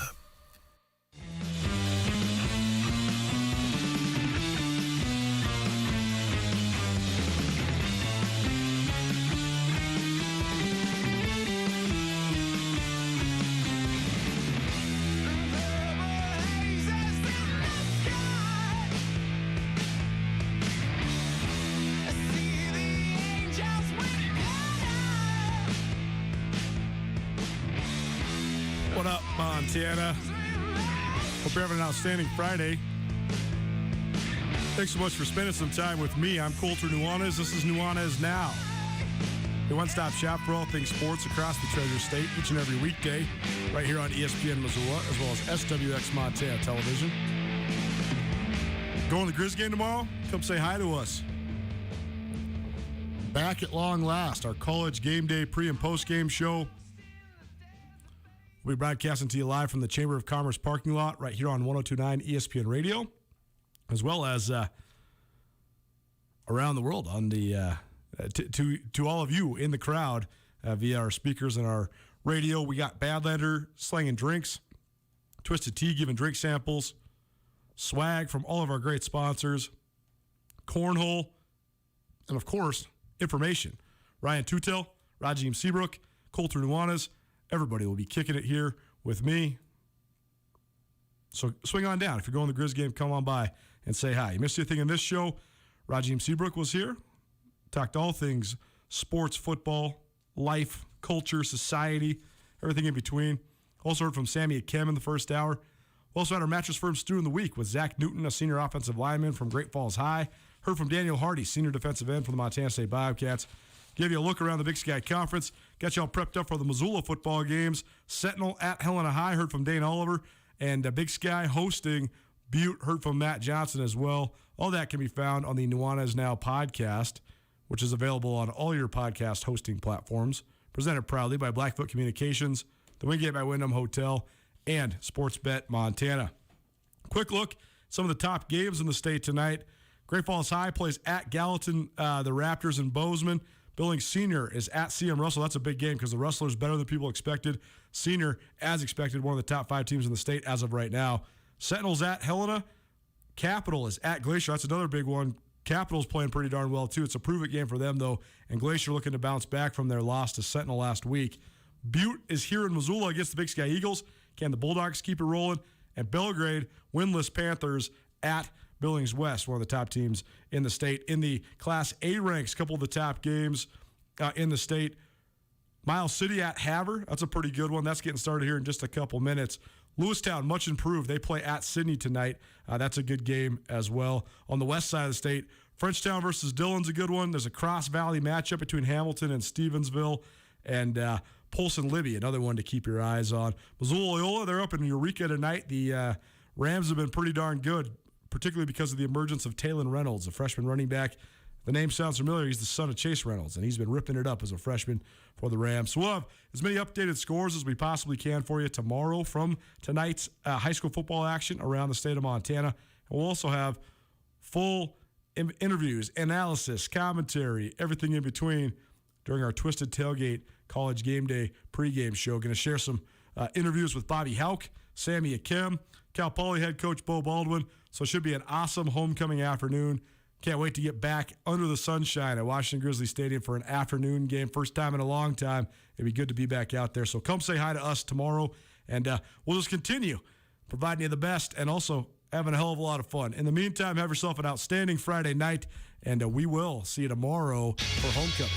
What up, Montana? Hope you're having an outstanding Friday. Thanks so much for spending some time with me. I'm Colter Nuanez. This is Nuanez Now, the one-stop shop for all things sports across the Treasure State each and every weekday right here on ESPN Missoula as well as SWX Montana Television. Going to the Grizz game tomorrow? Come say hi to us. Back at long last, our college game day pre- and post-game show. We'll be broadcasting to you live from the Chamber of Commerce parking lot right here on 102.9 ESPN Radio, as well as around the world on the to all of you in the crowd via our speakers and our radio. We got Badlander slanging drinks, Twisted Tea giving drink samples, swag from all of our great sponsors, cornhole, and of course, information. Ryan Tutel, Rajim Seabrook, Coulter Nuanez, everybody will be kicking it here with me. So swing on down. If you're going to the Grizz game, come on by and say hi. You missed anything in this show? Rajim Seabrook was here. Talked all things sports, football, life, culture, society, everything in between. Also heard from Sammy Cam in the first hour. We also had our Mattress Firm Stew in the Week with Zach Newton, a senior offensive lineman from Great Falls High. Heard from Daniel Hardy, senior defensive end for the Montana State Bobcats. Give you a look around the Big Sky Conference. Got you all prepped up for the Missoula football games. Sentinel at Helena High. Heard from Dane Oliver. And Big Sky hosting Butte. Heard from Matt Johnson as well. All that can be found on the Nuanez Now podcast, which is available on all your podcast hosting platforms. Presented proudly by Blackfoot Communications, the Wingate by Wyndham Hotel, and Sportsbet Montana. Quick look at some of the top games in the state tonight. Great Falls High plays at Gallatin, the Raptors in Bozeman. Billings Senior is at CM Russell. That's a big game because the Rustlers better than people expected. Senior, as expected, one of the top 5 teams in the state as of right now. Sentinel's at Helena. Capital is at Glacier. That's another big one. Capital's playing pretty darn well, too. It's a prove-it game for them, though, and Glacier looking to bounce back from their loss to Sentinel last week. Butte is here in Missoula against the Big Sky Eagles. Can the Bulldogs keep it rolling? And Belgrade, winless Panthers at Billings West, one of the top teams in the state. In the Class A ranks, a couple of the top games in the state. Miles City at Havre. That's a pretty good one. That's getting started here in just a couple minutes. Lewistown, much improved. They play at Sydney tonight. That's a good game as well. On the west side of the state, Frenchtown versus Dillon's a good one. There's a Cross Valley matchup between Hamilton and Stevensville. And Polson Libby, another one to keep your eyes on. Missoula Loyola, they're up in Eureka tonight. The Rams have been pretty darn good, particularly because of the emergence of Taylon Reynolds, a freshman running back. The name sounds familiar. He's the son of Chase Reynolds, and he's been ripping it up as a freshman for the Rams. So we'll have as many updated scores as we possibly can for you tomorrow from tonight's high school football action around the state of Montana. And we'll also have full interviews, analysis, commentary, everything in between during our Twisted Tailgate College Game Day pregame show. Going to share some interviews with Bobby Houck, Sammy Cam, Cal Poly head coach Bo Baldwin. So it should be an awesome homecoming afternoon. Can't wait to get back under the sunshine at Washington Grizzly Stadium for an afternoon game. First time in a long time. It'd be good to be back out there. So come say hi to us tomorrow, and we'll just continue providing you the best and also having a hell of a lot of fun. In the meantime, have yourself an outstanding Friday night, and we will see you tomorrow for homecoming.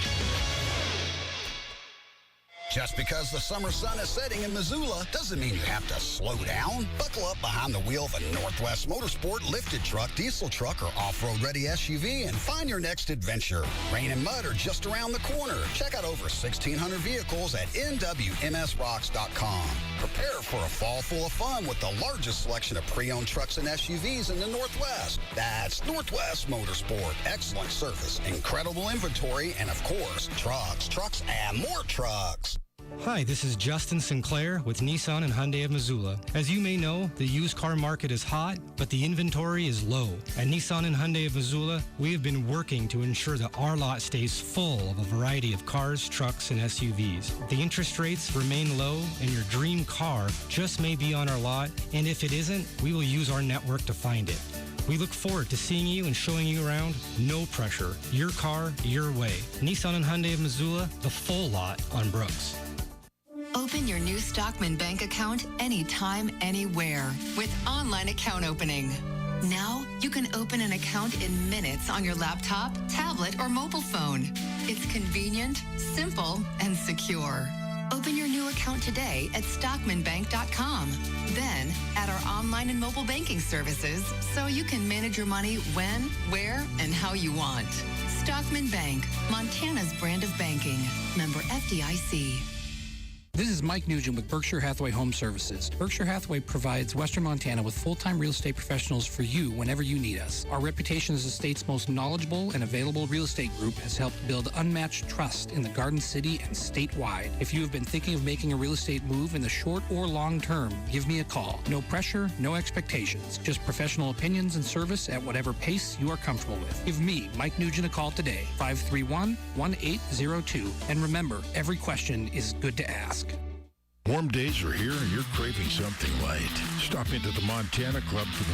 Just because the summer sun is setting in Missoula doesn't mean you have to slow down. Buckle up behind the wheel of a Northwest Motorsport lifted truck, diesel truck, or off-road ready SUV and find your next adventure. Rain and mud are just around the corner. Check out over 1,600 vehicles at nwmsrocks.com. Prepare for a fall full of fun with the largest selection of pre-owned trucks and SUVs in the Northwest. That's Northwest Motorsport. Excellent service, incredible inventory, and of course, trucks, and more trucks. Hi, this is Justin Sinclair with Nissan and Hyundai of Missoula. As you may know, the used car market is hot, but the inventory is low. At Nissan and Hyundai of Missoula, we have been working to ensure that our lot stays full of a variety of cars, trucks, and SUVs. The interest rates remain low, and your dream car just may be on our lot, and if it isn't, we will use our network to find it. We look forward to seeing you and showing you around. No pressure. Your car, your way. Nissan and Hyundai of Missoula, the full lot on Brooks. Open your new Stockman Bank account anytime, anywhere with online account opening. Now, you can open an account in minutes on your laptop, tablet, or mobile phone. It's convenient, simple, and secure. Open your new account today at stockmanbank.com. Then, add our online and mobile banking services so you can manage your money when, where, and how you want. Stockman Bank, Montana's brand of banking. Member FDIC. This is Mike Nugent with Berkshire Hathaway Home Services. Berkshire Hathaway provides Western Montana with full-time real estate professionals for you whenever you need us. Our reputation as the state's most knowledgeable and available real estate group has helped build unmatched trust in the Garden City and statewide. If you have been thinking of making a real estate move in the short or long term, give me a call. No pressure, no expectations. Just professional opinions and service at whatever pace you are comfortable with. Give me, Mike Nugent, a call today, 531-1802. And remember, every question is good to ask. Warm days are here and you're craving something light. Stop into the Montana Club for the